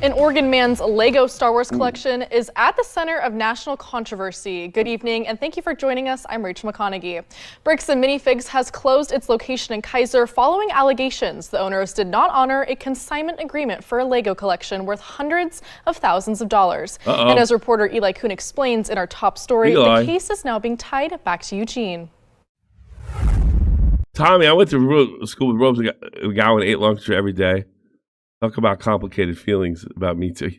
An Oregon man's Lego Star Wars collection is at the center of national controversy. Good evening, and thank you for joining us. I'm Rachel McConaughey. Bricks and Minifigs has closed its location in Kaiser following allegations the owners did not honor a consignment agreement for a Lego collection worth hundreds of thousands of dollars. And as reporter Eli Kuhn explains in our top story, the case is now being tied back to Eugene. Tommy, I went to school with Rose McGowan, ate lunch every day. Talk about complicated feelings about me too.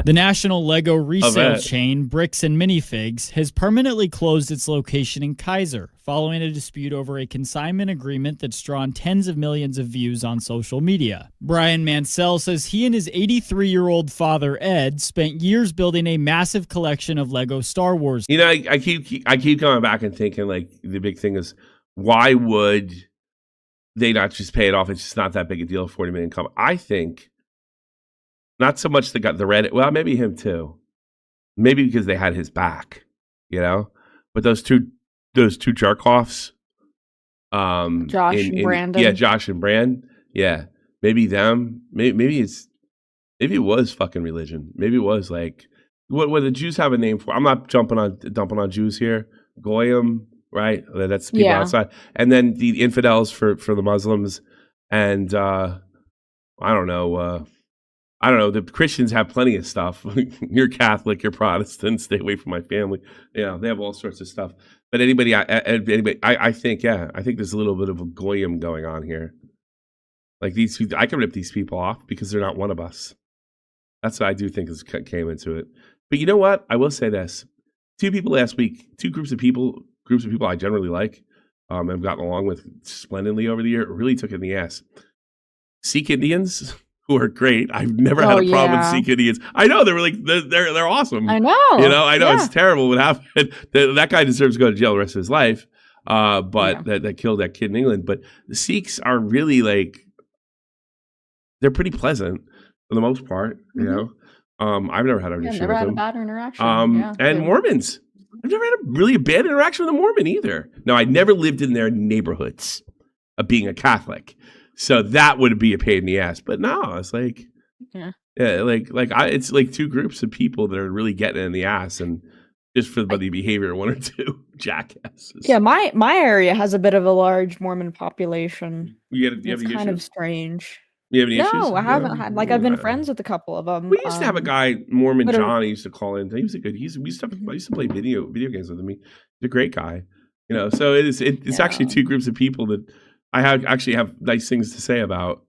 The national Lego resale chain, Bricks and Minifigs, has permanently closed its location in Kaiser following a dispute over a consignment agreement that's drawn tens of millions of views on social media. Brian Mansell says he and his 83-year-old father, Ed, spent years building a massive collection of Lego Star Wars. You know, I keep coming back and thinking, like, the big thing is, why would they not just pay it off? It's just not that big a deal, 40 million income. I think not so much the Reddit, well, maybe him too. Maybe because they had his back, you know? But those two jerk-offs. Josh and Brandon. Yeah, Josh and Brand. Yeah. Maybe them. Maybe it was fucking religion. Maybe it was like, what the Jews have a name for? I'm not dumping on Jews here. Goyim. Right, that's people outside, and then the infidels for the Muslims, and I don't know. The Christians have plenty of stuff. You're Catholic, you're Protestant. Stay away from my family. Yeah, they have all sorts of stuff. But I think there's a little bit of a goyim going on here. Like I can rip these people off because they're not one of us. That's what I do think came into it. But you know what? I will say this: two people last week, two groups of people I generally like, have gotten along with splendidly over the year, really took it in the ass. Sikh Indians, who are great. I've never had a problem with Sikh Indians. I know they're awesome. I know. I know it's terrible what happened. That guy deserves to go to jail the rest of his life. That killed that kid in England. But the Sikhs are really they're pretty pleasant for the most part. You know, I've never had an issue with them. Never had a bad interaction. And Mormons. I've never had really a bad interaction with a Mormon either. No, I never lived in their neighborhoods of being a Catholic. So that would be a pain in the ass. But no, it's it's like two groups of people that are really getting in the ass, and just for the behavior of one or two jackasses. Yeah, my area has a bit of a large Mormon population. It's kind of strange. You have any issues? No, I haven't had. I've been friends with a couple of them. We used to have a guy, Mormon John. He used to call in. He was a good. I used to play video games with him. He's a great guy. So it's actually two groups of people that I actually have nice things to say about.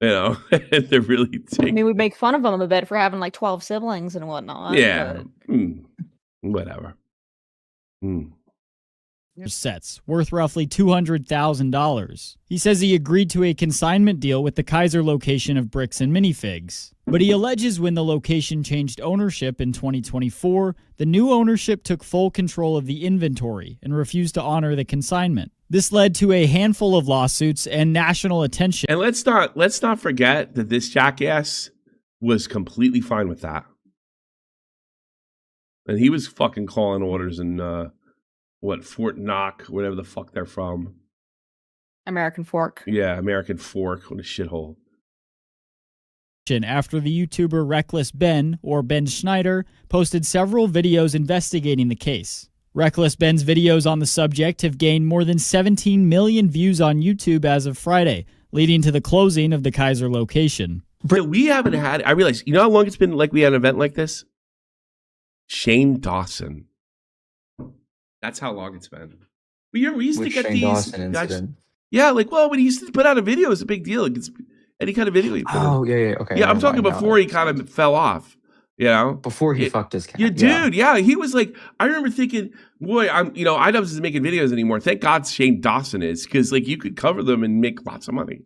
They're really. We make fun of them a bit for having 12 siblings and whatnot. Yeah. Whatever. Sets worth roughly $200,000. He says he agreed to a consignment deal with the Kaiser location of Bricks and Minifigs, but he alleges when the location changed ownership in 2024, the new ownership took full control of the inventory and refused to honor the consignment. This led to a handful of lawsuits and national attention. And let's not forget that this jackass was completely fine with that, and he was fucking calling orders and. Fort Knox, whatever the fuck they're from. American Fork. Yeah, American Fork. What a shithole. After the YouTuber Reckless Ben, or Ben Schneider, posted several videos investigating the case. Reckless Ben's videos on the subject have gained more than 17 million views on YouTube as of Friday, leading to the closing of the Kaiser location. But we haven't had, I realize, you know how long it's been we had an event like this? Shane Dawson. That's how long it's been. We used to get Shane these Dawson guys. Incident. Yeah, when he used to put out a video, it's a big deal. It's any kind of video. Okay. Yeah, I'm talking before he kind of fell off. Before he fucked his cat. Yeah, dude. Yeah, he was like. I remember thinking, boy, I wasn't making videos anymore. Thank God Shane Dawson is, because you could cover them and make lots of money.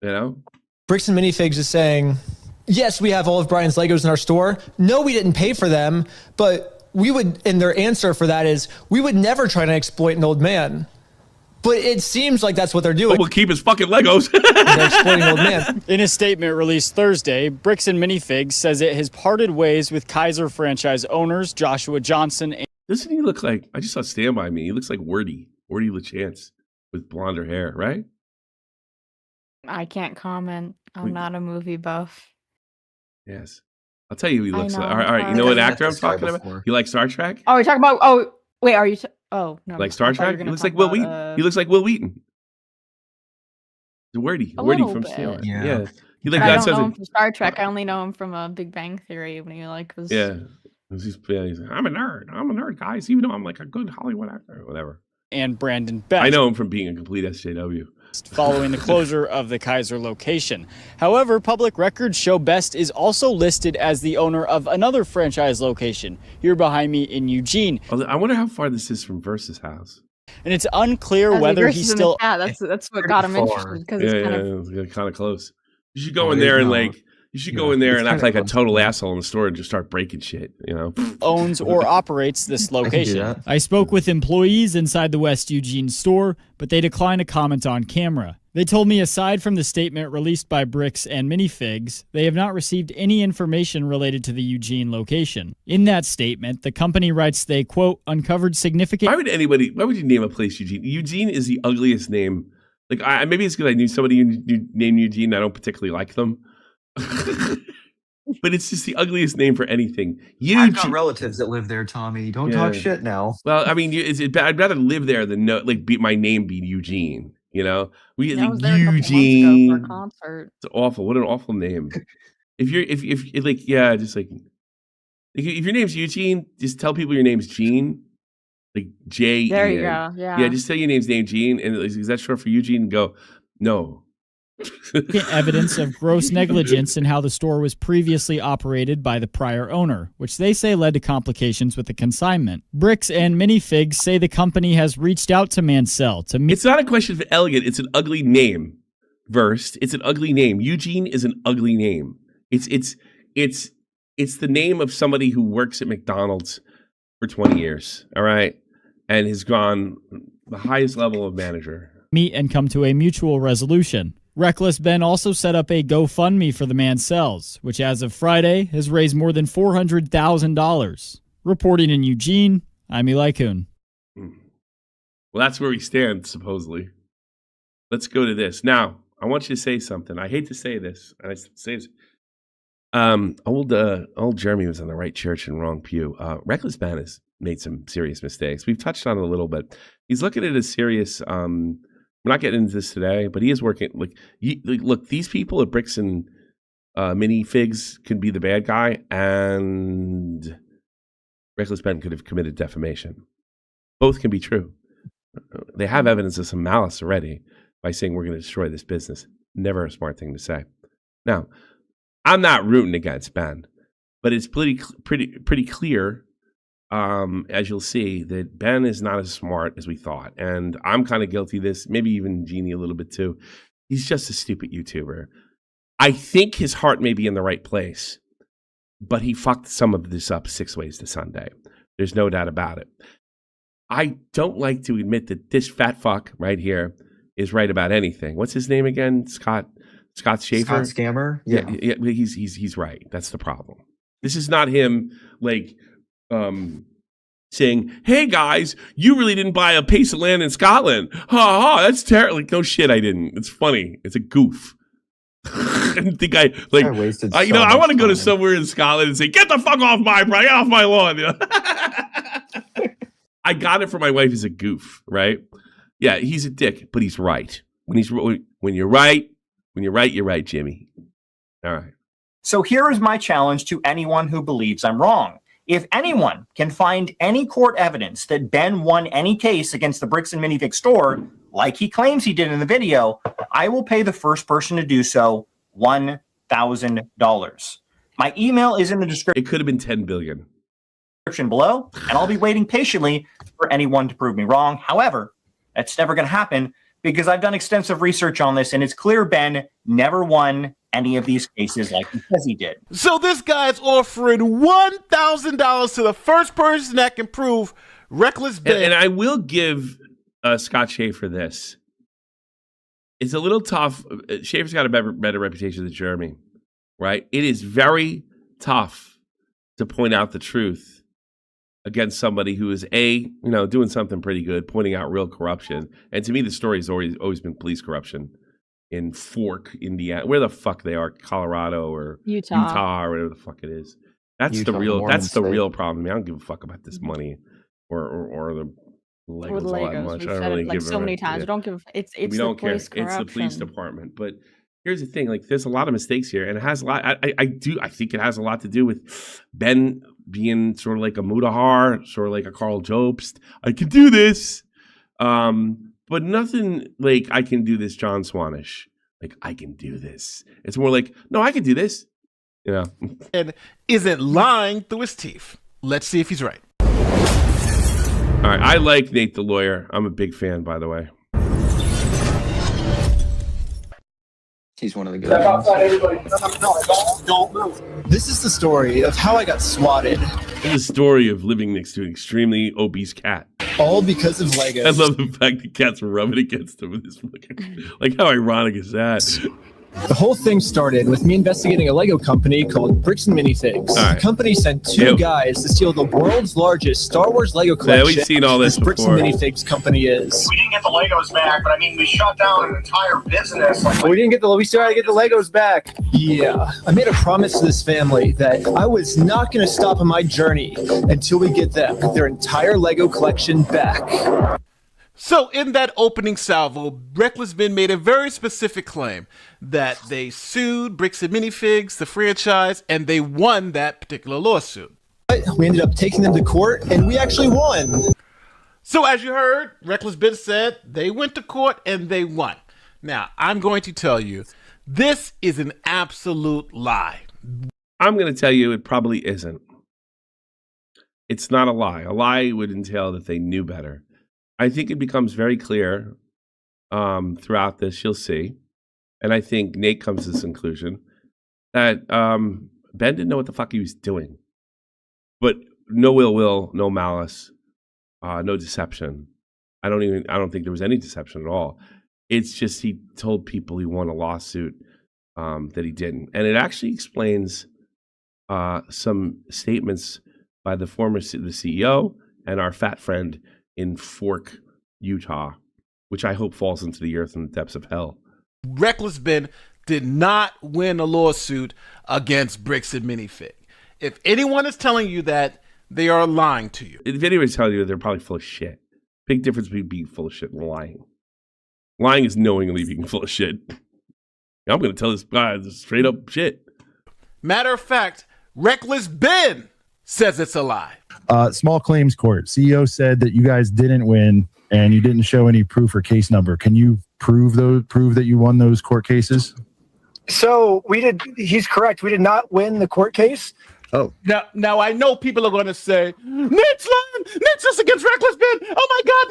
Bricks and Minifigs is saying, yes, we have all of Brian's Legos in our store. No, we didn't pay for them, but. We would, and their answer for that is, we would never try to exploit an old man. But it seems like that's what they're doing. But we'll keep his fucking Legos. They're exploiting old man. In a statement released Thursday, Bricks and Minifigs says it has parted ways with Kaiser franchise owners Joshua Johnson. Doesn't he look like, I just saw Stand By Me. He looks like Wordy LaChance with blonder hair, right? I can't comment. I'm not a movie buff. Yes. I'll tell you who he looks like. know. All right, you know I've what met actor I'm this guy talking about? before. You like Star Trek? Oh, you're talking about. Oh, wait. Are you? Oh, no. Like Star I thought you were Trek? He gonna looks talk like Will about, Wheaton. He looks like Will Wheaton. The wordy A from little Stealer. bit. Yeah. He like But I that don't sounds know him like from Star Trek. I only know him from Big Bang Theory when he was. yeah. He's like, I'm a nerd, guys. Even though I'm like a good Hollywood actor or whatever. And Brandon Best. I know him from being a complete SJW. Following the closure of the Kaiser location. However, public records show Best is also listed as the owner of another franchise location here behind me in Eugene. I wonder how far this is from Versus House. And it's unclear As whether he he's versus in still. the chat, that's what got him Pretty interested far. because Yeah, it's kind of close. You should go Oh, in it there is and not. like you should Yeah, go in there it's and act kinda like a close. total asshole in the store and just start breaking shit. You know. owns or operates this I can do location. that. I spoke with employees inside the West Eugene store, but they declined to comment on camera. They told me aside from the statement released by Bricks and Minifigs, they have not received any information related to the Eugene location. In that statement, the company writes they, quote, uncovered significant... Why would you name a place Eugene? Eugene is the ugliest name. Like, maybe it's because I knew somebody named Eugene and I don't particularly like them. But it's just the ugliest name for anything. I've got relatives that live there, Tommy. Don't talk Yeah. shit now. Well, I mean, I'd rather live there than my name be Eugene. You know, I like, was there a couple months ago for Eugene. a concert. It's awful. What an awful name. If like, yeah, just like if your name's Eugene, just tell people your name's Gene, like J. There you go. Yeah, just say your name's Gene, and is that short for Eugene? And go, no. evidence of gross negligence in how the store was previously operated by the prior owner, which they say led to complications with the consignment. Bricks and Minifigs say the company has reached out to Mansell to meet. It's not a question of elegant. It's an ugly name. Versed. It's an ugly name. Eugene is an ugly name. It's the name of somebody who works at McDonald's for 20 years. All right, and has gone the highest level of manager. Meet and come to a mutual resolution. Reckless Ben also set up a GoFundMe for the Mansells, which as of Friday has raised more than $400,000. Reporting in Eugene, I'm Eli Kuhn. Well, that's where we stand, supposedly. Let's go to this. Now, I want you to say something. I hate to say this. And I say this. Old Jeremy was in the right church and wrong pew. Reckless Ben has made some serious mistakes. We've touched on it a little bit. He's looking at a serious... we're not getting into this today, but he is working. Look, these people at Bricks and Minifigs could be the bad guy, and Reckless Ben could have committed defamation. Both can be true. They have evidence of some malice already by saying we're going to destroy this business. Never a smart thing to say. Now, I'm not rooting against Ben, but it's pretty clear. As you'll see, that Ben is not as smart as we thought. And I'm kind of guilty of this, maybe even Jeannie a little bit too. He's just a stupid YouTuber. I think his heart may be in the right place, but he fucked some of this up 6 ways to Sunday. There's no doubt about it. I don't like to admit that this fat fuck right here is right about anything. What's his name again? Scott Schaefer? Scott Scammer? Yeah, he's right. That's the problem. This is not him like saying, "Hey guys, you really didn't buy a piece of land in Scotland. Ha ha, that's terrible." Like, no shit, I didn't. It's funny. It's a goof. I think I wasted I so want to go to much time. somewhere in Scotland and say, "Get the fuck off my lawn." You know? I got it for my wife as a goof, right? Yeah, he's a dick, but he's right. When you're right, you're right, Jimmy. All right. So here is my challenge to anyone who believes I'm wrong. If anyone can find any court evidence that Ben won any case against the Bricks and Minifigs store, like he claims he did in the video, I will pay the first person to do so $1,000. My email is in the description It could have been 10 billion. below, and I'll be waiting patiently for anyone to prove me wrong. However, that's never going to happen because I've done extensive research on this, and it's clear Ben never won any of these cases like he says he did. So this guy's offering $1,000 to the first person that can prove Reckless Ben. And I will give Scott Schaefer this. It's a little tough. Schaefer's got a better reputation than Jeremy, right? It is very tough to point out the truth against somebody who is doing something pretty good, pointing out real corruption. And to me, the story has always been police corruption. in Fork, Indiana, where the fuck they are, Colorado or Utah or whatever the fuck it is. That's Utah, the real. Mormon That's the State. real problem. I mean, I don't give a fuck about this money or the Legos, With all that Legos, much. we've I don't said really it like give so a many times. yeah. We don't give. It's We the don't care. police It's the police corruption. department. But here's the thing: like, there's a lot of mistakes here, and it has a lot. I think it has a lot to do with Ben being sort of like a Mudahar, sort of like a Carl Jobst. I can do this, but nothing like I can do this, John Swanish. Like, I can do this. It's more like, no, I can do this. You know. And isn't lying through his teeth. Let's see if he's right. All right, I like Nate the lawyer. I'm a big fan, by the way. He's one of the good ones. This is the story of how I got swatted, It's a story of living next to an extremely obese cat. all because of Legos. I love the fact that cats were rubbing against him with this fucking, like, how ironic is that? The whole thing started with me investigating a Lego company called Bricks and Minifigs. right. The company sent two guys to steal the world's largest Star Wars Lego collection. we've seen all this Bricks before. and Minifigs company is. We didn't get the Legos back, but I mean, we shut down an entire business. We still had to get the Legos back. Yeah. I made a promise to this family that I was not going to stop on my journey until we get them their entire Lego collection back. So in that opening salvo, Reckless Ben made a very specific claim that they sued Bricks and Minifigs, the franchise, and they won that particular lawsuit. But we ended up taking them to court, and we actually won. So as you heard, Reckless Ben said they went to court and they won. Now, I'm going to tell you, this is an absolute lie. I'm going to tell you it probably isn't. It's not a lie. A lie would entail that they knew better. I think it becomes very clear throughout this, you'll see, and I think Nate comes to this conclusion, that Ben didn't know what the fuck he was doing. But no ill will, no malice, no deception. I don't think there was any deception at all. It's just he told people he won a lawsuit that he didn't. And it actually explains some statements by the CEO and our fat friend in Fork, Utah, which I hope falls into the earth in the depths of hell. Reckless Ben did not win a lawsuit against Bricks and Minifig. If anyone is telling you that, they are lying to you. If anybody's telling you, they're probably full of shit. Big difference between being full of shit and lying. Lying is knowingly being full of shit. I'm going to tell this guy this straight up shit. Matter of fact, Reckless Ben says it's a lie. Small claims court. CEO said that you guys didn't win and you didn't show any proof or case number. Can you prove that you won those court cases? So we did. He's correct. We did not win the court case. Oh, Now I know people are going to say, Nate's lying. Nate's just against Reckless Ben. Oh my God,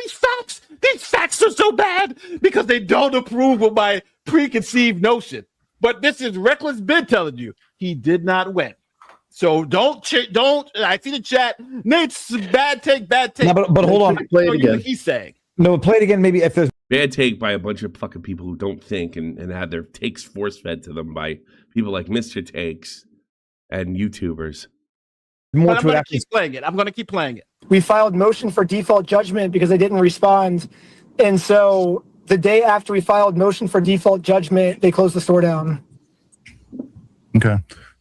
these facts are so bad because they don't approve of my preconceived notion. But this is Reckless Ben telling you he did not win. So don't. I see the chat. Nate's bad take. No, but hold on. Play it again. What he's saying. No, play it again. Maybe if there's Bad take by a bunch of fucking people who don't think and have their takes force fed to them by people like Mr. Takes and YouTubers. more But I'm to it going to after. keep playing it. I'm going to keep playing it. We filed motion for default judgment because they didn't respond, and so the day after we filed motion for default judgment, they closed the store down. okay.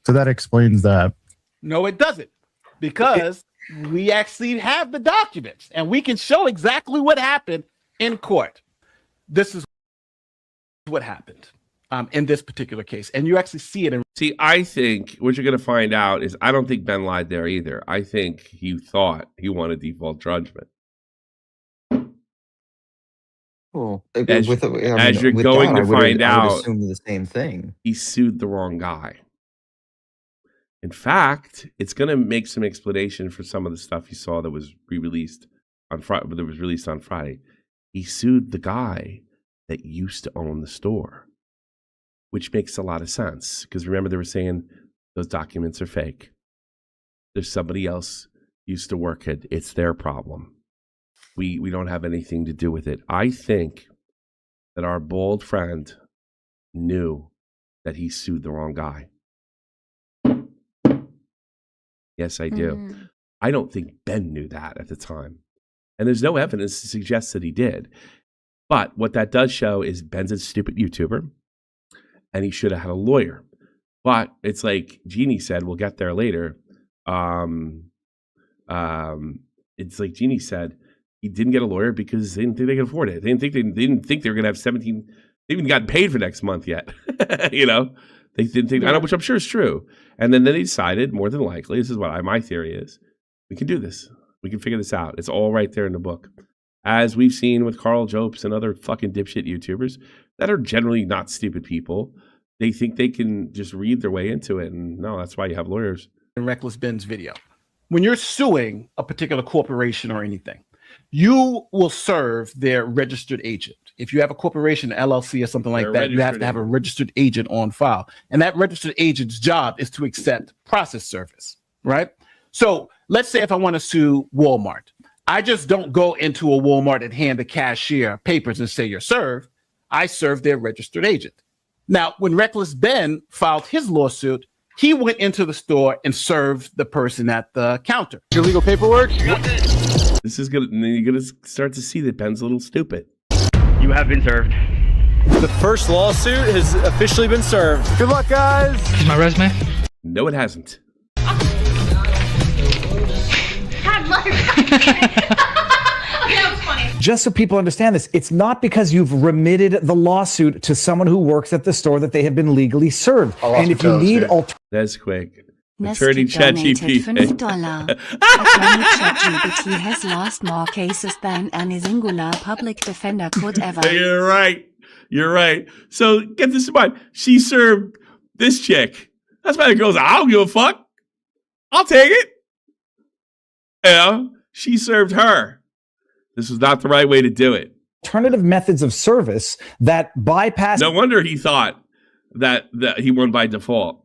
So that explains that. No, it doesn't, because we actually have the documents and we can show exactly what happened in court. This is what happened in this particular case, and you actually see it in. See, I think what you're going to find out is I don't think Ben lied there either. I think he thought he won a default judgment. Well, As you're with going to I would find out, assume the same thing. he sued the wrong guy. In fact, it's going to make some explanation for some of the stuff you saw that was re-released on Friday. That was released on Friday. He sued the guy that used to own the store, which makes a lot of sense because remember they were saying those documents are fake. There's somebody else used to work it. It's their problem. We don't have anything to do with it. I think that our bold friend knew that he sued the wrong guy. Yes, I do. I don't think Ben knew that at the time. And there's no evidence to suggest that he did. But what that does show is Ben's a stupid YouTuber. and he should have had a lawyer. But it's like Jeannie said, we'll get there later. It's like Jeannie said, he didn't get a lawyer because they didn't think they could afford it. They didn't think they were going to have 17. They haven't gotten paid for next month yet. You know, they didn't think, I know, which I'm sure is true. And then they decided, more than likely, this is what my theory is, we can do this. We can figure this out. It's all right there in the book. As we've seen with Carl Jopes and other fucking dipshit YouTubers that are generally not stupid people, they think they can just read their way into it. And no, that's why you have lawyers. In Reckless Ben's video, when you're suing a particular corporation or anything, you will serve their registered agent. If you have a corporation, LLC, or something like that, you have to have a registered agent on file. And that registered agent's job is to accept process service, right? So let's say if I want to sue Walmart, I just don't go into a Walmart and hand the cashier papers and say you're served. I serve their registered agent. Now, when Reckless Ben filed his lawsuit, he went into the store and served the person at the counter. Your legal paperwork? This is good. And then you're going to start to see that Ben's a little stupid. You have been served. The first lawsuit has officially been served. Good luck, guys. Is my resume? No, it hasn't. Just so people understand this, it's not because you've remitted the lawsuit to someone who works at the store that they have been legally served. And if you need That's quick. Attorney ChatGPT. Attorney ChatGPT has lost more cases than any singular public defender could ever. You're right. You're right. So get this in mind. She served this chick. That's why the girl's like, I don't give a fuck. I'll take it. Yeah. She served her. This was not the right way to do it. Alternative methods of service that bypass. No wonder he thought that he won by default.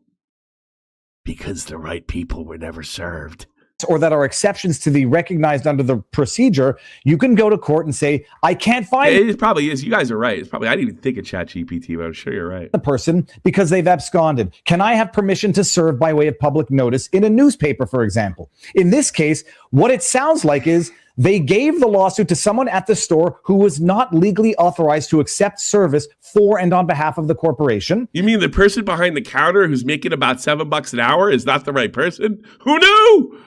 Because the right people were never served. Or that are exceptions to the recognized under the procedure, you can go to court and say, I can't find it. It probably is. You guys are right. It's probably, I didn't even think of ChatGPT, but I'm sure you're right. The person because they've absconded. Can I have permission to serve by way of public notice in a newspaper, for example? In this case, what it sounds like is they gave the lawsuit to someone at the store who was not legally authorized to accept service for and on behalf of the corporation. You mean the person behind the counter who's making about $7 an hour is not the right person? Who knew?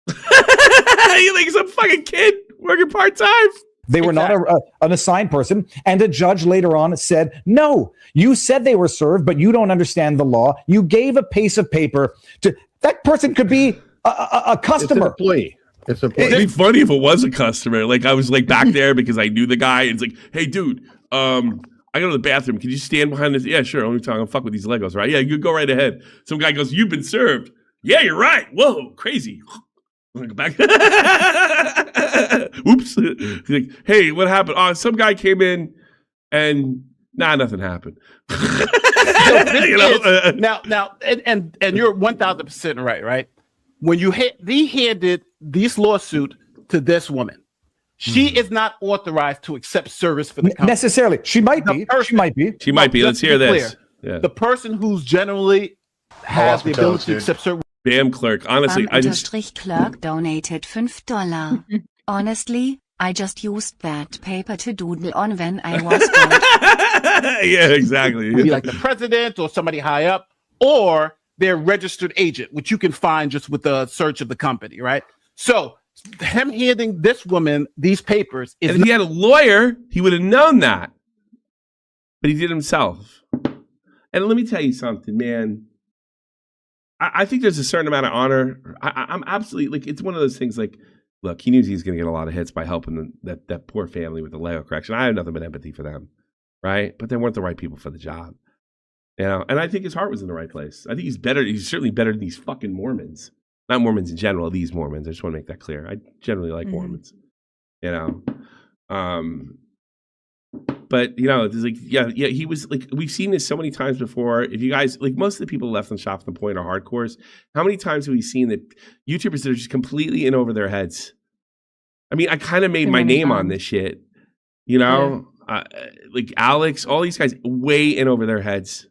You like some fucking kid working part-time? They were not an assigned person. And a judge later on said, no, you said they were served, but you don't understand the law. You gave a piece of paper to that person could be a customer. It's an employee. It'd be funny if it was a customer. Like I was like back there because I knew the guy. And it's like, hey, dude, I go to the bathroom. Can you stand behind this? Yeah, sure. Only time I'll fuck with these Legos, right? Yeah, you go right ahead. Some guy goes, you've been served. Yeah, you're right. Whoa, crazy. I'm gonna go back. Oops. Like, hey, what happened? Oh, some guy came in and nothing happened. You know, now, and you're 1,000% right? When you handed this lawsuit to this woman, she is not authorized to accept service for the company. Necessarily. She might be. She might be. She might be. Let's hear this. Yeah. The person who's generally has the ability to accept service. Bam Clerk. Honestly, I just... Clerk donated $5. Honestly, I just used that paper to doodle on when I was bored. Yeah, exactly. Be like the president or somebody high up or their registered agent, which you can find just with the search of the company, right? So him handing this woman these papers is... And if he had a lawyer, he would have known that. But he did himself. And let me tell you something, man. I think there's a certain amount of honor. I'm absolutely, like, it's one of those things like, look, he knew he was going to get a lot of hits by helping that poor family with the Lego correction. I have nothing but empathy for them, right? But they weren't the right people for the job. You know, and I think his heart was in the right place. I think he's better. He's certainly better than these fucking Mormons. Not Mormons in general, these Mormons. I just want to make that clear. I generally like Mormons, you know. But, you know, it's like, yeah, he was like, we've seen this so many times before. If you guys, like most of the people left on Shop the Point are hardcores. How many times have we seen that YouTubers that are just completely in over their heads? I mean, I kind of made my name on this shit, you know, like Alex, all these guys way in over their heads,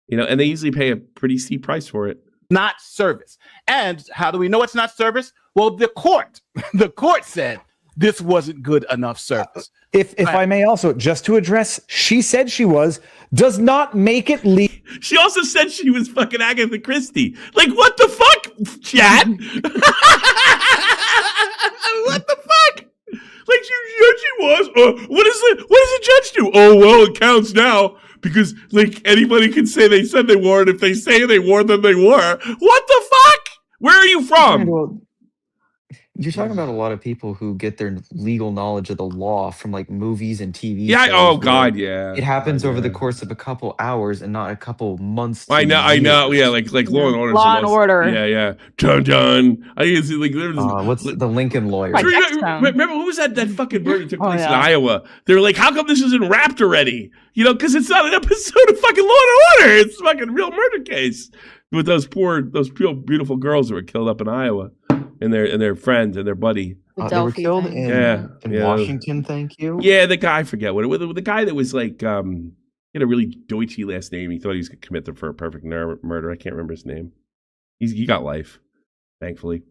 you know, and they usually pay a pretty steep price for it. Not service. And how do we know it's not service? Well, the court said this wasn't good enough service. If I may also, just to address, she said she was, does not make it legal. She also said she was fucking Agatha Christie. Like, what the fuck, chat? What the fuck? Like, she was. What does the judge do? Oh, well, it counts now because, like, anybody can say they said they wore it. If they say they wore them, they wore. What the fuck? Where are you from? You're talking about a lot of people who get their legal knowledge of the law from like movies and TV. Yeah. shows Oh God. Yeah. It happens over the course of a couple hours and not a couple months. I know. Yeah. Like Law and Order. Law and Order. Yeah. Dun dun. I used to like. What's the Lincoln Lawyer? Remember who was that fucking murder that took place in Iowa? They were like, how come this isn't wrapped already? You know, because it's not an episode of fucking Law and Order. It's a fucking real murder case with those beautiful girls that were killed up in Iowa. And their friend and their buddy. They were killed in Washington. Thank you. Yeah, the guy, I forget what it was. The guy that was like, he had a really Deutsche last name. He thought he was going to commit them for a perfect murder. I can't remember his name. He got life, thankfully.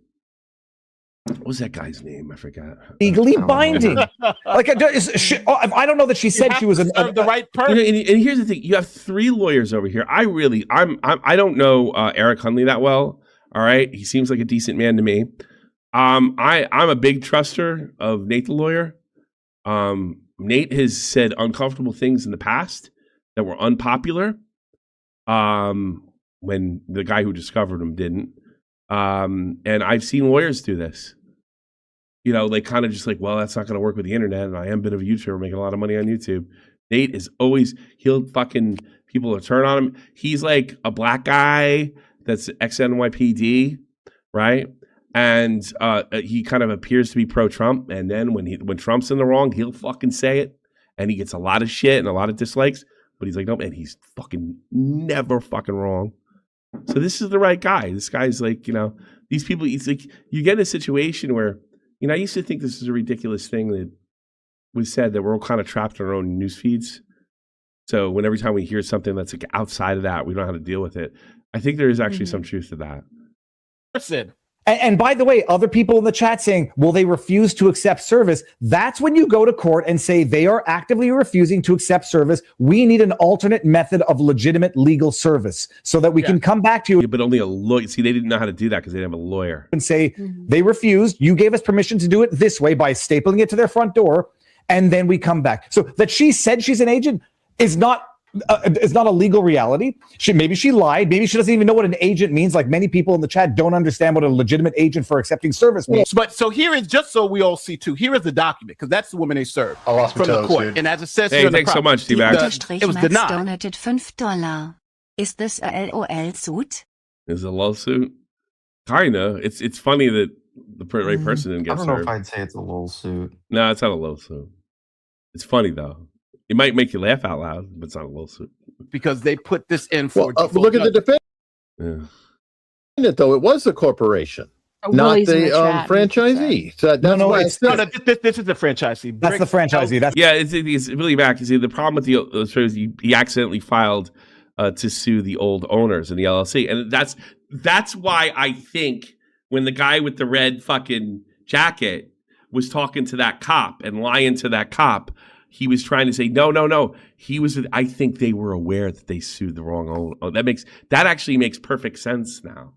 What was that guy's name? I forgot. Legally binding. Like, I don't know that she said she was the right person. You know, and here's the thing: you have 3 lawyers over here. I don't know Eric Hunley that well. All right, he seems like a decent man to me. I'm a big truster of Nate the lawyer. Nate has said uncomfortable things in the past that were unpopular. When the guy who discovered him didn't. And I've seen lawyers do this. You know, they kind of just like, well, that's not going to work with the internet. And I am a bit of a YouTuber making a lot of money on YouTube. Nate is always, people will turn on him. He's like a black guy that's ex-NYPD, right? And he kind of appears to be pro-Trump. And then when Trump's in the wrong, he'll fucking say it. And he gets a lot of shit and a lot of dislikes. But he's like, no, and he's fucking never fucking wrong. So this is the right guy. This guy's like, you know, these people, it's like, you get in a situation where, you know, I used to think this is a ridiculous thing that was said, that we're all kind of trapped in our own news feeds. So every time we hear something that's like outside of that, we don't know how to deal with it. I think there is actually some truth to that. Listen. And by the way, other people in the chat saying, well, they refuse to accept service. That's when you go to court and say they are actively refusing to accept service. We need an alternate method of legitimate legal service so that we can come back to you. Yeah, but only a lawyer. See, they didn't know how to do that because they didn't have a lawyer. And say they refused. You gave us permission to do it this way by stapling it to their front door. And then we come back. So that she said she's an agent is not a legal reality. Maybe she lied. Maybe she doesn't even know what an agent means. Like many people in the chat don't understand what a legitimate agent for accepting service means. But so here is, just so we all see too, here is the document, because that's the woman they served from the court. Dude. And as it says here, thanks so much, Steve. It was denied. Donated $5. Is this a LOL suit? Is it a lawsuit? Kinda. It's funny that the right person didn't get served. I don't know if I'd say it's a lol suit. No, it's not a lawsuit. It's funny though. It might make you laugh out loud, but it's not a lawsuit. Because they put this in for. Look at the defense. Yeah. Though it was a corporation, not the franchisee. So that's why this is the franchisee. That's the franchisee. It's really bad because the problem with the shows he accidentally filed to sue the old owners in the LLC, and that's why I think when the guy with the red fucking jacket was talking to that cop and lying to that cop. He was trying to say, no. I think they were aware that they sued the wrong owner. That actually makes perfect sense now.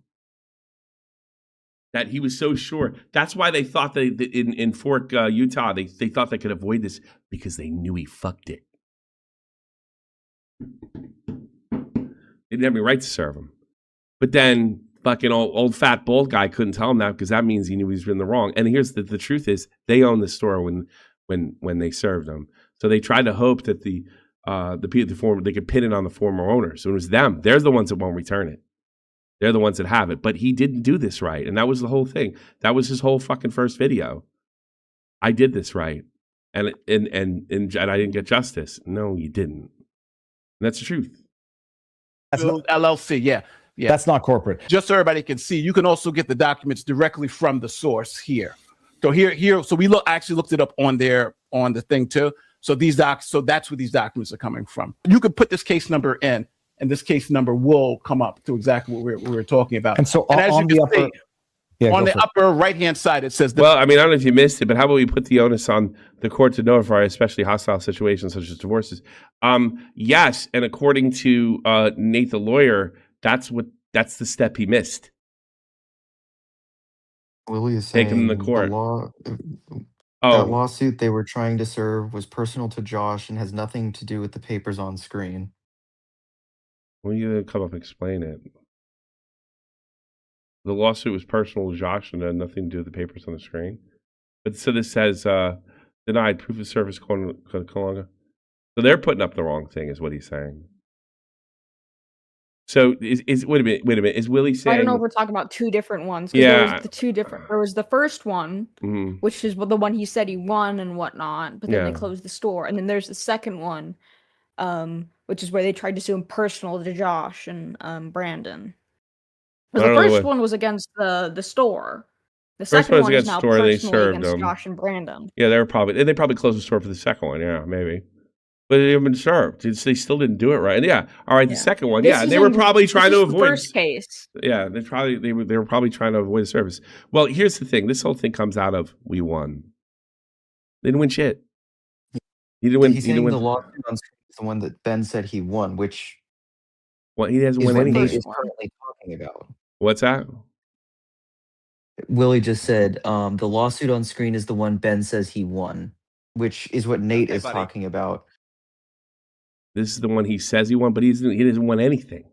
That he was so sure. That's why they thought that in Fork, Utah, they thought they could avoid this because they knew he fucked it. They didn't have any right to serve him. But then fucking old fat bald guy couldn't tell him that because that means he knew he was in the wrong. And here's the truth is they owned the store when they served him. So they tried to hope that the former, they could pin it on the former owners. So it was them. They're the ones that won't return it. They're the ones that have it. But he didn't do this right. And that was the whole thing. That was his whole fucking first video. I did this right. And I didn't get justice. No, you didn't. And that's the truth. That's not, LLC, yeah. That's not corporate. Just so everybody can see, you can also get the documents directly from the source here. So here, so we actually looked it up on the thing too. So so that's where these documents are coming from. You could put this case number in, and this case number will come up to exactly what we're talking about. And so as on you the can upper, Yeah, on go the for it. upper right-hand side, it says, Well, I mean, I don't know if you missed it, but how about we put the onus on the court to notify, especially hostile situations such as divorces? Yes, and according to Nate the lawyer, that's the step he missed. Willie is Take him saying to the court. that lawsuit they were trying to serve was personal to Josh and has nothing to do with the papers on screen. Well, you come up and explain it. The lawsuit was personal to Josh and had nothing to do with the papers on the screen. But so this says denied proof of service. So they're putting up the wrong thing, is what he's saying. So is wait a minute. Is Willie saying? I don't know if we're talking about two different ones. Yeah. There was the first one, which is the one he said he won and whatnot, but then they closed the store. And then there's the second one, which is where they tried to sue him personal to Josh and Brandon. Because the first one was against the store. The second one is now personally against Josh and Brandon. Yeah, they probably closed the store for the second one. Yeah, maybe. But they haven't been served. They still didn't do it right. And all right, the second one. They were probably trying to avoid. First case. Yeah, they were probably trying to avoid service. Well, here's the thing. This whole thing comes out of we won. They didn't win shit. He didn't win. He's saying the lawsuit on screen is the one that Ben said he won, which he hasn't won anything. Nate is currently talking about. What's that? Willie just said the lawsuit on screen is the one Ben says he won, which is what Nate is talking about. This is the one he says he won, but he doesn't win anything.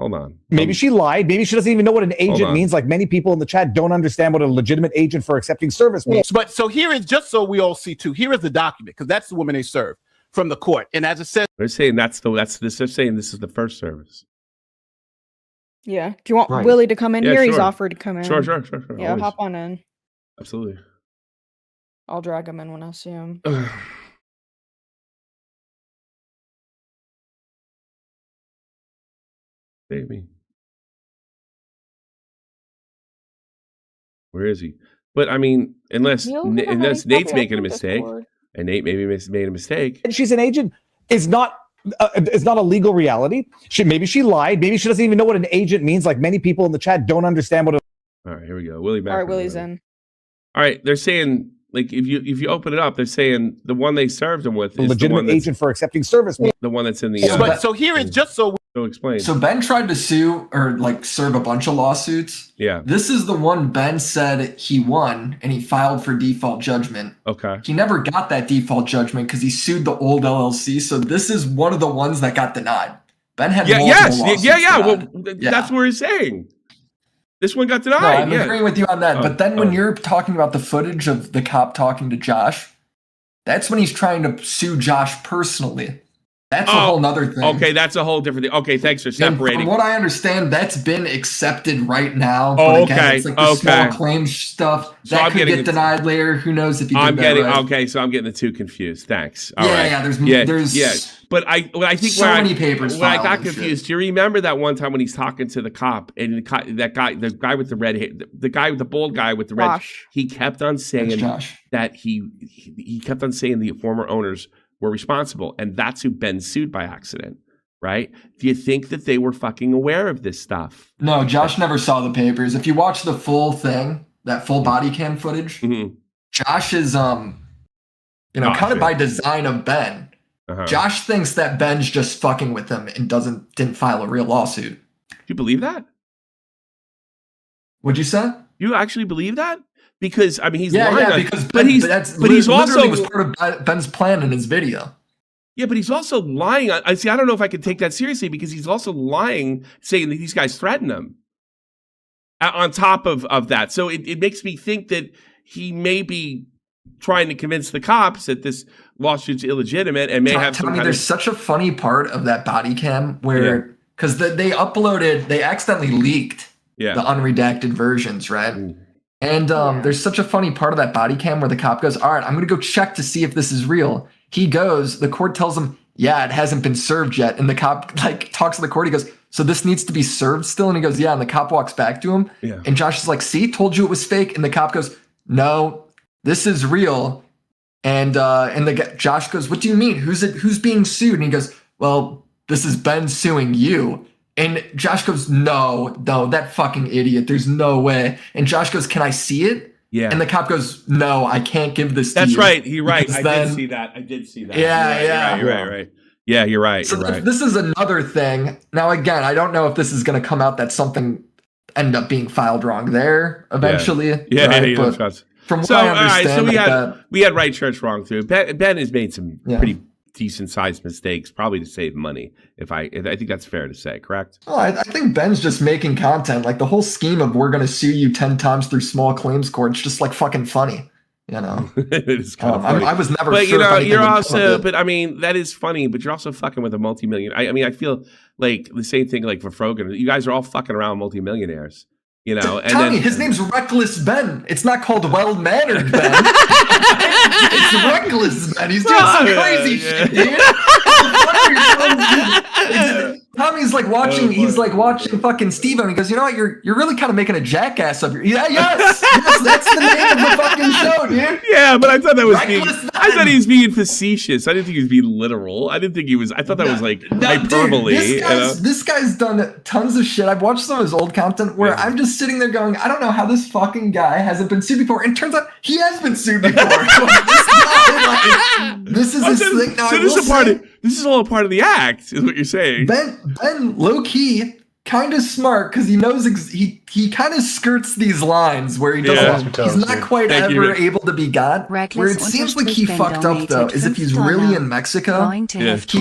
Hold on. Maybe she lied. Maybe she doesn't even know what an agent means. Like many people in the chat don't understand what a legitimate agent for accepting service means. But so here is, just so we all see too, here is the document, because that's the woman they served from the court. And as it says, they're saying they're saying this is the first service. Yeah. Do you want Willie to come in here? Sure. He's offered to come in. Sure. Yeah, always. hop on in. Absolutely. I'll drag him in when I see him. Save me. Where is he? But I mean, unless Nate's making a mistake, and Nate maybe made a mistake. And she's an agent is not a legal reality. Maybe she lied. Maybe she doesn't even know what an agent means. Like many people in the chat don't understand what. All right, here we go. Willie back. All right, Willie's in. All right, they're saying like if you open it up, they're saying the one they served him with is legitimate agent for accepting service. The one that's in the. But so here is just so. So explain. So Ben tried to sue or like serve a bunch of lawsuits. Yeah. This is the one Ben said he won and he filed for default judgment. Okay. He never got that default judgment because he sued the old LLC. So this is one of the ones that got denied. Ben had multiple lawsuits denied. Well, that's what he's saying. This one got denied. No, I'm agreeing with you on that. But then when you're talking about the footage of the cop talking to Josh, that's when he's trying to sue Josh personally. That's a whole nother thing. Okay, that's a whole different thing. Okay, thanks for separating. And from what I understand, that's been accepted right now. But again, it's like the small claims stuff. So that could get denied later. Who knows if you did that right. Okay, so I'm getting the two confused. Thanks. There's But I think so many papers. When I got confused, do you remember that one time when he's talking to the cop and the guy with the red hair, the guy with the bald guy with the red, he kept on saying that he kept on saying the former owners were responsible, and that's who Ben sued by accident, right? Do you think that they were fucking aware of this stuff? No, Josh never saw the papers. If you watch the full thing, that full body cam footage, Josh is kind of by design of Ben. Josh thinks that Ben's just fucking with him and didn't file a real lawsuit. Do you believe that? What'd you say? You actually believe that? Because I mean, he's lying. Yeah, because he's also was part of Ben's plan in his video. Yeah, but he's also lying. I don't know if I could take that seriously because he's also lying, saying that these guys threaten him. On top of that, so it makes me think that he may be trying to convince the cops that this lawsuit's illegitimate and may have some. There's such a funny part of that body cam where because they accidentally leaked the unredacted versions, right? Ooh. And there's such a funny part of that body cam where the cop goes, all right, I'm going to go check to see if this is real. He goes, the court tells him, yeah, it hasn't been served yet. And the cop talks to the court. He goes, so this needs to be served still? And he goes, yeah. And the cop walks back to him. Yeah. And Josh is like, see, told you it was fake. And the cop goes, no, this is real. And Josh goes, what do you mean? Who's being sued? And he goes, well, this is Ben suing you. And Josh goes, no, that fucking idiot. There's no way. And Josh goes, can I see it? Yeah. And the cop goes, no, I can't give this to you. That's right. You're right. I Then, did see that. Yeah, You're right. Yeah, you're right. So You're right. this is another thing. Now, again, I don't know if this is going to come out that something ended up being filed wrong there eventually. Yeah, right? yeah. But from what I understand, so we had right church wrong too. Ben has made some pretty decent sized mistakes, probably to save money. I think that's fair to say, correct? Oh, I think Ben's just making content. Like the whole scheme of we're going to sue you 10 times through small claims court, it's just like fucking funny. You know, it is kind of funny. I was never but sure. You know, you're also, but I mean, that is funny, but you're also fucking with a multi-million. I mean, I feel like the same thing like for Frogan. You guys are all fucking around multi-millionaires, you know. And Tommy, then, his name's Reckless Ben. It's not called Well-Mannered Ben. It's Reckless Ben. He's doing some crazy shit, dude. Tommy's like watching. He's like watching fucking Steve, and he goes, "You know what? You're really kind of making a jackass of your." Yeah, yes, that's the name of the fucking show, dude. Yeah, but I thought that was I thought he was being facetious. I didn't think he was being literal. I didn't think he was. I thought that was like hyperbole. Dude, this guy's done tons of shit. I've watched some of his old content where I'm just sitting there going, I don't know how this fucking guy hasn't been sued before. And it turns out he has been sued before. This is his thing. Now, so this is all a part of the act, is what you're saying. Ben low key, kind of smart because he knows he kind of skirts these lines where he doesn't. He's not quite able to be got. Where it seems like he fucked up though is if he's really in Mexico, he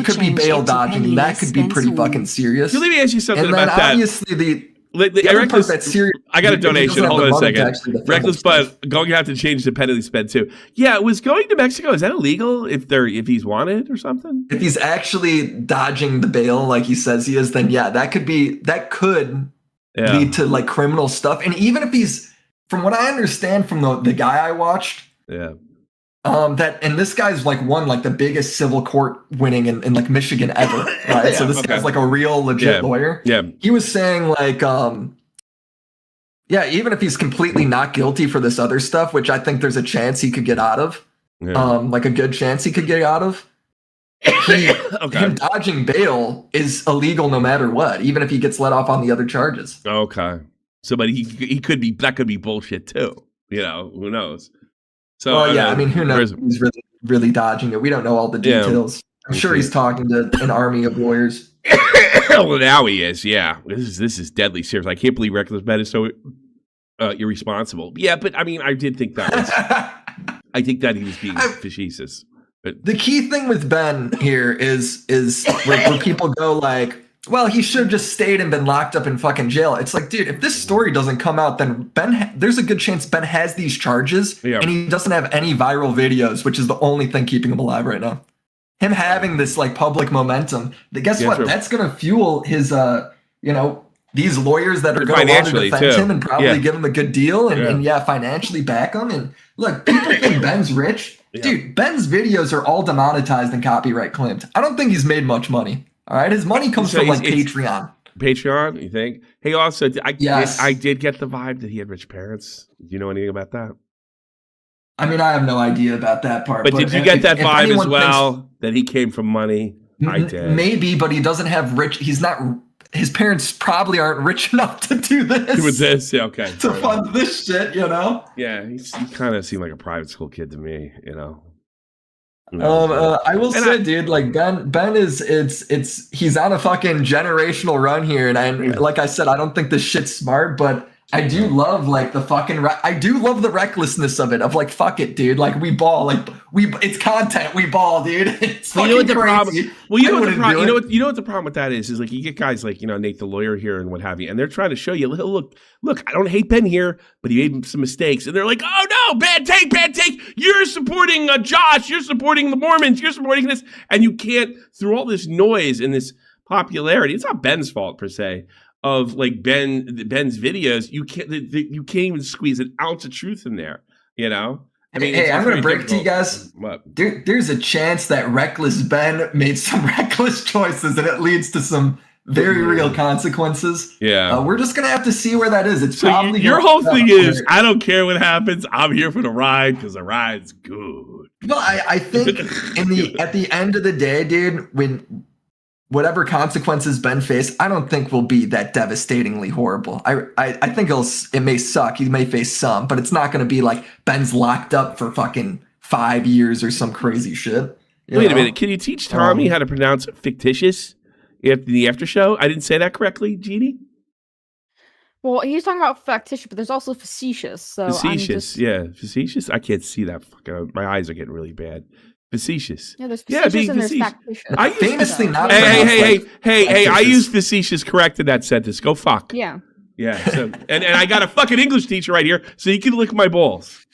could be bail dodging, and that could be pretty fucking serious. Let me ask you something and about that. Obviously I got a donation. Hold on a second. Reckless, but going to have to change the penalty spend too. Yeah, was going to Mexico, is that illegal if he's wanted or something? If he's actually dodging the bail like he says he is, then that could lead to like criminal stuff. And even if he's, from what I understand from the guy I watched, and this guy's like won like the biggest civil court winning in like Michigan ever, right? So this guy's like a real legit lawyer. Yeah. He was saying like, even if he's completely not guilty for this other stuff, which I think there's a chance he could get out of, like a good chance he could get out of, him dodging bail is illegal no matter what, even if he gets let off on the other charges. Okay. So, but he could be, that could be bullshit too. You know, who knows? So, I mean, who knows? He's really dodging it. We don't know all the details. I'm sure he's talking to an army of lawyers. Well, now he is. Yeah, this is deadly serious. I can't believe Reckless Ben is so irresponsible. Yeah, but I mean, I did think that was. I think that he was being facetious. But the key thing with Ben here is when people go like, well, he should have just stayed and been locked up in fucking jail. It's like, dude, if this story doesn't come out, then there's a good chance Ben has these charges and he doesn't have any viral videos, which is the only thing keeping him alive right now. Him having this like public momentum, guess what? True. That's going to fuel his, these lawyers that are going to want to defend him and probably give him a good deal and financially back him. And look, people think Ben's rich. Dude, Ben's videos are all demonetized and copyright claimed. I don't think he's made much money. All right, his money comes from like Patreon. Patreon, you think? Hey, also, I did get the vibe that he had rich parents. Do you know anything about that? I mean, I have no idea about that part. But did you get that vibe as well? That he came from money? I did. Maybe, but he doesn't have rich. He's not. His parents probably aren't rich enough to do this. With this, okay. To fund this shit, you know? Yeah, he kind of seemed like a private school kid to me, you know? I will say, dude, like Ben is he's on a fucking generational run here, and like I said, I don't think this shit's smart, but I do love like the fucking I do love the recklessness of it, of like, fuck it, dude, like we ball, like it's content, we ball, dude. It's fucking crazy. You know what the problem with that is like you get guys like, Nate the lawyer here and what have you, and they're trying to show you, look, I don't hate Ben here, but he made some mistakes, and they're like, oh no, bad take, you're supporting Josh, you're supporting the Mormons, you're supporting this, and you can't, through all this noise and this popularity, it's not Ben's fault per se, of like Ben's videos, you can't even squeeze an ounce of truth in there, I mean, hey, I'm gonna break to you guys. There's a chance that Reckless Ben made some reckless choices, and it leads to some very real consequences. Yeah, we're just gonna have to see where that is. It's so probably your whole thing is, I don't care what happens. I'm here for the ride because the ride's good. Well, I think at the end of the day, dude, when whatever consequences Ben faced, I don't think will be that devastatingly horrible. I think it may suck. He may face some, but it's not going to be like Ben's locked up for fucking 5 years or some crazy shit. Wait a minute. Can you teach Tommy how to pronounce fictitious after the after show? I didn't say that correctly, Jeannie? Well, he's talking about factitious, but there's also facetious. So facetious, yeah. Facetious? I can't see that. My eyes are getting really bad. Facetious. Yeah, there's facetious and there's factitious. I famously not. Hey! I use facetious correct in that sentence. Go fuck. Yeah. Yeah. So, and I got a fucking English teacher right here, so you can lick my balls.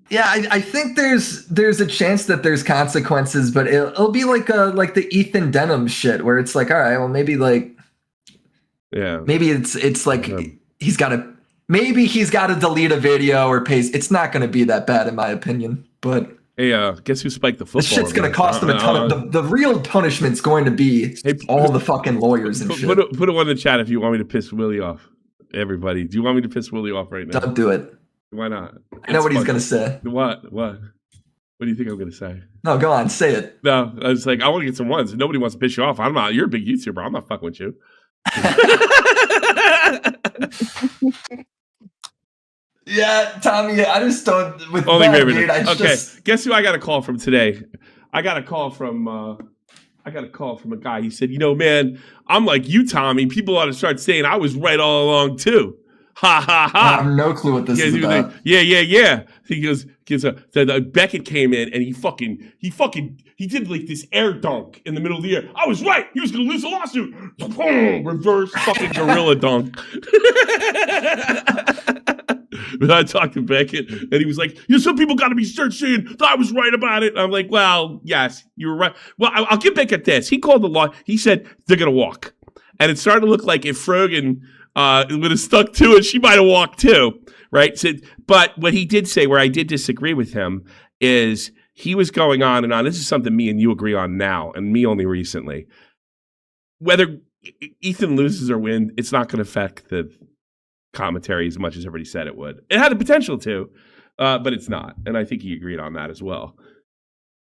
Yeah, I think there's a chance that there's consequences, but it'll be like the Ethan Denham shit, where it's like, all right, well, maybe like, maybe it's like he's got to delete a video or paste. It's not going to be that bad, in my opinion, but. Hey, guess who spiked the football? This shit's going to cost them a ton of... The real punishment's going to be all the fucking lawyers and shit. Put it on the chat if you want me to piss Willie off. Everybody. Do you want me to piss Willie off right now? Don't do it. Why not? I know what he's going to say. What? What do you think I'm going to say? No, go on. Say it. No, I was like, I want to get some ones. Nobody wants to piss you off. I'm not. You're a big YouTuber. I'm not fucking with you. Yeah, Tommy, I just don't. With Only that, dude, okay, guess who I got a call from today? I got a call from a guy. He said, man, I'm like you, Tommy. People ought to start saying I was right all along too. Ha ha ha! I have no clue what this is about. Like, yeah. He goes, Beckett came in and he did like this air dunk in the middle of the air. I was right. He was going to lose a lawsuit. Reverse fucking gorilla dunk. But I talked to Beckett, and he was like, some people got to be saying that I was right about it. And I'm like, well, yes, you were right. Well, I'll give Beckett this. He called the law. He said they're going to walk. And it started to look like if Frogan would have stuck to it, she might have walked too, right? So, but what he did say, where I did disagree with him, is he was going on and on. This is something me and you agree on now, and me only recently. Whether Ethan loses or wins, it's not going to affect the commentary as much as everybody said it would. It had the potential to, but it's not, and I think he agreed on that as well.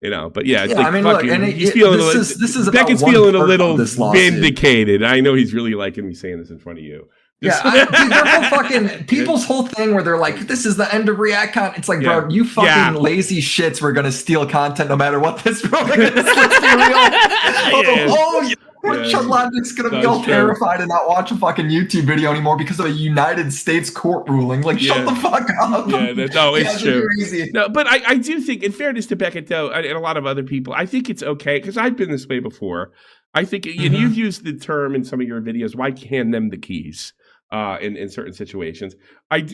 But yeah, like, I mean, look, and he's feeling this is Beckett's feeling a little vindicated. I know he's really liking me saying this in front of you. Yeah, dude, their whole fucking people's whole thing where they're like, "This is the end of React content." It's like, bro, you fucking lazy shits. We're gonna steal content no matter what this ruling is. Let's be real. Logic's gonna be all terrified and not watch a fucking YouTube video anymore because of a United States court ruling. Like, shut the fuck up. It's true. No, but I do think, in fairness to Beckett, though, and a lot of other people, I think it's okay because I've been this way before. I think, and you've used the term in some of your videos, why hand them the keys in certain situations. I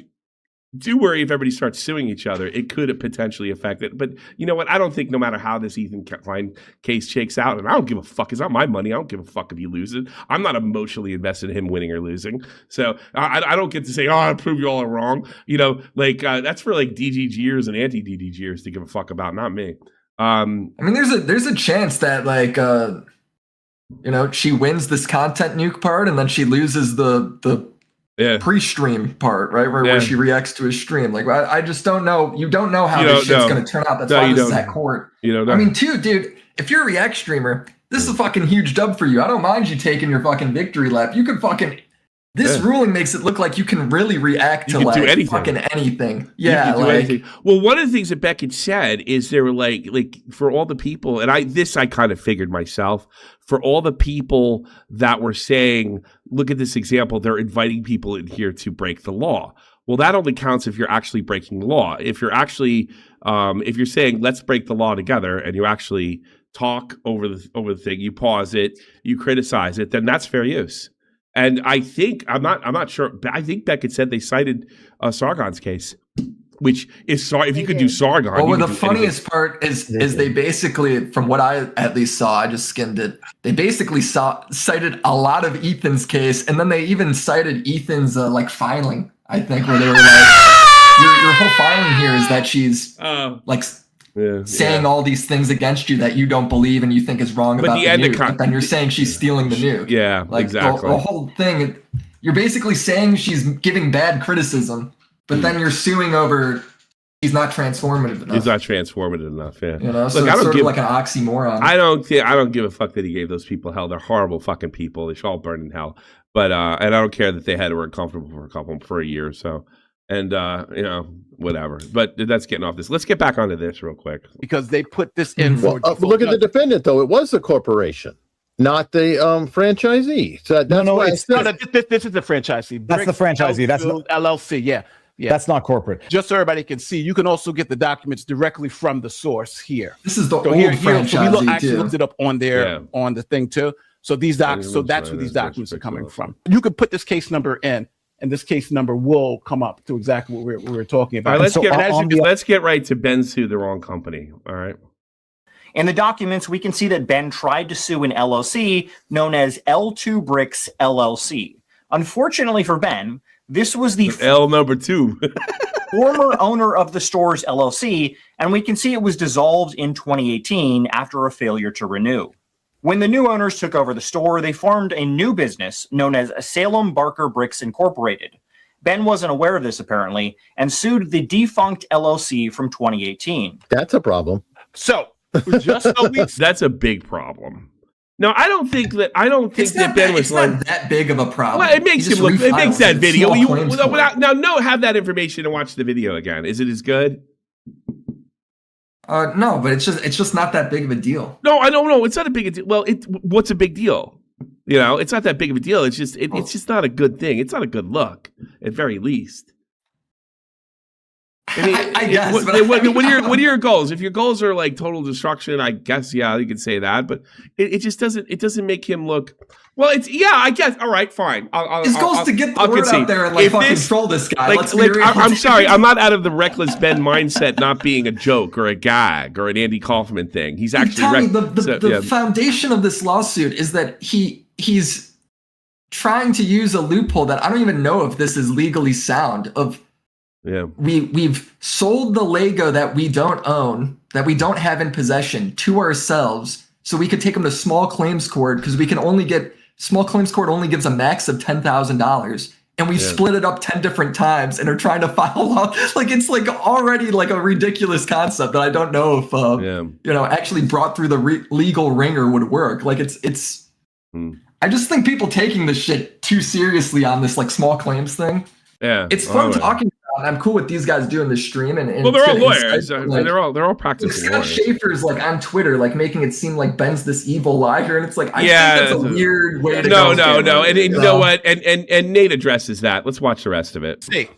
do worry if everybody starts suing each other, it could potentially affect it. But you know what? I don't think no matter how this Ethan Klein case shakes out, and I don't give a fuck. It's not my money. I don't give a fuck if he loses. I'm not emotionally invested in him winning or losing. So I don't get to say, I prove you all are wrong. That's for like DGGers and anti-DGGers to give a fuck about, not me. I mean, there's a chance that she wins this content nuke part and then she loses the pre-stream part, right? Where she reacts to his stream. Like, I just don't know. You don't know how this shit's going to turn out. That's why this is at court. You don't know. I mean, too, dude, if you're a React streamer, this is a fucking huge dub for you. I don't mind you taking your fucking victory lap. You can fucking... This ruling makes it look like you can really react to like fucking anything. Yeah, anything. Well, one of the things that Beckett said is there were like for all the people, and I kind of figured myself, for all the people that were saying, look at this example, they're inviting people in here to break the law. Well, that only counts if you're actually breaking the law. If you're actually, if you're saying let's break the law together, and you actually talk over the thing, you pause it, you criticize it, then that's fair use. And I think I'm not sure. But I think Beckett said they cited Sargon's case, which if you could do Sargon. Well, the funniest part is they basically, from what I at least saw, I just skimmed it. They basically cited a lot of Ethan's case, and then they even cited Ethan's filing. I think where they were like, your whole filing here is that she's saying all these things against you that you don't believe and you think is wrong about the nuke. But then you're saying she's stealing the nuke. Yeah, exactly. The whole thing, you're basically saying she's giving bad criticism, but then you're suing over he's not transformative enough. He's not transformative enough. Yeah. You know, so look, it's sort of like an oxymoron. I don't give a fuck that he gave those people hell. They're horrible fucking people. They should all burn in hell. But and I don't care that they were uncomfortable for a year or so. And you know, whatever. But that's getting off this. Let's get back onto this real quick. Because they put this in for look at the defendant though. It was the corporation, not the franchisee. So this is the franchisee. That's the franchisee. That's the LLC. Yeah. That's not corporate. Just so everybody can see, you can also get the documents directly from the source here. This is the old franchisee so we actually looked it up on there on the thing too. So these docs, so that's where these documents are coming from. You could put this case number in, and this case number will come up to exactly what we're talking about. All right, let's get right to Ben sued the wrong company. All right. In the documents, we can see that Ben tried to sue an LLC known as L2 Bricks LLC. Unfortunately for Ben, this was the L number 2 former owner of the store's LLC, and we can see it was dissolved in 2018 after a failure to renew. When the new owners took over the store, they formed a new business known as Salem Barker Bricks Incorporated. Ben wasn't aware of this, apparently, and sued the defunct LLC from 2018. That's a problem. So, just so that's a big problem. No, I don't think that Ben was like that big of a problem. Well, it makes him look. It makes that video. Have that information and watch the video again. Is it as good? No, but it's just not that big of a deal. No, I don't know. It's not a big deal. Well, what's a big deal? You know, it's not that big of a deal. It's just it's just not a good thing. It's not a good look, at very least. I mean, I guess. What are your goals? If your goals are like total destruction, I guess you could say that. But it just doesn't. It doesn't make him look. Well, I guess. All right, fine. His goal is to get the word out there and control this guy. I'm sorry, I'm not out of the reckless Ben mindset not being a joke or a gag or an Andy Kaufman thing. He's actually the foundation of this lawsuit is that he's trying to use a loophole that I don't even know if this is legally sound. We've sold the Lego that we don't own, that we don't have in possession, to ourselves, so we could take them to small claims court because we can only get. Small claims court only gives a max of $10,000, and we've split it up 10 different times and are trying to file law. Like it's like already like a ridiculous concept that I don't know if actually brought through the legal ringer would work. Like it's. I just think people taking this shit too seriously on this like small claims thing. Yeah, it's fun talking. I'm cool with these guys doing the stream and well, they're all lawyers. They're all practicing Scott lawyers. Schaefer's like on Twitter, like making it seem like Ben's this evil liar, and it's like I think that's a weird way to go. No, and you know what? And Nate addresses that. Let's watch the rest of it. See,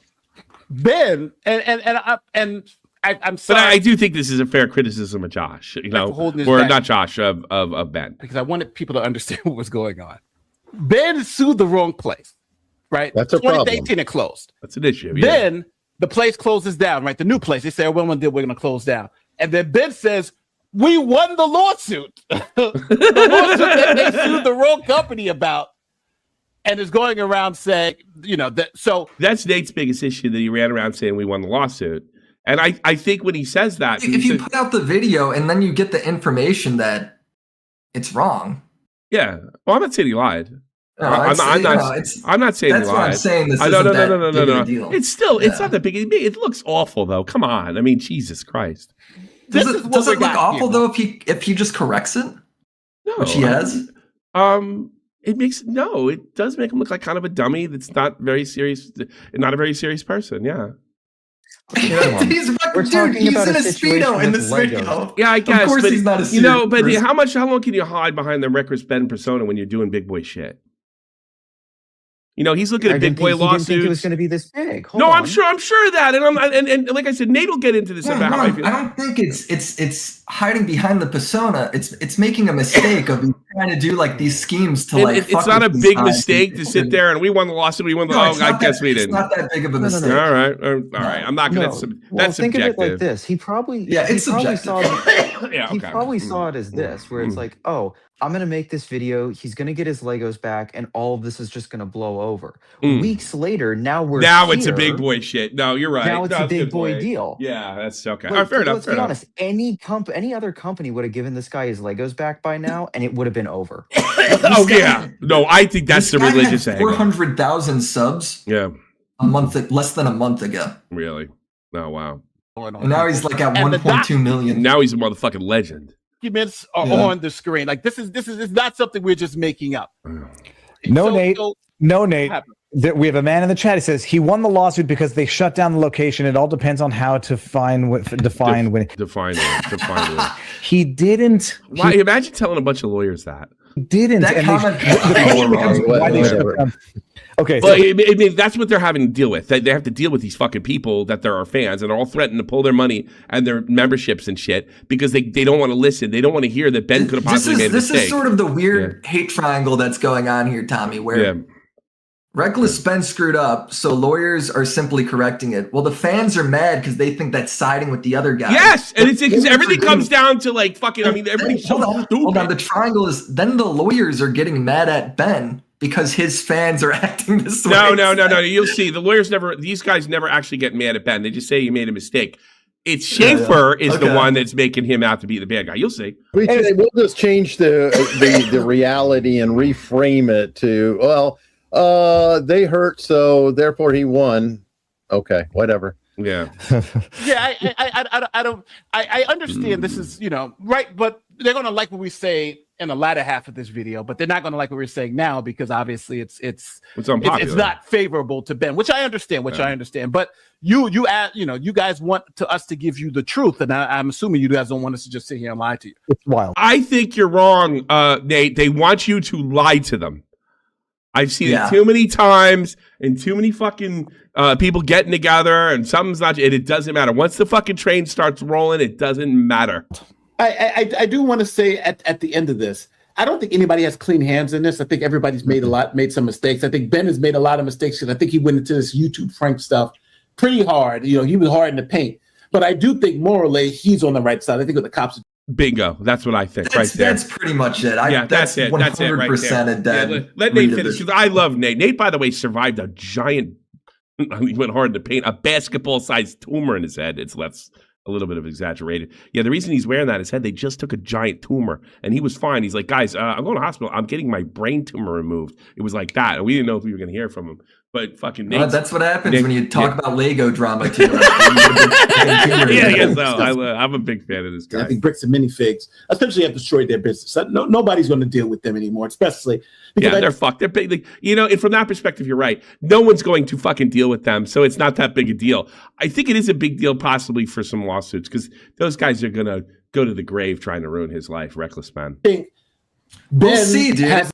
Ben I'm sorry, but I do think this is a fair criticism of Josh. You know, or not Josh of Ben, because I wanted people to understand what was going on. Ben sued the wrong place. Right, that's a problem. 2018 it closed. That's an issue. Then the place closes down. Right, the new place. They say, "Well, we're going to close down." And then Ben says, "We won the lawsuit." The lawsuit that they sued the wrong company about, and is going around saying, that. So that's Nate's biggest issue, that he ran around saying we won the lawsuit. And I think when he says that, if you put out the video and then you get the information that it's wrong. Yeah, well, I'm not saying he lied. No, I'm not saying that's he what lied. I'm saying. This no. Deal. It's still it's not that big. It looks awful though. Come on, I mean, Jesus Christ. Does it look awful though if he just corrects it? No, which he has. It does make him look like kind of a dummy. That's not very serious. Not a very serious person. Yeah. He's in a Speedo in this video. Yeah, I guess. Of course, he's not a serious person. How long can you hide behind the reckless Ben persona when you're doing big boy shit? He's looking at big boy lawsuits. Didn't think it was going to be this big. I'm sure of that, and like I said, Nate will get into this about how I feel. I don't think it's hiding behind the persona. It's making a mistake of trying to do like these schemes to It's not a big mistake to sit there and we won the lawsuit. We won the. I guess we didn't. It's not that big of a mistake. All right. I'm not going to. That's think subjective. of it like this. He probably saw it as this, where it's like, oh, I'm going to make this video. He's going to get his Legos back, and all of this is just going to blow over. Weeks later, now it's a big boy shit. No, you're right. Now it's a big boy deal. Yeah, that's okay. But, fair enough. Let's be honest. Any other company would have given this guy his Legos back by now, and it would have been over. No, I think that's the religious angle. 400,000 subs. Yeah. Less than a month ago. Really? Oh wow. And now he's like at 1.2 million. Now he's a motherfucking legend. Documents are on the screen. Like this is not something we're just making up. No, Nate. We have a man in the chat. He says he won the lawsuit because they shut down the location. It all depends on how to define when. He didn't. Why? Imagine telling a bunch of lawyers that. He didn't. That comment. Okay, but I mean, that's what they're having to deal with. They have to deal with these fucking people that they're our fans and are all threatening to pull their money and their memberships and shit because they don't want to listen. They don't want to hear that Ben could have possibly made a mistake. This is sort of the weird hate triangle that's going on here, Tommy, where Reckless Ben screwed up, so lawyers are simply correcting it. Well, the fans are mad because they think that's siding with the other guy. Yes, and it's because everything comes down to like fucking. I mean, everybody's so stupid. Hold on. The triangle is then the lawyers are getting mad at Ben because his fans are acting this way. No. You'll see. The lawyers these guys never actually get mad at Ben. They just say he made a mistake. It's Schaefer is the one that's making him out to be the bad guy. You'll see. We'll just change the reality and reframe it to, they hurt, so therefore he won. Okay, whatever. Yeah. I understand this is, right, but they're going to like what we say in the latter half of this video, but they're not going to like what we're saying now because obviously it's not favorable to Ben, which I understand, but you guys want us to give you the truth, and I'm assuming you guys don't want us to just sit here and lie to you. It's wild. I think you're wrong, Nate. They want you to lie to them. I've seen it too many times and too many fucking people getting together and something's not, and it doesn't matter. Once the fucking train starts rolling, it doesn't matter. I do want to say at the end of this, I don't think anybody has clean hands in this. I think everybody's made some mistakes. I think Ben has made a lot of mistakes because I think he went into this YouTube prank stuff pretty hard. He was hard in the paint. But I do think morally he's on the right side. I think with the cops. Bingo. That's what I think right there. That's pretty much it. That's it. 100% That's it right there. a dead. Let Nate finish. I love Nate. Nate, by the way, survived a giant, he went hard in the paint, a basketball-sized tumor in his head. It's a little bit of exaggerated. Yeah, the reason he's wearing that his head, they just took a giant tumor, and he was fine. He's like, guys, I'm going to the hospital. I'm getting my brain tumor removed. It was like that, and we didn't know if we were going to hear from him. But fucking Nate, that's what happens when you talk about Lego drama too. I'm a big fan of this guy. I think Bricks and Minifigs essentially have destroyed their business. Nobody's going to deal with them anymore, especially because they're fucked. They're big, and from that perspective, you're right. No one's going to fucking deal with them, so it's not that big a deal. I think it is a big deal, possibly for some lawsuits, because those guys are going to go to the grave trying to ruin his life. Reckless man. We'll see, dude.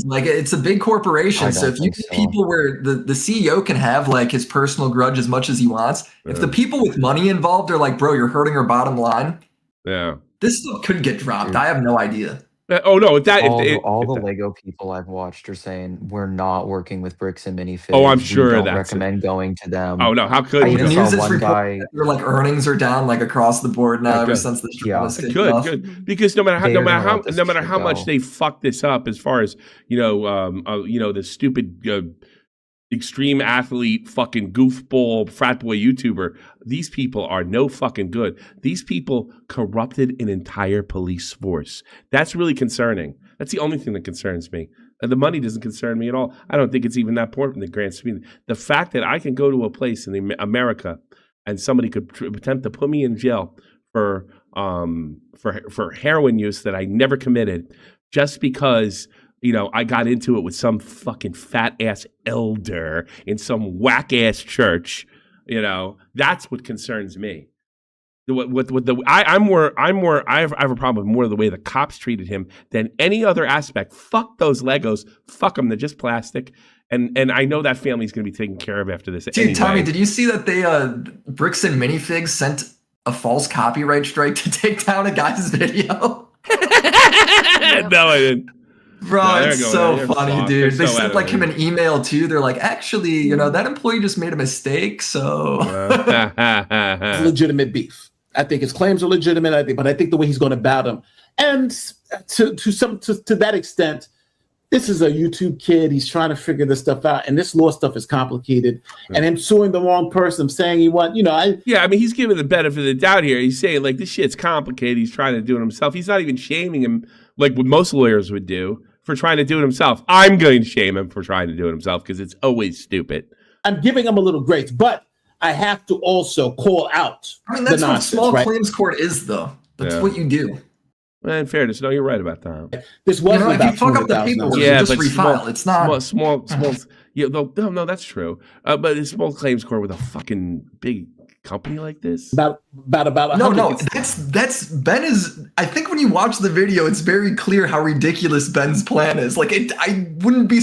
Like it's a big corporation, so if you get people where the CEO can have like his personal grudge as much as he wants, if the people with money involved are like, bro, you're hurting our bottom line, this stuff could get dropped. I have no idea. All the Lego people I've watched are saying we're not working with Bricks and Minifigs. Oh, I'm sure we don't recommend going to them. Oh no, how could the news is reporting that their earnings are down like across the board now ever since this good because no matter how much they fuck this up as far as the stupid extreme athlete fucking goofball frat boy YouTuber, these people are no fucking good. These people corrupted an entire police force. That's really concerning. That's the only thing that concerns me. The money doesn't concern me at all. I don't think it's even that important in the grand scheme. The fact that I can go to a place in America and somebody could attempt to put me in jail for heroin use that I never committed just because I got into it with some fucking fat ass elder in some whack ass church. That's what concerns me. I have a problem with more of the way the cops treated him than any other aspect. Fuck those Legos. Fuck them. They're just plastic. And I know that family's going to be taken care of after this. Dude, anyway. Tommy, did you see that they Bricks and Minifigs sent a false copyright strike to take down a guy's video? No, I didn't. Bro, it's so funny, dude. They sent him an email too. They're like, actually, that employee just made a mistake. So legitimate beef. I think his claims are legitimate. But I think the way he's going about them, and to that extent, this is a YouTube kid. He's trying to figure this stuff out, and this law stuff is complicated. And him suing the wrong person, saying he won. He's giving the benefit of the doubt here. He's saying like this shit's complicated. He's trying to do it himself. He's not even shaming him like what most lawyers would do for trying to do it himself. I'm going to shame him for trying to do it himself because it's always stupid. I'm giving him a little grace, but I have to also call out. I mean, that's the what nonsense, small right? claims court is, though. That's what you do. Well, in fairness, no, you're right about that. This wasn't if about you fuck up the paperwork, you just refile. It's not small. Yeah, no, that's true. But it's small claims court with a fucking big company like this. No, that's Ben is. I think when you watch the video, it's very clear how ridiculous Ben's plan is. Like, I wouldn't be.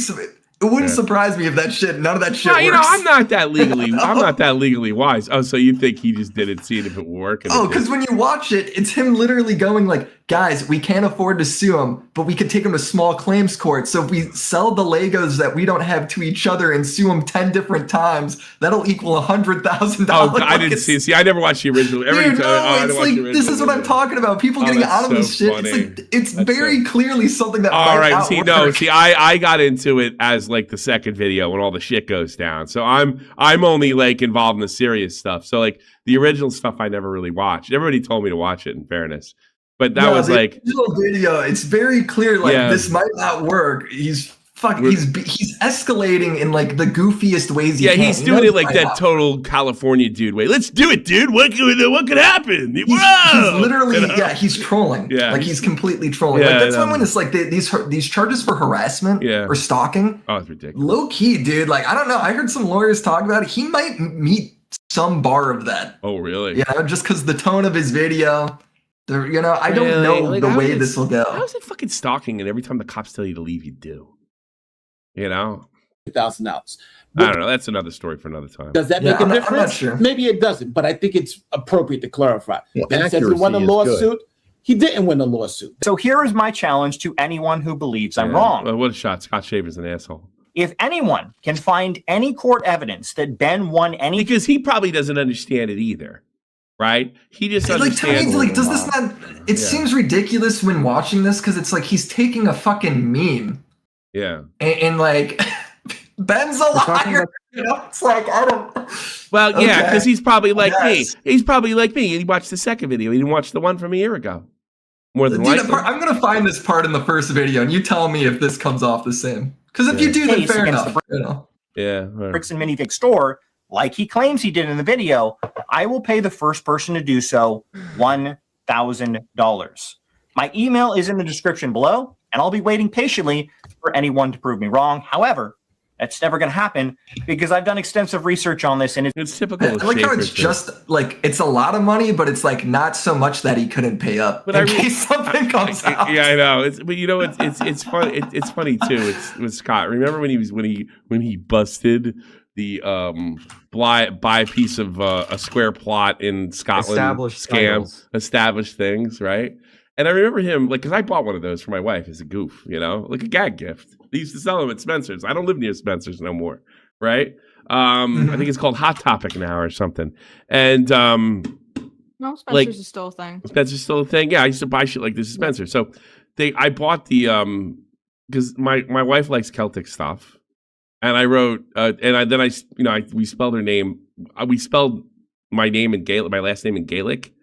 It wouldn't surprise me if none of that shit works. I'm not that legally wise. Oh, so you think he just didn't see it if it worked? Oh, because when you watch it, it's him literally going like, guys, we can't afford to sue him, but we could take him to small claims court. So if we sell the Legos that we don't have to each other and sue him 10 different times, that'll equal $100,000. Oh, I didn't see. See, I never watched the original. It's like this is what I'm talking about. People getting out of this shit. Funny. It's like it's very clearly something that. All right. Work. I got into it as like the second video when all the shit goes down. So I'm only like involved in the serious stuff. So like the original stuff I never really watched. Everybody told me to watch it, in fairness. But that was like original video. It's very clear like this might not work. He's escalating in like the goofiest ways he can. Yeah, he's doing it like that total California dude way. Let's do it, dude. What could happen? He's literally he's trolling. Yeah, like he's completely trolling. Like that's when it's like these charges for harassment or stalking. Oh, it's ridiculous. Low key, dude. Like I don't know. I heard some lawyers talk about it. He might meet some bar of that. Oh, really? Yeah, just because the tone of his video. I don't know like, the way this will go. How is it fucking stalking? And every time the cops tell you to leave, you do. $1,000. I don't know. That's another story for another time. Does that make a difference? I'm not sure. Maybe it doesn't, but I think it's appropriate to clarify. Well, Ben says he won a lawsuit. He didn't win a lawsuit. So here is my challenge to anyone who believes I'm wrong. Well, what a shot. Scott Shaver's an asshole. If anyone can find any court evidence that Ben won any... Because he probably doesn't understand it either. Right? He just understands. Like, does this not? It seems ridiculous when watching this because it's like he's taking a fucking meme. Yeah. And like, Ben's a liar. It's like I don't. Well, yeah, because he's probably like me. He's probably like me. He watched the second video. He didn't watch the one from a year ago. More than likely. I'm gonna find this part in the first video, and you tell me if this comes off the same. Because if you do, then fair enough. Yeah. Bricks and Minifig store. Like he claims he did in the video, I will pay the first person to do so $1,000. My email is in the description below, and I'll be waiting patiently for anyone to prove me wrong. However, that's never going to happen because I've done extensive research on this, and it's typical. I like how it's just like it's a lot of money, but it's like not so much that he couldn't pay up in case something comes out. Yeah, I know. It's fun. It's funny too. It's with Scott. Remember when he busted the buy a piece of a square plot in Scotland, established things, right? And I remember him because I bought one of those for my wife as a goof, like a gag gift. They used to sell them at Spencer's. I don't live near Spencer's no more, right? I think it's called Hot Topic now or something. And no, Spencer's is still a thing. Spencer's still a thing. Yeah, I used to buy shit like this at Spencer. So I bought the because my wife likes Celtic stuff. And I wrote, we spelled her name. We spelled my name in Gaelic, my last name in Gaelic.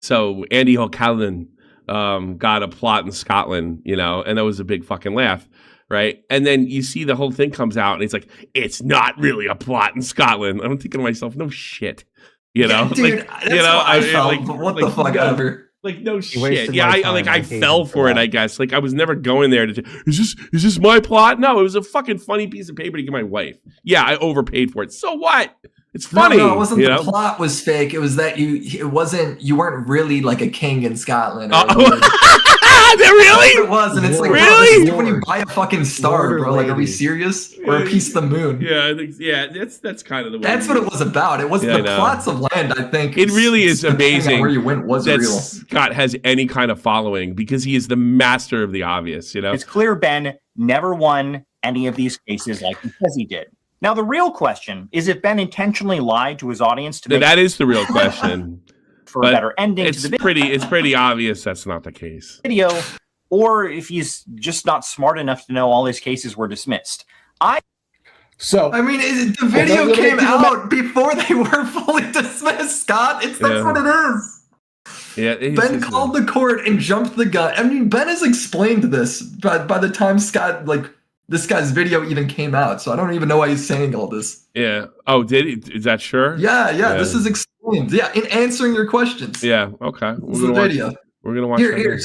So Andy O'Callaghan got a plot in Scotland, and that was a big fucking laugh, right? And then you see the whole thing comes out, and it's like, it's not really a plot in Scotland. I'm thinking to myself, no shit, Dude, that's what I felt. But what the fuck ever. Like no shit. Yeah, I fell for it. I guess. Like I was never going there to. Is this my plot? No, it was a fucking funny piece of paper to give my wife. Yeah, I overpaid for it. So what? It's funny. No, it wasn't. The plot was fake. It was that you weren't really like a king in Scotland. Really? It was, and it's like really when you buy a fucking star, bro. Like, are we serious? Or a piece of the moon? Yeah, I think. Yeah, that's kind of the way. That's what it was about. It was the plots of land. I think it really is amazing where you went was that real. Scott has any kind of following because he is the master of the obvious. It's clear Ben never won any of these cases like he says he did. Now the real question is if Ben intentionally lied to his audience to make that is the real question. For a better ending to the video. It's pretty obvious that's not the case. Or if he's just not smart enough to know all his cases were dismissed. I mean, the video came out before they were fully dismissed, Scott. That's what it is. Yeah, Ben called the court and jumped the gun. I mean, Ben has explained this, but by the time Scott this guy's video even came out. So I don't even know why he's saying all this. Yeah. Oh, did he? Is that sure? Yeah. This is explained. Yeah, in answering your questions. Yeah. Okay. This is the video. We're gonna watch. Here.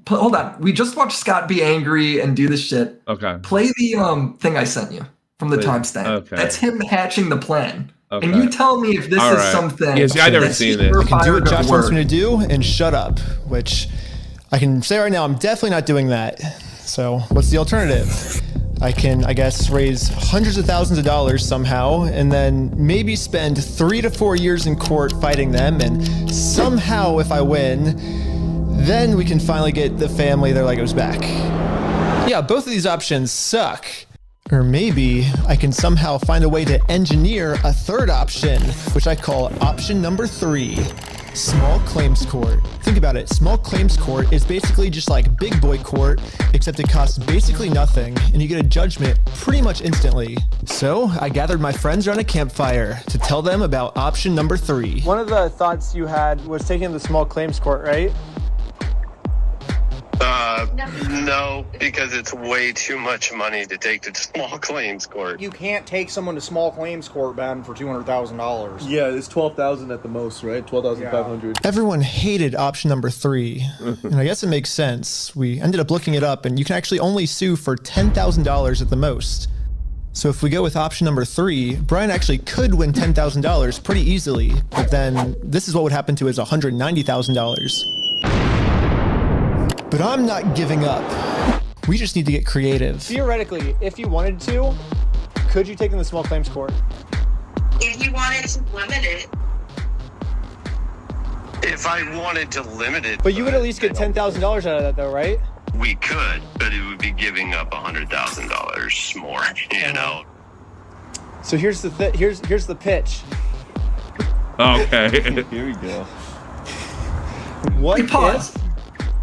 Hold on. We just watched Scott be angry and do this shit. Okay. Play the thing I sent you from the timestamp. Okay. That's him hatching the plan. Okay. And you tell me if this is something. Yeah, see, I never seen it. I can do what Josh wants me to do and shut up, which I can say right now, I'm definitely not doing that. So what's the alternative? I can, I guess, raise hundreds of thousands of dollars somehow, and then maybe spend 3 to 4 years in court fighting them, and somehow if I win, then we can finally get the family their Legos back. Yeah, both of these options suck. Or maybe I can somehow find a way to engineer a third option, which I call option number 3. Small claims court. Think about it. Small claims court is basically just like big boy court, except it costs basically nothing, and you get a judgment pretty much instantly. So I gathered my friends around a campfire to tell them about option number 3. One of the thoughts you had was taking the small claims court, right? No, because it's way too much money to take to small claims court. You can't take someone to small claims court, Ben, for $200,000. Yeah, it's 12,000 at the most, right? 12,500. Everyone hated option number 3, and I guess it makes sense. We ended up looking it up, and you can actually only sue for $10,000 at the most. So if we go with option number 3, Brian actually could win $10,000 pretty easily, but then this is what would happen to his $190,000. But I'm not giving up. We just need to get creative. Theoretically, if you wanted to, could you take them to small claims court? If you wanted to limit it. If I wanted to limit it. But you would at least get $10,000 out of that, though, right? We could, but it would be giving up $100,000 more, you know? So here's the here's the pitch. Okay. Here we go. What Hey, pause.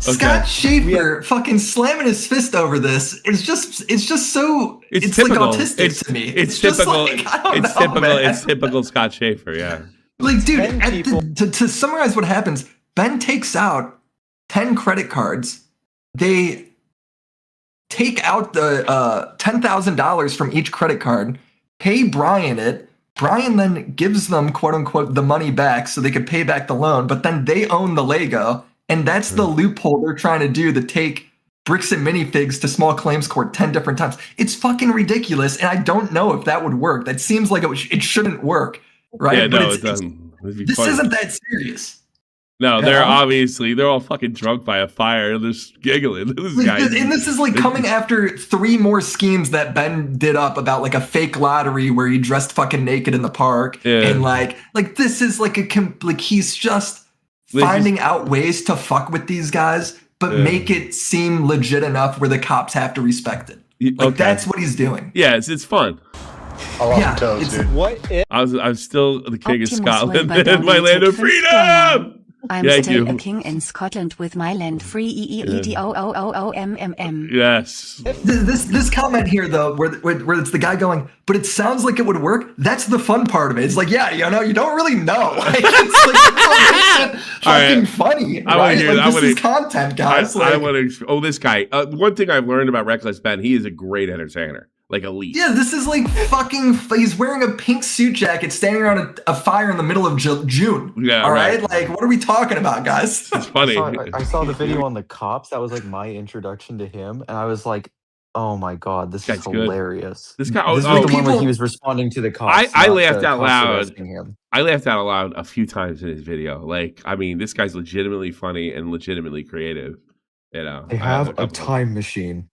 Scott Schaefer fucking slamming his fist over this is just so it's typical. like autistic to me. It's just typical. like, I don't It's know, typical. man. It's typical Scott Schaefer. Yeah. Like, dude, to summarize what happens, Ben takes out 10 credit cards. They take out the $10,000 from each credit card, pay Brian it. Brian then gives them, quote unquote, the money back so they could pay back the loan, but then they own the Lego. And that's the loophole they're trying to do to take Bricks and Minifigs to small claims court 10 different times. It's fucking ridiculous, and I don't know if that would work. That seems like it shouldn't work, right? Yeah, but no, it doesn't. This isn't that serious. No, they're all fucking drunk by a fire. They're just giggling. And this is like coming after 3 more schemes that Ben did up about like a fake lottery where he dressed fucking naked in the park. Yeah. And like this is like he's just finding out ways to fuck with these guys, but make it seem legit enough where the cops have to respect it. Like that's what he's doing. Yeah, it's fun. I love toes, dude. What if I'm still the king of Optimus Scotland Wilbur and my land of donated freedom. I'm Thank still you. a king in Scotland with my land free EEEDOOOOMMM. Yes. This comment here though, where it's the guy going, but it sounds like it would work. That's the fun part of it. It's like, yeah, you know, you don't really know. Like, it's like it fucking funny. I want right? to hear. Like, this is content, guys. I want to. Oh, this guy. One thing I've learned about Reckless Ben, he is a great entertainer. Like elite. Yeah, this is like fucking. He's wearing a pink suit jacket, standing around a fire in the middle of June. Yeah, all right. Like, what are we talking about, guys? It's funny. I saw the video on the cops. That was like my introduction to him, and I was like, "Oh my god, this is hilarious." This guy. This was the one where he was responding to the cops. I laughed out loud. arresting him. I laughed out loud a few times in his video. Like, I mean, this guy's legitimately funny and legitimately creative. You know, They have a time machine.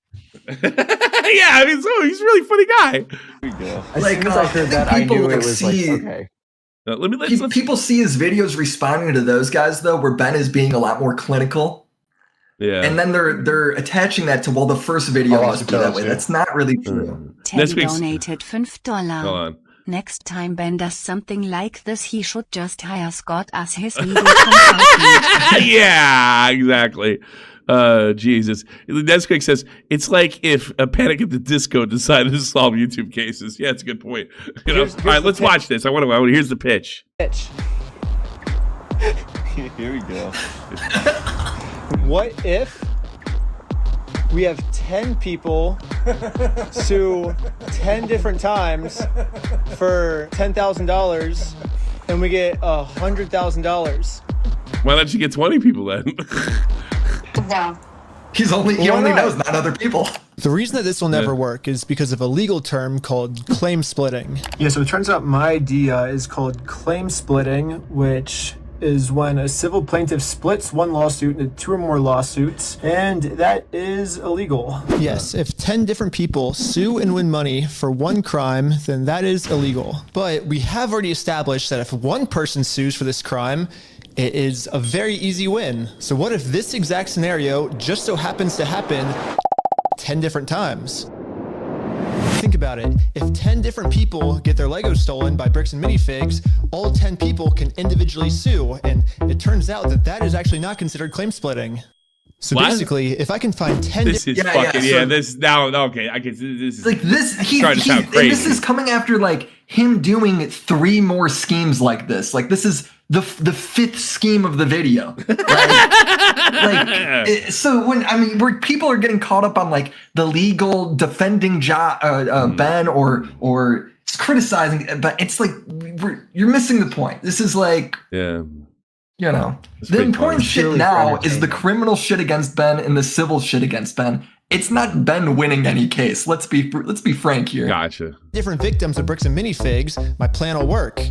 Yeah, I mean, so he's a really funny guy. Here we go. Like, As soon as I heard that, I knew it was like, okay. People see his videos responding to those guys though, where Ben is being a lot more clinical. Yeah. And then they're attaching that to, well, the first video must be that way. That's not really true. Teddy donated $5. Hold on. Next time Ben does something like this, he should just hire Scott as his legal consultant. Yeah, exactly. Jesus. Nesquik says, it's like if a Panic at the Disco decided to solve YouTube cases. Yeah, it's a good point. You know? Here's all right, let's watch this. Here's the pitch. Here we go. What if we have 10 people sue 10 different times for $10,000, and we get $100,000. Why don't you get 20 people then? No. He only knows, not other people. The reason that this will never work is because of a legal term called claim splitting. Yeah, so it turns out my idea is called claim splitting, which is when a civil plaintiff splits one lawsuit into 2 or more lawsuits, and that is illegal. Yes, if 10 different people sue and win money for one crime, then that is illegal. But we have already established that if one person sues for this crime, it is a very easy win. So what if this exact scenario just so happens to happen 10 different times? Think about it. If 10 different people get their Legos stolen by Bricks and Minifigs, all 10 people can individually sue, and it turns out that that is actually not considered claim splitting. So basically, if I can find 10... This is fucking, this now, okay, I guess this is... Like this, starting to sound crazy. This is coming after like him doing 3 more schemes like this. Like this is the 5th scheme of the video. So where people are getting caught up on like the legal defending Ben or criticizing, but it's like you're missing the point. This is like the important shit now is the criminal shit against Ben and the civil shit against Ben. It's not Ben winning any case. Let's be frank here. Gotcha. Different victims of Bricks and Minifigs, my plan will work.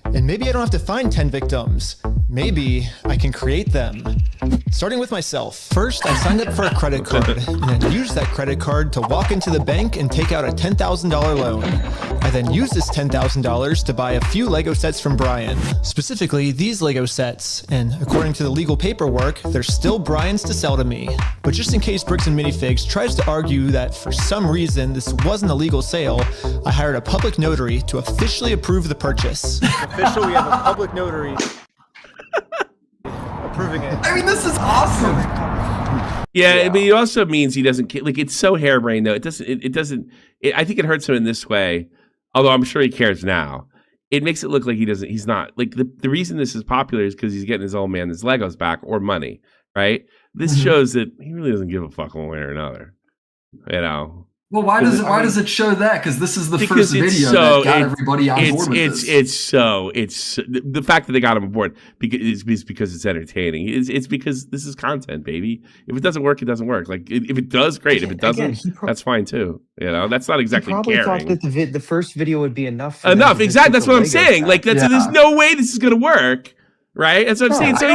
And maybe I don't have to find 10 victims. Maybe I can create them. Starting with myself. First, I signed up for a credit card and then used that credit card to walk into the bank and take out a $10,000 loan. I then used this $10,000 to buy a few Lego sets from Brian. Specifically, these Lego sets. And according to the legal paperwork, they're still Brian's to sell to me. But just in case Bricks and Minifigs tries to argue that for some reason this wasn't a legal sale, I hired a public notary to officially approve the purchase. Officially, we have a public notary approving it. I mean, this is awesome. Yeah, but it also means he doesn't like. It's so harebrained though. It doesn't. I think it hurts him in this way. Although I'm sure he cares now. It makes it look like he doesn't. He's not like the reason this is popular is because he's getting his old man his Legos back or money. Right. This shows that he really doesn't give a fuck one way or another. You know. Well, why does it show that? Because this is the first video that got everybody on board with this. It's the fact that they got him on board is because it's entertaining. It's because this is content, baby. If it doesn't work, it doesn't work. Like if it does, great. If it doesn't, that's fine too. You know, that's not exactly probably caring. thought that the first video would be enough. Exactly. That's what I'm saying. Like there's no way this is gonna work. Right? That's what I'm saying. So he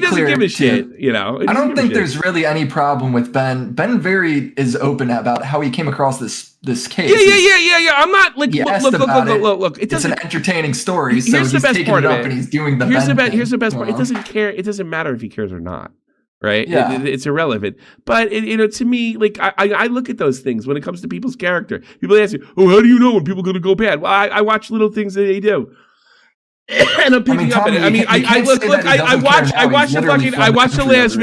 doesn't give a shit, you know. I don't think there's really any problem with Ben. Ben is open about how he came across this case. Yeah. I'm not like look. It's an entertaining story. So here's the best part of it. And he's doing here's the best part. It doesn't care. It doesn't matter if he cares or not. Right? Yeah. It's irrelevant. But to me, like I look at those things when it comes to people's character. People ask you, "Oh, how do you know when people are gonna go bad?" Well, I watch little things that they do. And I'm picking up on it. I watched the last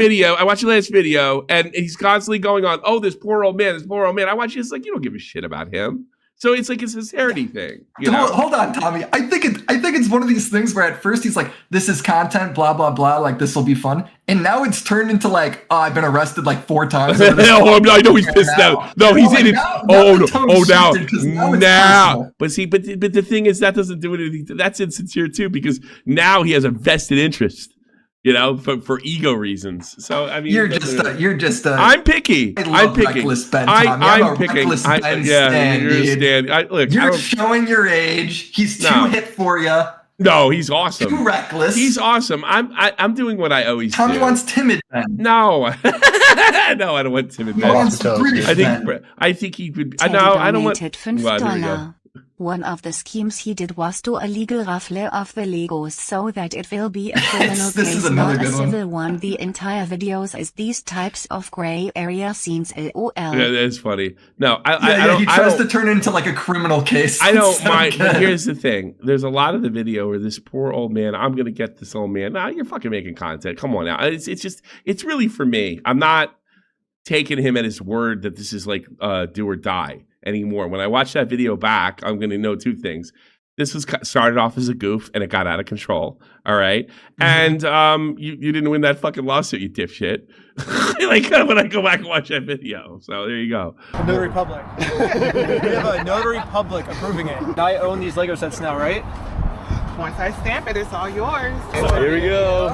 video, and he's constantly going on, "Oh, this poor old man. I watch it, it's like you don't give a shit about him. So it's like a sincerity thing. You know? Hold on, Tommy. I think it's one of these things where at first he's like, "This is content, blah blah blah. Like this will be fun," and now it's turned into like, "Oh, I've been arrested like 4 times." I know he's pissed out. No, he's in it. Now. But see, but the thing is that doesn't do anything. That's insincere too because now he has a vested interest. You know, for ego reasons. So I mean, you're just. I'm picky. I'm picking. I'm picking. You're showing your age. He's too hip for you. No, he's awesome. Too reckless. He's awesome. I'm doing what I always do. Tommy wants timid Ben. No, no, I don't want timid Ben. I think he would. No, I don't want. $5. One of the schemes he did was to illegal raffle off the Legos so that it will be a criminal case, not a civil one. The entire videos is these types of gray area scenes. LOL. Yeah, that's funny. No, he tries to turn it into like a criminal case. I don't mind. But here's the thing: there's a lot of the video where this poor old man. I'm gonna get this old man. Nah, you're fucking making content. Come on now. It's really for me. I'm not taking him at his word that this is like do or die anymore. When I watch that video back, I'm going to know 2 things. This was started off as a goof, and it got out of control. All right, and you didn't win that fucking lawsuit, you dipshit. Like when I go back and watch that video. So there you go. Notary Public. We have a Notary Public approving it. I own these Lego sets now, right? Once I stamp it, it's all yours. Here we go.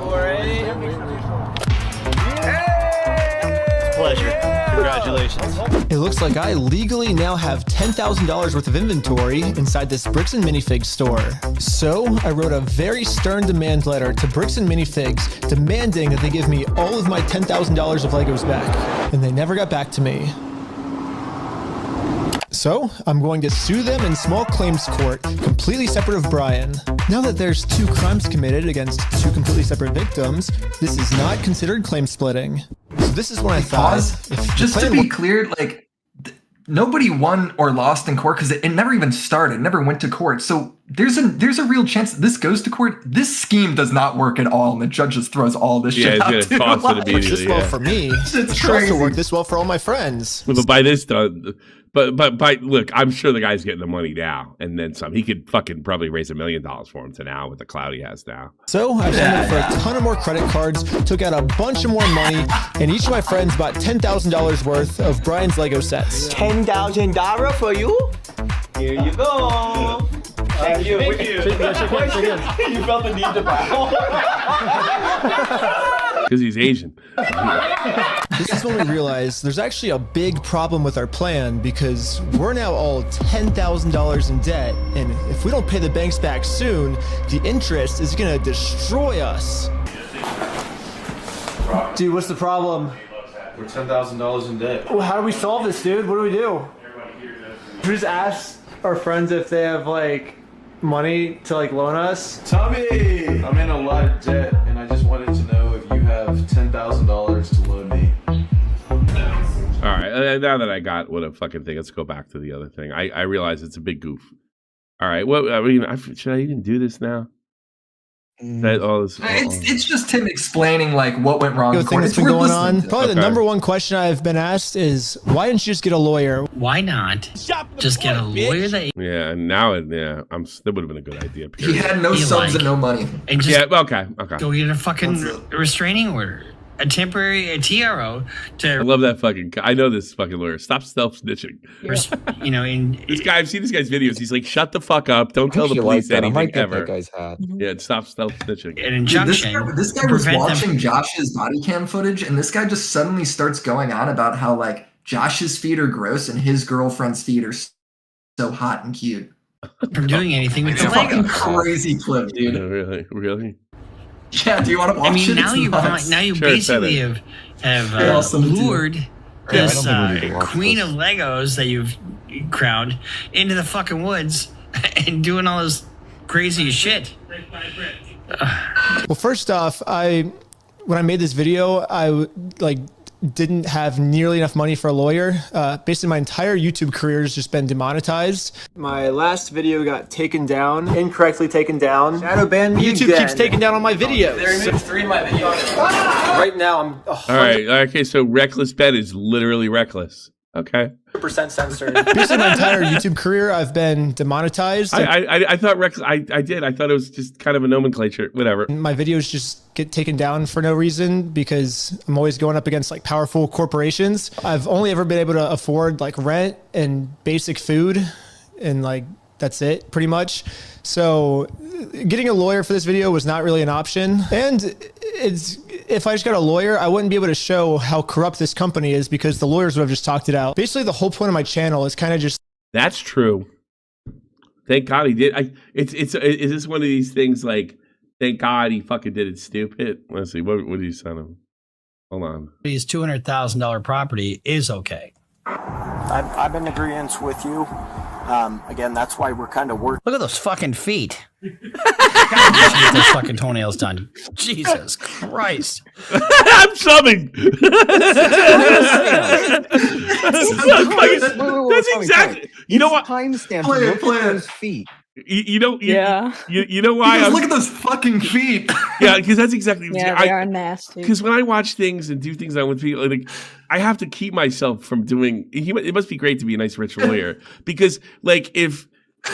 Pleasure. Congratulations. It looks like I legally now have $10,000 worth of inventory inside this Bricks and Minifigs store. So I wrote a very stern demand letter to Bricks and Minifigs demanding that they give me all of my $10,000 of Legos back. And they never got back to me. So I'm going to sue them in small claims court, completely separate of Brian. Now that there's 2 crimes committed against 2 completely separate victims, this is not considered claim splitting. So this is when I thought, just to be clear, like nobody won or lost in court because it never even started, never went to court. So there's a real chance that this goes to court. This scheme does not work at all, and the judge just throws all this shit out. It's gonna toss it immediately. This well for me. It should also work this well for all my friends. But by this time, but look, I'm sure the guy's getting the money now, and then some. He could fucking probably raise $1 million for him to now with the clout he has now. So I signed up for a ton of more credit cards, took out a bunch of more money, and each of my friends bought $10,000 worth of Brian's Lego sets. $10,000 for you? Here you go. Thank you. You felt the need to bow. Because he's Asian. This is when we realized there's actually a big problem with our plan because we're now all $10,000 in debt, and if we don't pay the banks back soon, the interest is gonna destroy us. Dude, what's the problem? We're $10,000 in debt. Well, how do we solve this, dude? What do we do? We just ask our friends if they have like money to like loan us. Tommy, I'm in a lot of debt, and I just wanted to know if you have $10,000 to loan me. All right, now that I got what a fucking thing, let's go back to the other thing. I realize it's a big goof. All right, well, I mean, should I even do this now? It's just him explaining like what went wrong. Thing that's been going on. Probably the number one question I've been asked is, why didn't you just get a lawyer? Why not just get a lawyer that? Yeah, and now that would have been a good idea. He had no subs and no money. And just okay. Go get a fucking restraining order. A TRO to. I love that fucking. I know this fucking lawyer. Stop self snitching. You know, this guy. I've seen this guy's videos. He's like, shut the fuck up. Don't tell the police anything ever. That guy's hat. Yeah, stop self snitching. An injunction. This guy was watching Josh's body cam footage, and this guy just suddenly starts going on about how like Josh's feet are gross and his girlfriend's feet are so hot and cute. From doing anything with it's the a fucking Lego. Crazy clip, dude. Really. Yeah, do you want to watch it? Now you basically have lured this queen of Legos that you've crowned into the fucking woods and doing all this crazy shit. Well, first off, when I made this video, I didn't have nearly enough money for a lawyer. Basically, my entire YouTube career has just been demonetized. My last video got taken down, incorrectly taken down. Shadow banned me. YouTube keeps taking down all my videos. They removed 3 of my videos. Right now, I'm. All right. Okay. So reckless Ben is literally reckless. Okay. 100% censored. Basically, my entire YouTube career, I've been demonetized. I thought reckless. I did. I thought it was just kind of a nomenclature. Whatever. My videos just get taken down for no reason because I'm always going up against like powerful corporations. I've only ever been able to afford like rent and basic food, and like that's it pretty much. So getting a lawyer for this video was not really an option. And if I just got a lawyer, I wouldn't be able to show how corrupt this company is because the lawyers would have just talked it out. Basically, the whole point of my channel is kind of just. That's true. Thank God he did. Is this one of these things like, thank God he fucking did it stupid? Let's see. What did you send him? Hold on. His $200,000 property is okay. I'm in agreement with you. Again, that's why we're kind of working. Look at those fucking feet. Get those fucking toenails done. Jesus Christ. I'm subbing. That's exactly. You know what? Timestamp. Play those feet. You know why? Look at those fucking feet. Yeah, because that's exactly. Yeah, they are nasty. Because when I watch things and do things I want to, like, I have to keep myself from doing. It must be great to be a nice rich lawyer because, like, if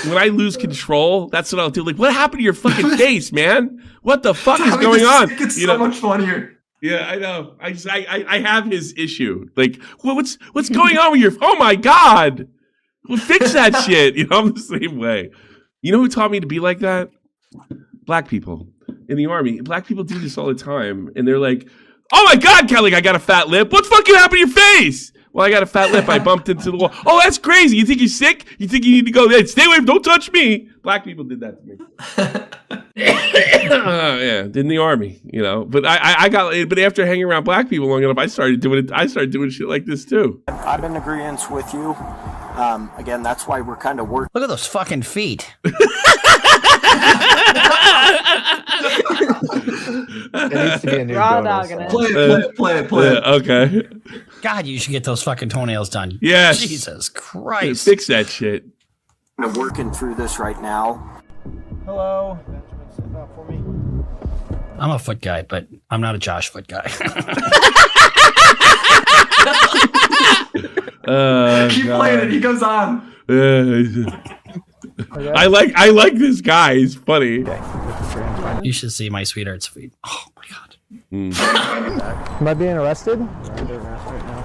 when I lose control, that's what I'll do. Like, what happened to your fucking face, man? What the fuck is going on? It's so much funnier. Yeah, I know. I have his issue. Like, what's going on with your? Oh my god! Well, fix that shit. You know, I'm the same way. You know who taught me to be like that? Black people in the army. Black people do this all the time, and they're like, "Oh my god, Kelly, I got a fat lip. What fucking happened to your face?" Well, I got a fat lip. I bumped into the wall. Oh, that's crazy. You think you're sick? You think you need to go there? Stay away. Don't touch me. Black people did that to me. Yeah, in the army, you know. But but after hanging around black people long enough, I started doing shit like this too. I'm in agreement with you. Again, that's why we're kind of working. Look at those fucking feet. It needs to be a new Play it. Okay. God, you should get those fucking toenails done. Yes. Jesus Christ. Fix that shit. I'm working through this right now. Hello. I'm a foot guy, but I'm not a Josh foot guy. Keep playing it. He goes on. I like this guy. He's funny. You should see my sweetheart's feet. Oh my god. Am I being arrested?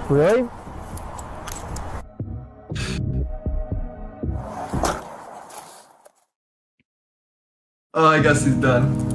Really? Oh, I guess he's done.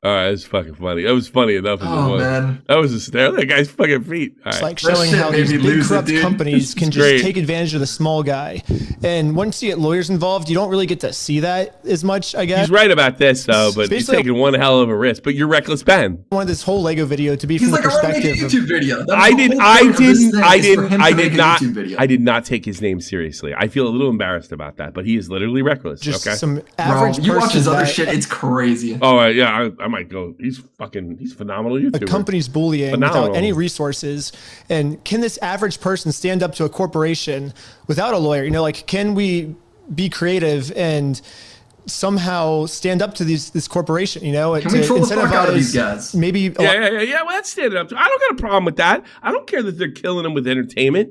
All right, that's fucking funny. That was funny enough as it was. Man. That was a stare. That guy's fucking feet. All It's right. like showing how these big corrupt companies can just great. take advantage of the small guy. And once you get lawyers involved, you don't really get to see that as much, I guess. He's right about this, though, but he's Basically- taking one hell of a risk. But you're reckless, Ben. I wanted this whole Lego video to be from He's the like, I want to make a perspective YouTube video. That was I the did. whole I point of this didn't. thing, I is for did. him I to make did a not. YouTube video. I did not take his name seriously. I feel a little embarrassed about that, but he is literally reckless. just okay. some Bro, average you watch person his other that shit, it's crazy. Oh yeah, I might go. He's phenomenal YouTuber. a company's bullying Phenomenal. without any resources. And can this average person stand up to a corporation without a lawyer? You know, like, can we be creative and somehow stand up to this corporation, you know, Can we to troll the fuck out of these incentivize guys? maybe Yeah. Well, that's standing up to. I don't got a problem with that. I don't care that they're killing him with entertainment.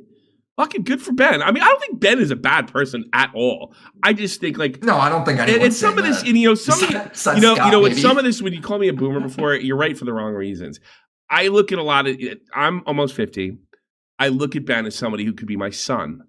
Fucking good for Ben. I mean, I don't think Ben is a bad person at all. I just think like No, I don't think anyone's and some of this, that. and, you know, some of Besides you know, Scott, with maybe. some of this, when you call me a boomer before, you're right for the wrong reasons. I look at a lot of. I'm almost 50. I look at Ben as somebody who could be my son.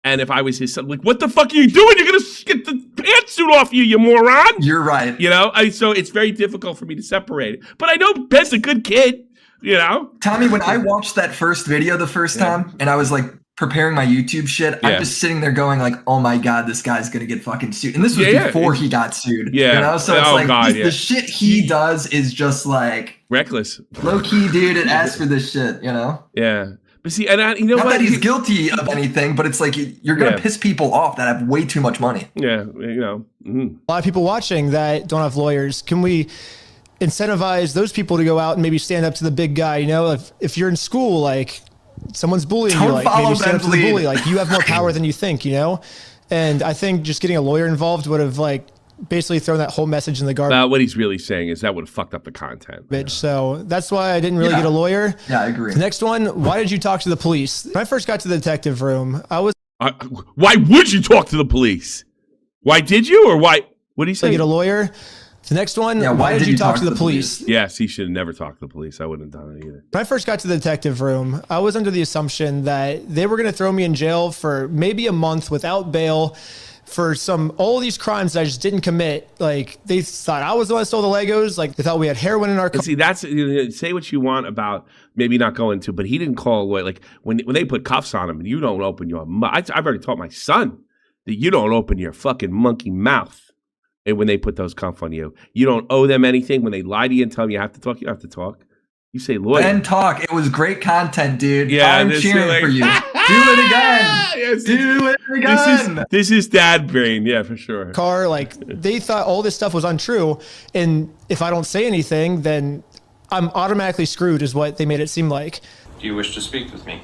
And if I was his son, like, what the fuck are you doing? You're gonna get the pantsuit off you moron. You're right. You know, so it's very difficult for me to separate it. But I know Ben's a good kid. You know, Tommy, when I watched that first video the first time, and I was like preparing my YouTube shit, I'm just sitting there going like, "Oh my god, this guy's gonna get fucking sued." And this was before he got sued. Yeah. You know, so it's Oh, like God, the shit he does is just like reckless, low key, dude. It asks for this shit. You know. Yeah. But see, and you know Not what? that he's guilty of anything, but it's like you're gonna piss people off that have way too much money. Yeah, you know. a lot of people watching that don't have lawyers. Can we incentivize those people to go out and maybe stand up to the big guy? You know, if you're in school, like someone's bullying you, like maybe stand up to the bully. Like, you have more power than you think, you know? And I think just getting a lawyer involved would have like basically thrown that whole message in the garbage. What he's really saying is that would have fucked up the content. So that's why I didn't really get a lawyer. Yeah, I agree. The next one, why did you talk to the police? When I first got to the detective room, I was... why would you talk to the police? Why did you, or why? What did he say? Get a lawyer. The next one, why did you talk to the police? Yes, he should have never talked to the police. I wouldn't have done it either. When I first got to the detective room, I was under the assumption that they were going to throw me in jail for maybe a month without bail for all of these crimes that I just didn't commit. Like, they thought I was the one that stole the Legos. Like, they thought we had heroin in our car. See, that's, say what you want about maybe not going to, but he didn't call away. Like, when they put cuffs on him and you don't open your mouth. I've already taught my son that you don't open your fucking monkey mouth. And when they put those cuffs on you, you don't owe them anything. When they lie to you and tell them you have to talk, you have to talk. You say lawyer. And talk. It was great content, dude. Yeah, I'm cheering for you. Do it again. Yes, do it again. This is dad brain. Yeah, for sure. Car, like, they thought all this stuff was untrue. And if I don't say anything, then I'm automatically screwed, is what they made it seem like. Do you wish to speak with me?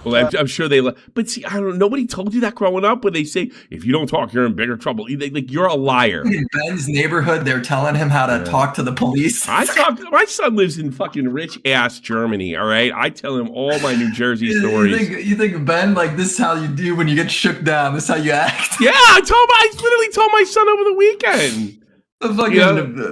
Well, I'm sure they. But see, I don't know. Nobody told you that growing up when they say, if you don't talk, you're in bigger trouble. You're a liar. In Ben's neighborhood, they're telling him how to talk to the police. My son lives in fucking rich ass Germany. All right. I tell him all my New Jersey stories. You think, Ben, like, this is how you do when you get shook down. This is how you act. Yeah. I literally told my son over the weekend.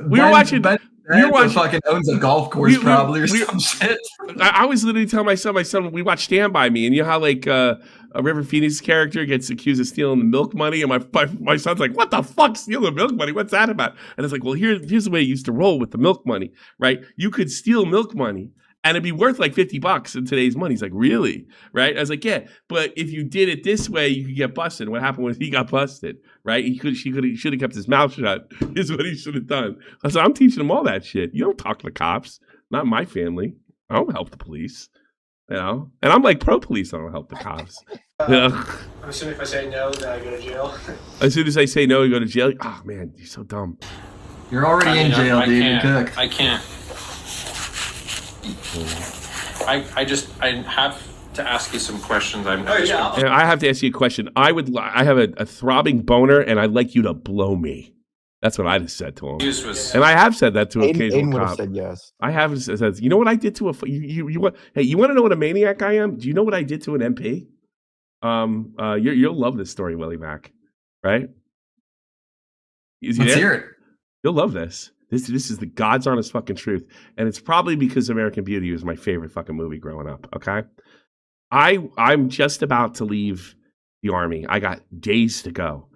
We were watching. Fucking owns a golf course probably or some shit. I was literally telling my son, we watched Stand By Me, and you know how like a River Phoenix character gets accused of stealing the milk money, and my son's like, what the fuck, stealing milk money? What's that about? And it's like, well, here's the way it used to roll with the milk money, right? You could steal milk money and it'd be worth like $50 in today's money. He's like, really? Right? I was like, yeah, but if you did it this way, you could get busted. What happened when he got busted? Right? He should have kept his mouth shut. Is what he should have done. So I'm teaching him all that shit. You don't talk to the cops. Not my family. I don't help the police. You know? And I'm like pro police. I don't help the cops. You know? I'm assuming if I say no, then I go to jail. As soon as I say no, you go to jail. Oh man, you're so dumb. You're already in jail, David Cook. I can't. I have to ask you some questions. I have to ask you a question. I have a throbbing boner, and I'd like you to blow me. That's what I just said to him. And I have said that to an occasional cop. Said yes. I have said, you know what I did to you want to know what a maniac I am? Do you know what I did to an MP? You'll love this story, Willie Mac. Right? Let's hear it. You'll love this. This is the God's honest fucking truth. And it's probably because American Beauty was my favorite fucking movie growing up, okay? I'm just about to leave the Army. I got days to go.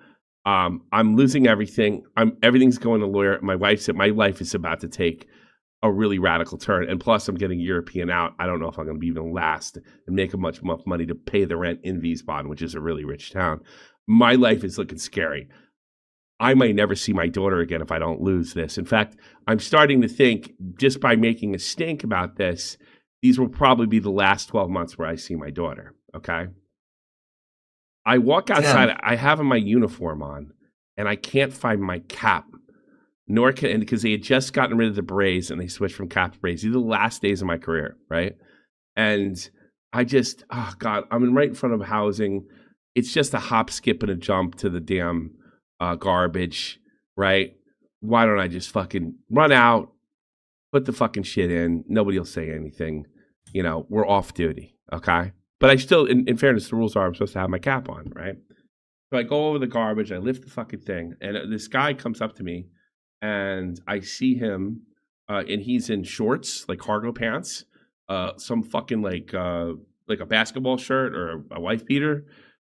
I'm losing everything. Everything's going to lawyer. My wife said my life is about to take a really radical turn. And plus, I'm getting European out. I don't know if I'm going to be even last and make enough money to pay the rent in Wiesbaden, which is a really rich town. My life is looking scary. I might never see my daughter again if I don't lose this. In fact, I'm starting to think, just by making a stink about this, these will probably be the last 12 months where I see my daughter, okay? I walk outside, I have my uniform on, and I can't find my cap. Because they had just gotten rid of the berets, and they switched from cap to berets. These are the last days of my career, right? And I just, oh God, I'm right in front of housing. It's just a hop, skip, and a jump to the damn garbage, right? Why don't I just fucking run out, put the fucking shit in? Nobody will say anything. You know, we're off duty, okay? But I still, in fairness, the rules are I'm supposed to have my cap on, right? So I go over the garbage, I lift the fucking thing, and this guy comes up to me, and I see him, and he's in shorts, like cargo pants, some fucking like a basketball shirt or a wife beater,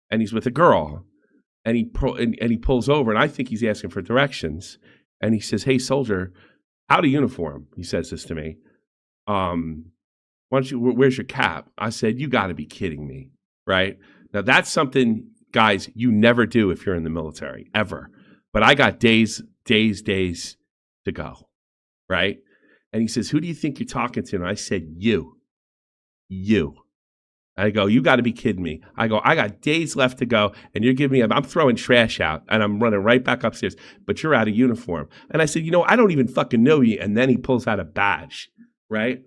and he's with a girl. And he pulls over, and I think he's asking for directions. And he says, "Hey, soldier, out of uniform." He says this to me. Where's your cap? I said, "You got to be kidding me, right?" Now that's something, guys, you never do if you're in the military ever. But I got days to go, right? And he says, "Who do you think you're talking to?" And I said, "You." I go, "You got to be kidding me." I go, "I got days left to go, and you're giving me, I'm throwing trash out, and I'm running right back upstairs, but you're out of uniform." And I said, "I don't even fucking know you." And then he pulls out a badge, right?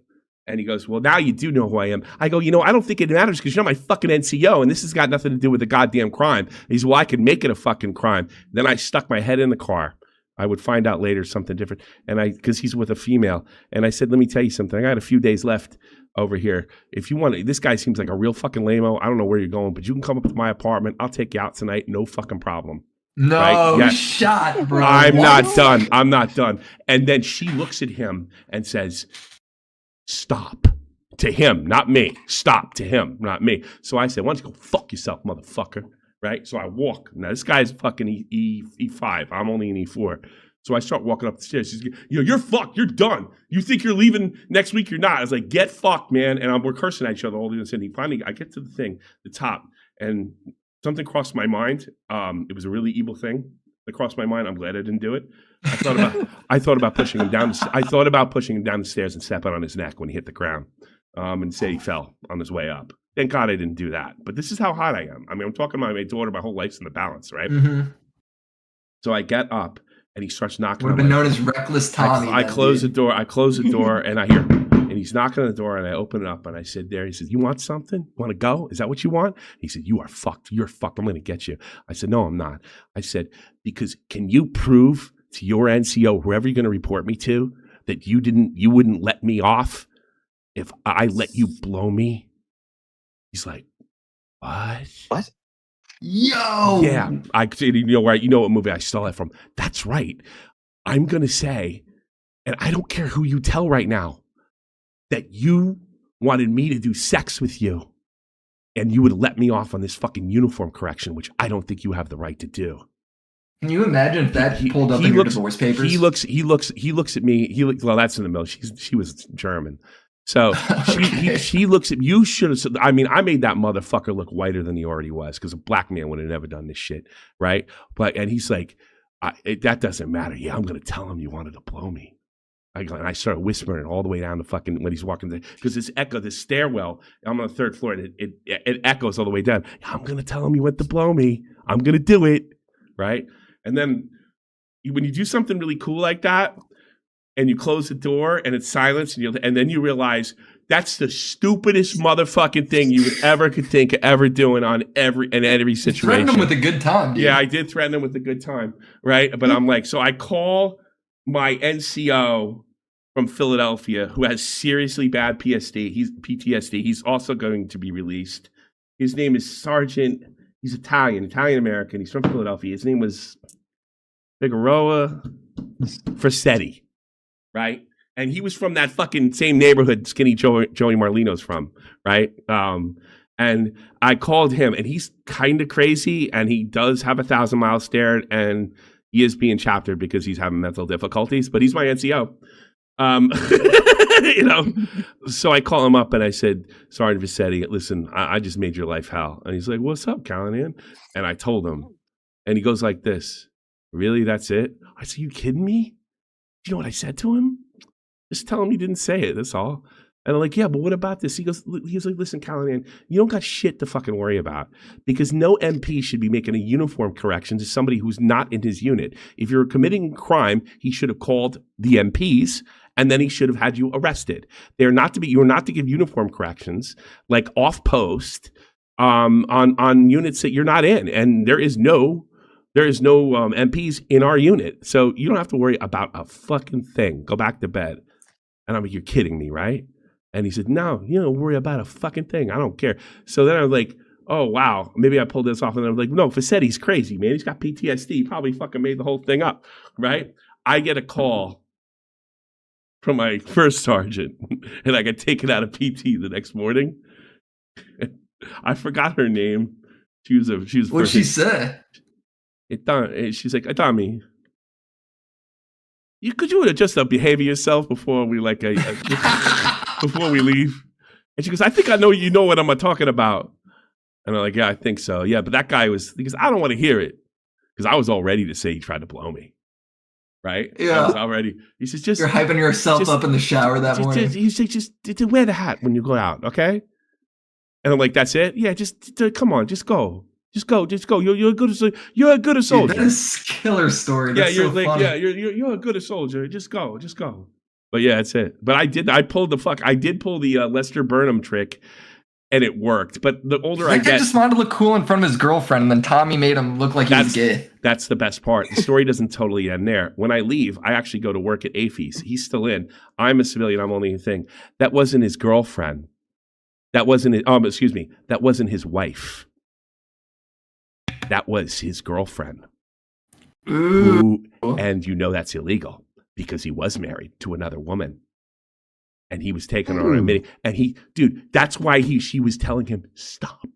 And he goes, "Well, now you do know who I am." I go, "I don't think it matters because you're not my fucking NCO, and this has got nothing to do with the goddamn crime." He said, "Well, I can make it a fucking crime." Then I stuck my head in the car. I would find out later something different. And because he's with a female. And I said, "Let me tell you something. I got a few days left over here. If you want to," this guy seems like a real fucking lame-o. I don't know where you're going, but you can come up to my apartment. I'll take you out tonight. No fucking problem. No right? Yeah. shot, bro. I'm not done. And then she looks at him and says, "Stop." To him, not me. "Stop." To him, not me. So I said, "Why don't you go fuck yourself, motherfucker?" Right? So I walk. Now, this guy's fucking E5. I'm only an E4. So I start walking up the stairs. She's, "You're fucked. You're done. You think you're leaving next week? You're not." I was like, "Get fucked, man." And we're cursing at each other all day. And finally, I get to the top, and something crossed my mind. It was a really evil thing that crossed my mind. I'm glad I didn't do it. I thought about pushing him down. I thought about pushing him down the stairs and stepping on his neck when he hit the ground, and said he fell on his way up. Thank God I didn't do that. But this is how hot I am. I mean, I'm talking about my daughter. My whole life's in the balance, right? Mm-hmm. So I get up. And he starts knocking. Would have been known as Reckless Tommy. I close the door. And I hear, and And he's knocking on the door, and I open it up, and I said, he said, you want something? You want to go? Is that what you want? He said, you are fucked. You're fucked. I'm going to get you. I said, no, I'm not. I said, because can you prove to your NCO, whoever you're going to report me to, that you wouldn't let me off if I let you blow me? He's like, what? What? Yo! Yeah. I said, you know what movie I stole that from? That's right. I'm going to say, and I don't care who you tell right now, that you wanted me to do sex with you and you would let me off on this fucking uniform correction, which I don't think you have the right to do. Can you imagine if that pulled up in your divorce papers? He looks at me. Well, that's in the middle. She was German. So she looks at you. Should have. I mean, I made that motherfucker look whiter than he already was, because a black man would have never done this shit, right? And he's like, that doesn't matter. Yeah, I'm gonna tell him you wanted to blow me. And I started whispering all the way down to fucking when he's walking, because this stairwell. I'm on the third floor, and it echoes all the way down. I'm gonna tell him you went to blow me. I'm gonna do it, right? And then when you do something really cool like that, and you close the door and it's silence, and then you realize that's the stupidest motherfucking thing you could think of ever doing in every situation. Threaten him with a good time, dude. Yeah, I did threaten him with a good time, right? But I'm like, so I call my NCO from Philadelphia, who has seriously bad PTSD. He's also going to be released. His name is Sergeant. He's Italian American. He's from Philadelphia. His name was Figueroa Frasetti, right? And he was from that fucking same neighborhood Skinny Joey Marlino's from, right? And I called him, and he's kind of crazy, and he does have a 1,000-mile stare, and he is being chaptered because he's having mental difficulties, but he's my NCO. So I call him up and I said, Sergeant Vassetti, listen, I just made your life hell. And he's like, what's up, Callahan? And I told him, and he goes like this, really, that's it? I said, you kidding me? Do you know what I said to him? Just tell him you didn't say it, that's all. And I'm like, yeah, but what about this? He's like, listen, Callahan, you don't got shit to fucking worry about, because no MP should be making a uniform correction to somebody who's not in his unit. If you're committing a crime, he should have called the MPs, and then he should have had you arrested. You're not to give uniform corrections like off post on units that you're not in, and there is no MPs in our unit, so you don't have to worry about a fucking thing. Go back to bed. And I'm like, you're kidding me, right? And he said, no, you don't worry about a fucking thing. I don't care. So then I was like, oh, wow, maybe I pulled this off. And I was like, no, Fassetti's crazy, man. He's got PTSD. He probably fucking made the whole thing up, right? I get a call from my first sergeant, and I got taken out of PT the next morning. I forgot her name. She was What'd she say? She's like, Tommy, could you just behave yourself before we before we leave? And she goes, I think I know you know what I'm talking about. And I'm like, yeah, I think so. Yeah, but that guy because I don't want to hear it, because I was all ready to say he tried to blow me. Right? Yeah. I was already. He says, you're hyping yourself up in the shower that morning. He said, just wear the hat when you go out, okay? And I'm like, that's it? Yeah, just come on, just go. Just go. You're a good soldier. Dude, that is a killer story. That's you're so funny. You're a good soldier. Just go. But yeah, that's it. But I did pull the Lester Burnham trick, and it worked. But the older I get, just wanted to look cool in front of his girlfriend, and then Tommy made him look like he was gay. That's the best part. The story doesn't totally end there. When I leave, I actually go to work at AFIS. He's still in. I'm a civilian. I'm only a thing. That wasn't his girlfriend. That wasn't That wasn't his wife. That was his girlfriend. And that's illegal, because he was married to another woman, and he was taking her on a mini. And that's why she was telling him, stop.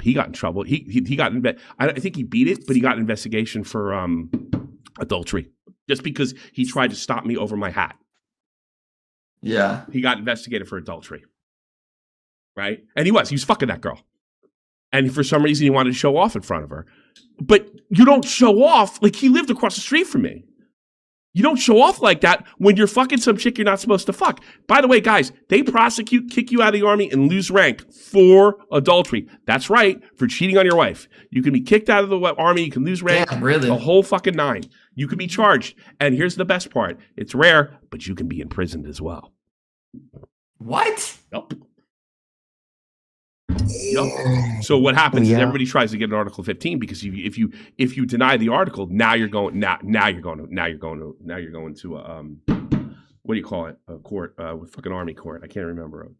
He got in trouble. He got I think he beat it, but he got an investigation for adultery, just because he tried to stop me over my hat. Yeah, he got investigated for adultery. Right, and he was fucking that girl. And for some reason, he wanted to show off in front of her. But you don't show off. Like, he lived across the street from me. You don't show off like that when you're fucking some chick you're not supposed to fuck. By the way, guys, they prosecute, kick you out of the army, and lose rank for adultery. That's right, for cheating on your wife. You can be kicked out of the army. You can lose rank. Damn, really? The whole fucking nine. You can be charged. And here's the best part. It's rare, but you can be imprisoned as well. What? Yep. So what happens is everybody tries to get an Article 15 because if you deny the article, now you're going to what do you call it? A court with fucking army court. I can't remember.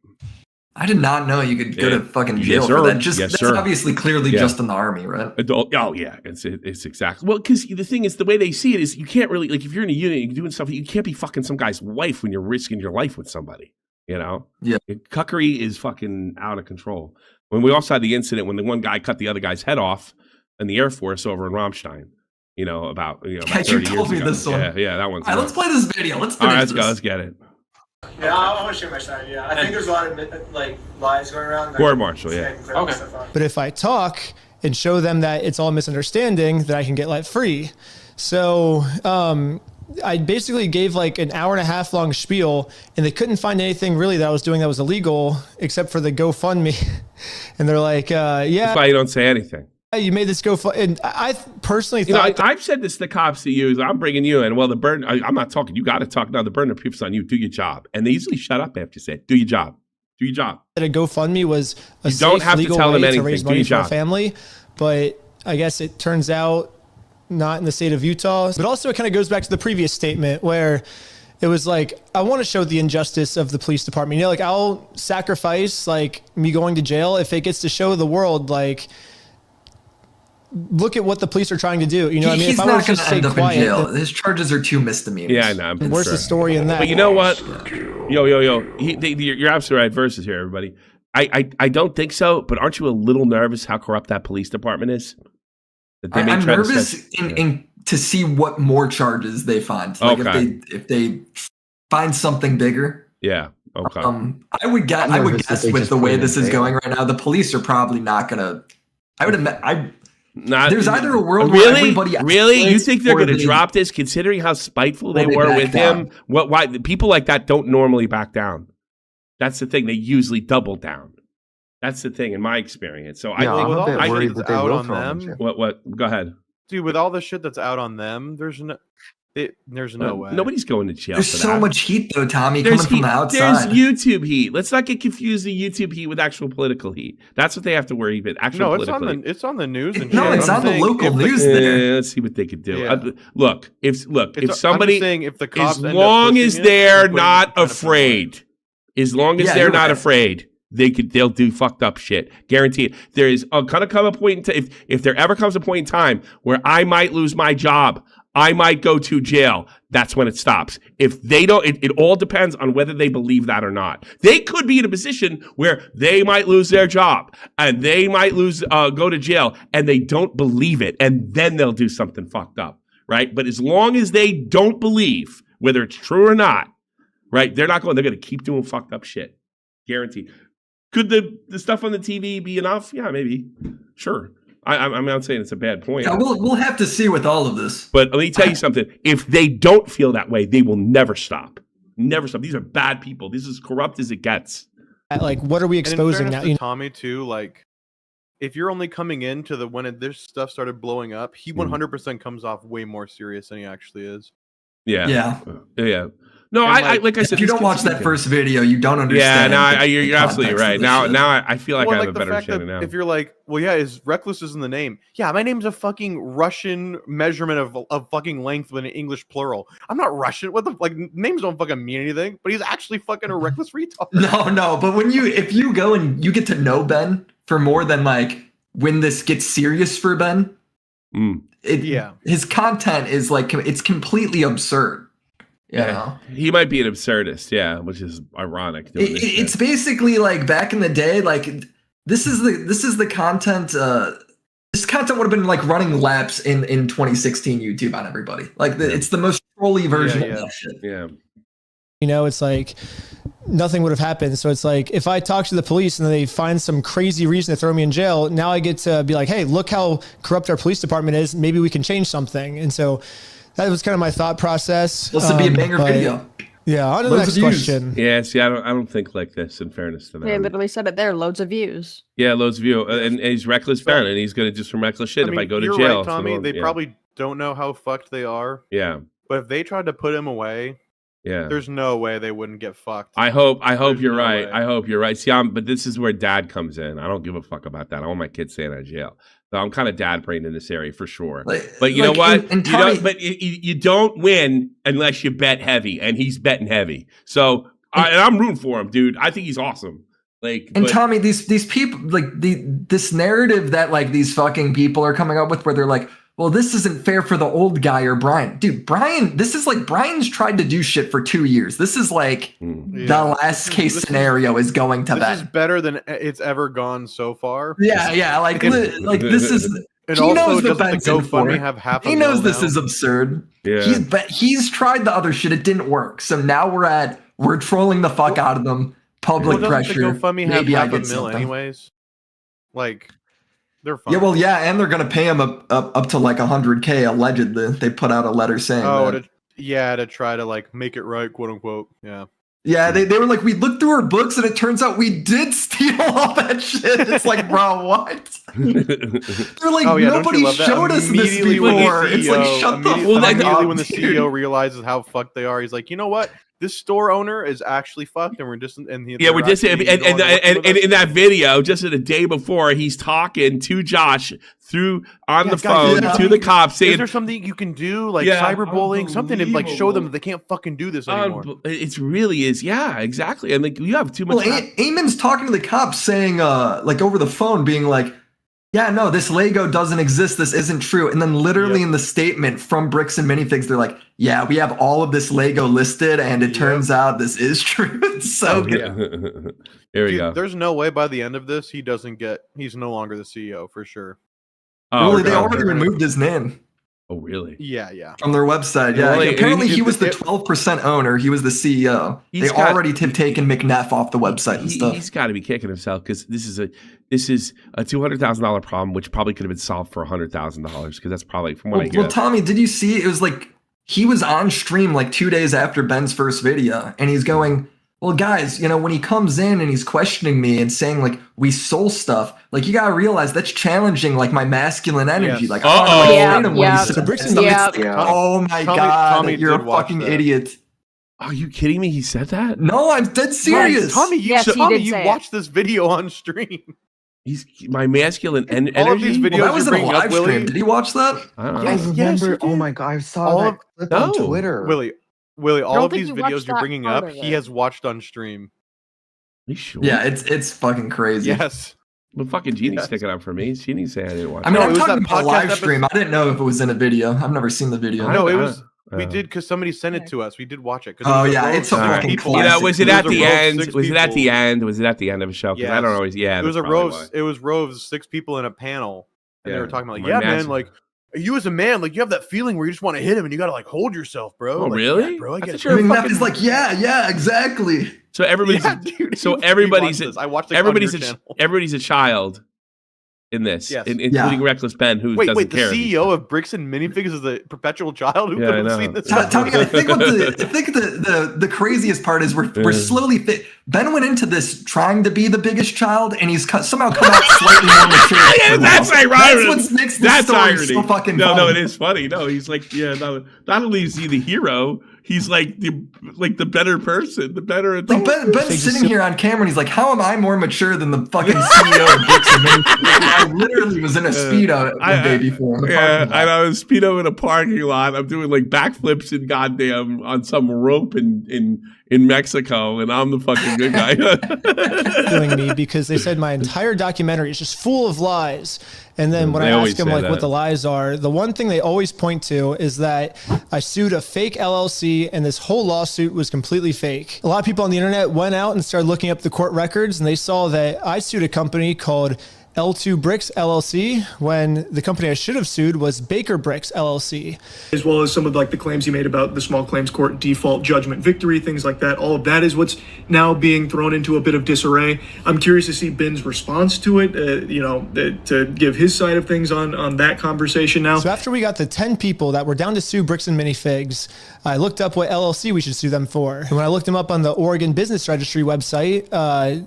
I did not know you could go to fucking jail for that. That's obviously clearly just in the army, right? Oh yeah, it's exactly. Well, because the thing is, the way they see it is, you can't really, like, if you're in a unit, you're doing stuff, you can't be fucking some guy's wife when you're risking your life with somebody. You know? Yeah. Cuckery is fucking out of control. When we also had the incident when the one guy cut the other guy's head off in the Air Force over in Ramstein. About 30 years told me ago. this one. Yeah, that one's. All right, let's play this video. Let's finish let's go. Let's get it. Yeah, I want to share my side. Yeah, I think there's a lot of lies going around. Court martial, yeah. Okay. But if I talk and show them that it's all misunderstanding, then I can get let free. So I basically gave like an hour and a half long spiel, and they couldn't find anything really that I was doing that was illegal except for the GoFundMe. And they're like, yeah. That's why you don't say anything. You made this go fun, and I personally thought I've said this to the cops to use. I'm bringing you in. Well, the burden. I'm not talking. You got to talk now. The burden of proof's on you. Do your job, and they usually shut up after you say, "Do your job. Do your job." That a GoFundMe was a you don't safe, have to legal tell way them anything. to raise Do money your for a job. family, but I guess it turns out not in the state of Utah. But also, it kind of goes back to the previous statement where it was like, I want to show the injustice of the police department. You know, like I'll sacrifice like me going to jail if it gets to show the world like. Look at what the police are trying to do. You know what I mean? He's not going to end up in jail. His charges are too misdemeanors. Yeah, I know. Where's the story in that? But you know what? Yo. You're absolutely right. Versus here, everybody. I don't think so, but aren't you a little nervous how corrupt that police department is? I'm nervous to see what more charges they find. Like if they find something bigger. Yeah. Okay. I would guess with the way this is going right now, the police are probably not going to. I would imagine. There's either a world where everybody really you think they're going to drop this, considering how spiteful they were with him? Why people like that don't normally back down? That's the thing. They usually double down. That's the thing in my experience. So I'm a bit worried that they will on them. What? Go ahead, dude. With all the shit that's out on them, there's no way. Nobody's going to jail. There's for so that. much heat, though, Tommy, coming from the outside. There's YouTube heat. Let's not get confused the YouTube heat with actual political heat. That's what they have to worry about. Actual political heat. It's on the news. And it's on the local news there. Let's see what they could do. Yeah. Look, if somebody, if the cops as long as they're not afraid, they'll do fucked up shit. Guaranteed. There is gonna come a point in time, if there ever comes a point in time where I might lose my job, I might go to jail. That's when it stops. If they don't, it all depends on whether they believe that or not. They could be in a position where they might lose their job and they might go to jail, and they don't believe it, and then they'll do something fucked up, right? But as long as they don't believe, whether it's true or not, right? They're going to keep doing fucked up shit. Guaranteed. Could the stuff on the TV be enough? Yeah, maybe. Sure. I'm not saying it's a bad point. Yeah, we'll have to see with all of this. But let me tell you something. If they don't feel that way, they will never stop. Never stop. These are bad people. This is corrupt as it gets. Like, what are we exposing now? To Tommy, too, like, if you're only coming into when this stuff started blowing up, he 100% comes off way more serious than he actually is. Yeah. No, like I said, if you don't watch that first video, you don't understand. Yeah, no, you're absolutely right. Now I feel like I have a better understanding now. If you're like, well, yeah, reckless is in the name. Yeah, my name's a fucking Russian measurement of fucking length with an English plural. I'm not Russian. What the names don't fucking mean anything. But he's actually fucking a reckless retard. No. But if you go and you get to know Ben for more than when this gets serious for Ben, his content is it's completely absurd. Yeah, he might be an absurdist. Yeah, which is ironic. It's basically back in the day. This is the content. This content would have been running laps in 2016 YouTube on everybody. It's the most trolly version of that shit. Yeah. You know, it's like nothing would have happened. So it's like if I talk to the police and they find some crazy reason to throw me in jail, now I get to be like, hey, look how corrupt our police department is. Maybe we can change something. And so that was kind of my thought process. This would be a banger video. Yeah, on to the next question. Yeah, see, I don't think like this. In fairness to them, they literally said it there. Loads of views. Yeah, loads of views, and he's reckless Ben, and he's going to do some reckless shit if I go to jail. You're right, Tommy. They probably don't know how fucked they are. Yeah, but if they tried to put him away, Yeah. There's no way they wouldn't get fucked. I hope you're no right. way. I hope you're right. See, but this is where dad comes in. I don't give a fuck about that. I want my kids staying out of jail. So I'm kind of dad brained in this area for sure. But you know what? You don't win unless you bet heavy, and he's betting heavy. So and I'm rooting for him, dude. I think he's awesome. Tommy, these people, like this narrative that like these fucking people are coming up with, where they're like, well, this isn't fair for the old guy or Brian. Dude, this is like Brian's tried to do shit for 2 years. This is like the last case scenario is going to that. This is better than it's ever gone so far. Yeah. Like this is. And he also, knows the doesn't the GoFundMe have half a He knows this now? is absurd. Yeah. He's tried the other shit. It didn't work. So now we're trolling the fuck out of them. Public pressure. The GoFundMe have Maybe half I a get mil something. anyways. Like, they're fine. Yeah, well, yeah, and they're gonna pay him up to like 100K allegedly. They put out a letter saying that. To try to like make it right, quote unquote. Yeah. Yeah, they were like, we looked through our books and it turns out we did steal all that shit. It's like, bro, what? They're like, nobody showed us this before. It's like, shut the fuck up. Immediately when the CEO realizes how fucked they are, he's like, you know what? This store owner is actually fucked, and we're just and in that video, just the day before, he's talking to Josh on the phone to the cops saying, "Is there something you can do, like cyberbullying, something to like show them that they can't fucking do this anymore?" It really is, yeah, exactly. And like you have too much. Well, Eamon's talking to the cops saying, like over the phone, being like, yeah, no, this Lego doesn't exist. This isn't true. And then literally in the statement from Bricks and Minifigs, they're like, yeah, we have all of this Lego listed, and it turns out this is true. It's so good. Here we go. There's no way by the end of this he's no longer the CEO for sure. Really, they already removed his name. Oh, really? Yeah. From their website. Yeah. Apparently, he was the 12% owner. He was the CEO. They already have taken McNeff off the website and stuff. He's got to be kicking himself because this is a $200,000 problem, which probably could have been solved for $100,000 because that's probably from what I get. Well, Tommy, did you see? It was like he was on stream like 2 days after Ben's first video, and he's going, well, guys, when he comes in and he's questioning me and saying like we stole stuff, like you gotta realize that's challenging like my masculine energy. Like, oh my god, you're a fucking idiot. Are you kidding me? He said that? No, I'm dead serious. Tommy, you watched this video on stream. He's my masculine energy. All of these videos that was in a live stream. Did you watch that? I don't know. I remember. Oh my god, I saw that clip on Twitter. Willie, all of these videos you're bringing up, he has watched on stream. You sure? Yeah, it's fucking crazy. Yes. But fucking Jeannie's sticking up for me. Jeannie saying I didn't watch. I mean, I'm talking about a live stream. I didn't know if it was in a video. I've never seen the video. No, it was. We did because somebody sent it to us. We did watch it. Oh yeah, it's a fucking classic. Was it at the end? Was it at the end? Was it at the end of a show? Because I don't always. Yeah, it was a row. It was row of 6 people in a panel, and they were talking about like, man, like. You as a man, like you have that feeling where you just want to hit him and you got to like hold yourself, bro. Oh, like, really? Yeah, bro, I get it. I mean, Neff is like, yeah, exactly. So everybody's, everybody's a child in this, including Reckless Ben, who doesn't care. Wait, the CEO of Bricks and Minifigs is a perpetual child who could have seen this. Tommy, I think the craziest part is we're slowly. Ben went into this trying to be the biggest child, and he's somehow come out slightly more mature. That's irony. That's what makes this story so fucking funny. No, it is funny. No, he's like, not only is he the hero, he's like the better person, the better adult. Like Ben's sitting here on camera and he's like, how am I more mature than the fucking CEO of Bricks and Minifigs? I literally was in a Speedo the day before. I know, a Speedo in a parking lot. I'm doing like backflips and goddamn on some rope in Mexico, and I'm the fucking good guy. Killing me because they said my entire documentary is just full of lies. And then when I ask them like what the lies are, the one thing they always point to is that I sued a fake LLC and this whole lawsuit was completely fake. A lot of people on the internet went out and started looking up the court records, and they saw that I sued a company called L2 Bricks LLC when the company I should have sued was Baker Bricks LLC. As well as some of like the claims he made about the small claims court default judgment victory, things like that. All of that is what's now being thrown into a bit of disarray. I'm curious to see Ben's response to it, to give his side of things on that conversation now. So after we got the 10 people that were down to sue Bricks and Minifigs, I looked up what LLC we should sue them for. And when I looked them up on the Oregon Business Registry website,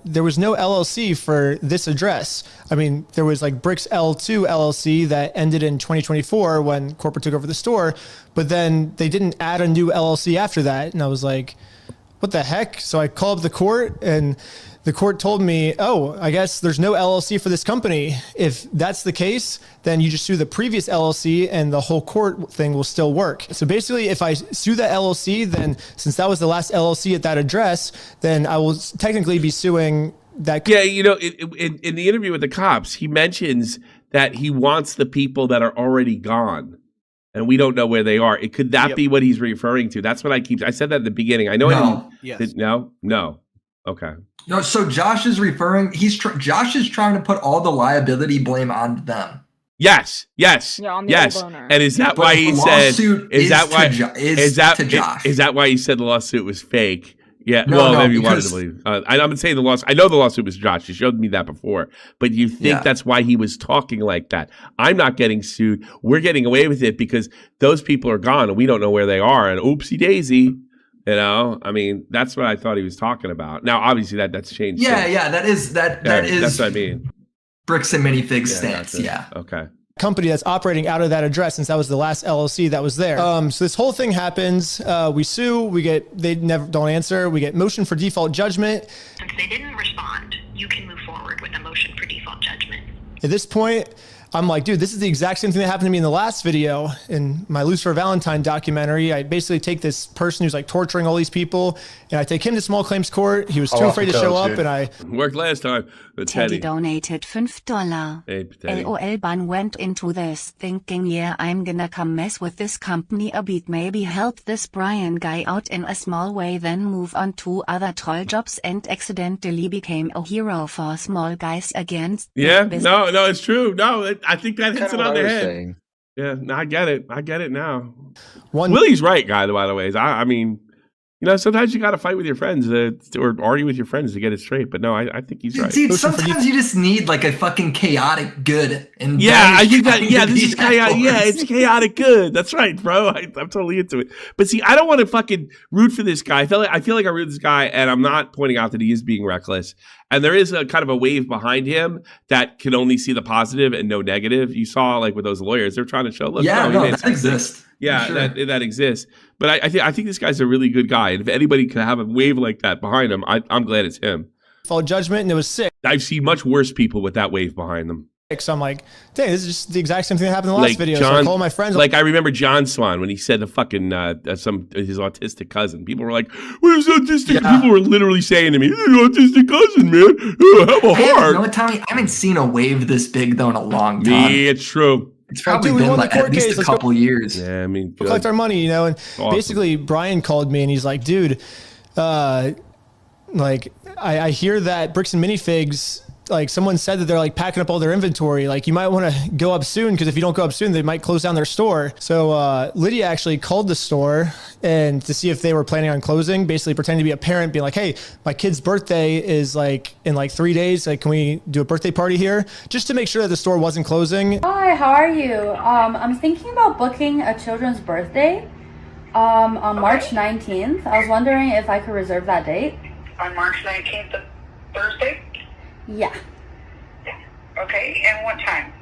there was no LLC for this address. I mean, there was like Bricks L2 LLC that ended in 2024 when corporate took over the store, but then they didn't add a new LLC after that. And I was like, what the heck? So I called up the court, and the court told me, oh, I guess there's no LLC for this company. If that's the case, then you just sue the previous LLC and the whole court thing will still work. So basically, if I sue that LLC, then since that was the last LLC at that address, then I will technically be suing that. Yeah, you know, in the interview with the cops, he mentions that he wants the people that are already gone. And we don't know where they are. Could that be what he's referring to? That's what I said that at the beginning. I know. No. Okay. No. So Josh is referring. Josh is trying to put all the liability blame on them. Yes. Yeah, on the old owner. And is that why he said? Is that why he said the lawsuit was fake? Yeah, maybe you wanted to believe. I'm gonna say the lawsuit. I know the lawsuit was Josh. You showed me that before. But you think that's why he was talking like that? I'm not getting sued. We're getting away with it because those people are gone and we don't know where they are. And oopsie daisy, you know. I mean, that's what I thought he was talking about. Now, obviously, that's changed. Yeah, that is. That's what I mean. Bricks and Minifigs stance. Yeah. Okay. Company that's operating out of that address since that was the last LLC that was there. So this whole thing happens. We sue. They never don't answer. We get motion for default judgment. Since they didn't respond, you can move forward with a motion for default judgment. At this point, I'm like, dude, this is the exact same thing that happened to me in the last video in my Lucifer Valentine documentary. I basically take this person who's like torturing all these people, and I take him to small claims court. He was too afraid to show up, and I worked last time. Teddy donated $5. Hey, LOL Ban went into this thinking, yeah, I'm gonna come mess with this company a bit, maybe help this Brian guy out in a small way, then move on to other troll jobs and accidentally became a hero for small guys against. Yeah, no, it's true. No, I think that hits it on the head. Yeah, no, I get it now. Willie's right, guy. By the way, I mean, you know, sometimes you got to fight with your friends or argue with your friends to get it straight. But no, I think he's right. Dude, sometimes you just need like a fucking chaotic good. And I think that. Yeah, this is chaotic. Yeah, it's chaotic good. That's right, bro. I'm totally into it. But see, I don't want to fucking root for this guy. I feel like I root for this guy, and I'm not pointing out that he is being reckless. And there is a kind of a wave behind him that can only see the positive and no negative. You saw like with those lawyers, they're trying to show, look, that exists. Yeah, sure. that exists. But I think this guy's a really good guy. And if anybody can have a wave like that behind him, I'm glad it's him. Full judgment, and it was sick. I've seen much worse people with that wave behind them. So I'm like, dang, this is just the exact same thing that happened in the last video. So I call my friends. Like I remember John Swan when he said the fucking his autistic cousin. People were like, "Where's autistic?" Yeah. People were literally saying to me, "Autistic cousin, man, have a heart." You know what, Tommy? I haven't seen a wave this big though in a long time. Yeah, it's true. It's probably been like at least a couple years. Yeah, I mean, we'll collect our money, you know. And basically, Brian called me and he's like, "Dude, like I hear that Bricks and Minifigs." Like someone said that they're like packing up all their inventory. Like you might want to go up soon because if you don't go up soon, they might close down their store. So Lydia actually called the store and to see if they were planning on closing, basically pretending to be a parent, being like, hey, my kid's birthday is like in like 3 days. Like, can we do a birthday party here? Just to make sure that the store wasn't closing. Hi, how are you? I'm thinking about booking a children's birthday on March 19th. I was wondering if I could reserve that date. On March 19th, Thursday? Yeah. Okay, and what time?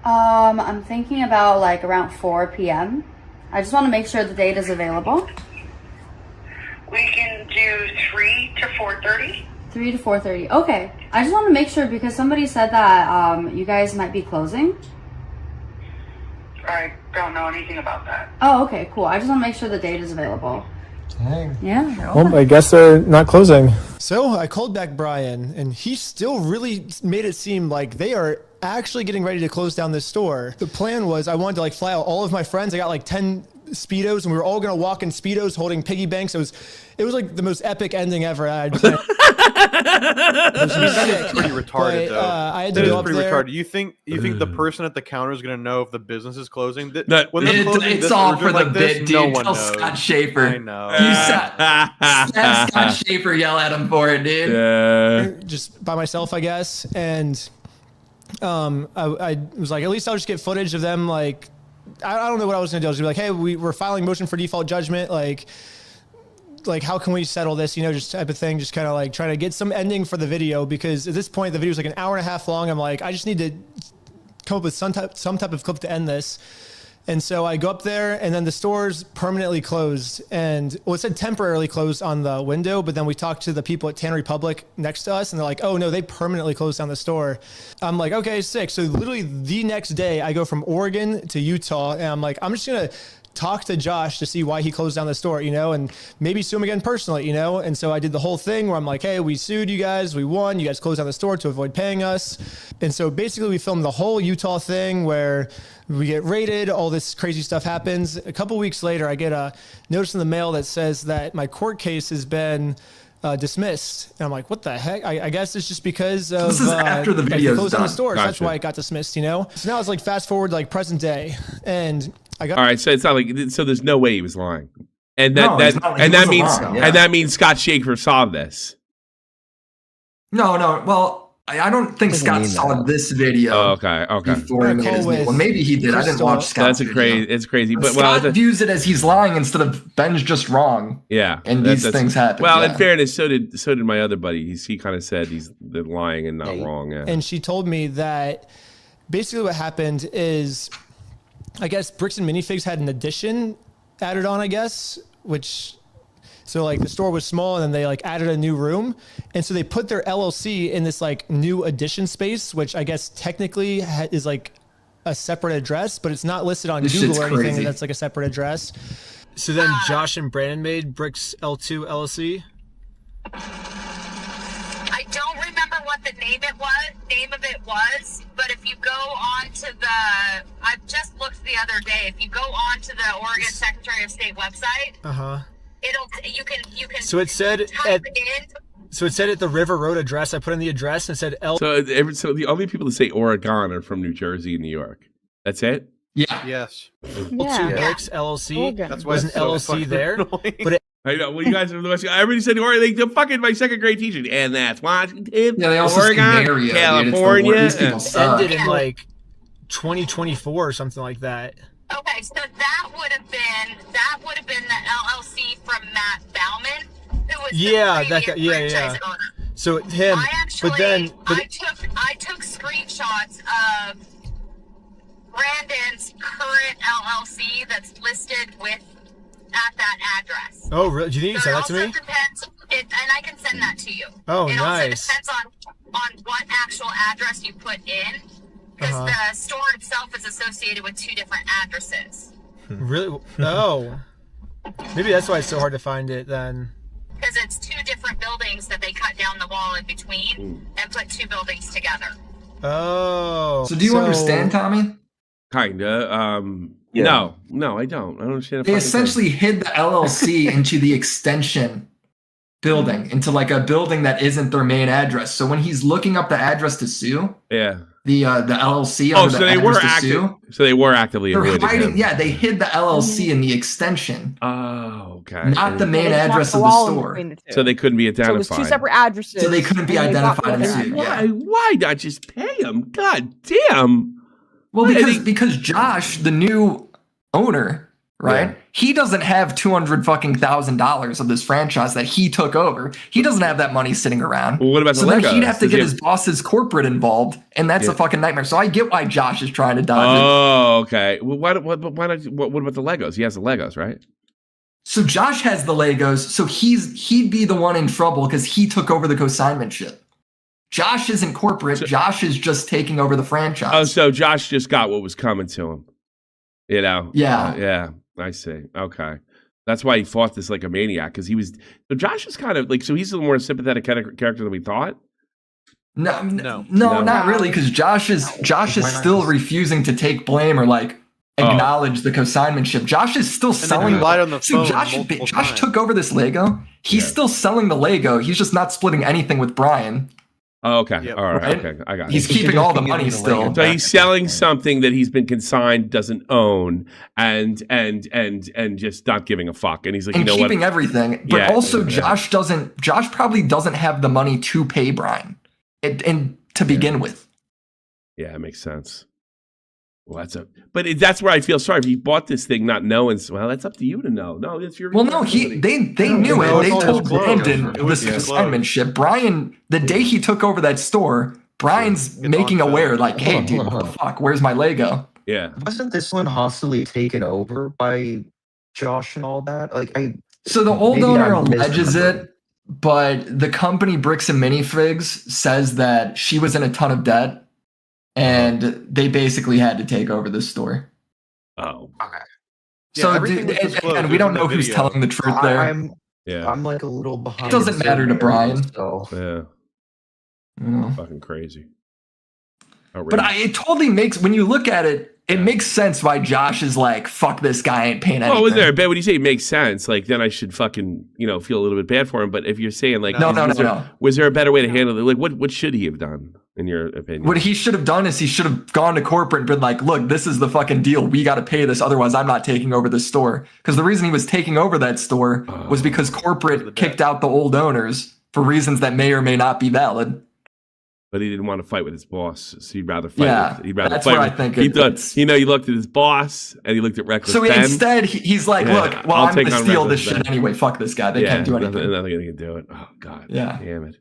I'm thinking about like around 4 p.m. I just want to make sure the date is available. We can do 3 to 4:30. 3 to 4:30. Okay. I just want to make sure because somebody said that you guys might be closing. I don't know anything about that. Oh, okay, cool. I just want to make sure the date is available. Dang. Yeah. Well, I guess they're not closing. So I called back Brian, and he still really made it seem like they are actually getting ready to close down this store. The plan was I wanted to like fly out all of my friends. I got like 10 Speedos, and we were all gonna walk in Speedos holding piggy banks. It was like the most epic ending ever. That's pretty retarded, though. I had to go up there. Retarded. You think the person at the counter is gonna know if the business is closing? When they're closing, it's all for the bit, dude. No one Tell knows. Scott Schaefer. I know. Have Scott Schaefer yell at him for it, dude. Yeah. Just by myself, I guess, and I was like, at least I'll just get footage of them. Like, I don't know what I was gonna do. I was gonna be like, hey, we're filing motion for default judgment. Like, like, how can we settle this? You know, just type of thing, just kind of like trying to get some ending for the video, because at this point the video is like an hour and a half long. I'm like, I just need to come up with some type of clip to end this. And so I go up there, and then the store's permanently closed. And well, it said temporarily closed on the window, but then we talked to the people at Tannery Public next to us, and they're like, oh no, they permanently closed down the store. I'm like, okay, sick. So literally the next day I go from Oregon to Utah, and I'm like, I'm just gonna talk to Josh to see why he closed down the store, you know, and maybe sue him again personally, you know? And so I did the whole thing where I'm like, hey, we sued you guys, we won, you guys closed down the store to avoid paying us. And so basically we filmed the whole Utah thing where we get raided, all this crazy stuff happens. A couple weeks later, I get a notice in the mail that says that my court case has been dismissed. And I'm like, what the heck? I guess it's just because of this is after the video's closing done. the stores. Gotcha. That's why it got dismissed, you know? So now it's like fast forward like present day. And I got all right, so it's not like, so there's no way he was lying, and that No, he's not- he and that wasn't means lying, yeah. and that means Scott Shaker saw this. No. Well, I don't think Doesn't Scott mean saw that. this video. Okay. Before he made his video. Well, maybe he did. I didn't watch Scott's That's a crazy. It's crazy, but Scott well, views it as he's lying instead of Ben's just wrong. yeah, and that- these that's- things happen. Well, yeah. in fairness, so did my other buddy. He kind of said they're lying and not wrong. Yeah. And she told me that basically what happened is, I guess Bricks and Minifigs had an addition added on, I guess, which, so like the store was small and then they like added a new room. And so they put their LLC in this like new addition space, which I guess technically is like a separate address, but it's not listed on This Google shit's or anything. crazy. That's like a separate address. So then Josh and Brandon made Bricks L2 LLC. I don't remember what the name of it was, but if you go on to the, I just looked the other day, if you go on to the Oregon Secretary of State website, you can So it said type at, in. so it said at the River Road address, I put in the address and said L. So the only people that say Oregon are from New Jersey and New York. That's it. Yeah. Yes. L2 Bricks LLC. That's why was an it's so LLC fucking there, annoying. but it, I know. Well, you guys are the best. I already said Oregon. Like, fucking my second grade teacher, and that's Washington, Yeah, they also Oregon, speak area, dude. It's the California. word. These people suck. ended in like 2024 or something like that. Okay, so that would have been the LLC from Matt Bauman, who was Yeah, the that guy. previous Yeah, yeah. franchise owner. So him, I took screenshots of Brandon's current LLC that's listed at that address. Oh, really? Do you think you So send it that to also me? depends, and I can send that to you. Oh, it nice. also depends on what actual address you put in, because the store itself is associated with 2 different addresses. Really? Oh, maybe that's why it's so hard to find it then. Because it's 2 different buildings that they cut down the wall in between and put 2 buildings together. Oh. So do you understand, Tommy? Kinda. Yeah. No, I don't. I don't understand. They essentially hid the LLC into the extension building, into like a building that isn't their main address. So when he's looking up the address to sue, Yeah. the LLC Oh, under so the they were address to active. sue, So they were actively they're avoiding hiding. him. Yeah, they hid the LLC in the extension. Oh, okay. Not the main They just address knocked the of the wall in store. between the two. So they couldn't be So it identified. was 2 separate addresses. So they couldn't be and they got identified in rid of suit. it. Yeah. Why not just pay him? God damn. Well, Why? because Josh, the new owner, right? Yeah. He doesn't have $200,000 of this franchise that he took over. He doesn't have that money sitting around. Well, what about so the then Legos? he'd have to Does get he his have- boss's corporate involved, and that's Yeah. a fucking nightmare. So I get why Josh is trying to dodge it. Oh, okay. Well, why not? What about the Legos? He has the Legos, right? So Josh has the Legos, so he'd be the one in trouble because he took over the consignmentship. Josh isn't corporate. Josh is just taking over the franchise. Oh, so Josh just got what was coming to him. You know? Yeah. Yeah. I see. Okay. That's why he fought this like a maniac, because he was. So Josh is kind of like, so he's a more sympathetic character than we thought. No, not really, because Josh is still refusing to take blame or like acknowledge the consignmentship. Josh is still selling. he lied on the See, phone Josh multiple times. took over this Lego. He's still selling the Lego. He's just not splitting anything with Brian. Oh, okay. Yep. All right. Right? Okay. I got it. He's keeping all the money still. So he's selling something that he's been consigned, doesn't own, and just not giving a fuck. And he's like, And you know keeping what? everything. But Yeah, also yeah. Josh probably doesn't have the money to pay Brian. And to begin with. Yeah, it makes sense. Well, that's where I feel sorry. If you bought this thing not knowing, well, that's up to you to know. No, it's your. Well, no, they knew it. They told Brandon this assignmentship. Brian, the day he took over that store, Brian's making aware, like, hey, dude, what the fuck? Where's my Lego? Yeah. Wasn't this one hostily taken over by Josh and all that? So the old owner alleges it, but the company Bricks and Minifigs says that she was in a ton of debt. And they basically had to take over the store. Oh, okay. So, and we don't know who's telling the truth there. I'm like a little behind. It doesn't matter to Brian. So. Yeah, fucking crazy. But it totally makes, when you look at it, it makes sense why Josh is like, fuck this guy, ain't paying anything. Oh, was there? But when you say it makes sense, like then I should fucking feel a little bit bad for him. But if you're saying like, no, was there a better way to handle it? Like, what should he have done in your opinion? What he should have done is he should have gone to corporate and been like, look, this is the fucking deal. We got to pay this, otherwise I'm not taking over this store. Because the reason he was taking over that store was because corporate kicked out the old owners for reasons that may or may not be valid. But he didn't want to fight with his boss, so he'd rather fight. That's what I think. He looked at his boss and he looked at Reckless. So Ben. Instead, he's like, "Look, well, I'm going to steal this shit anyway. Fuck this guy. They can't do anything. Nothing can do it." Oh God. Yeah. Damn it.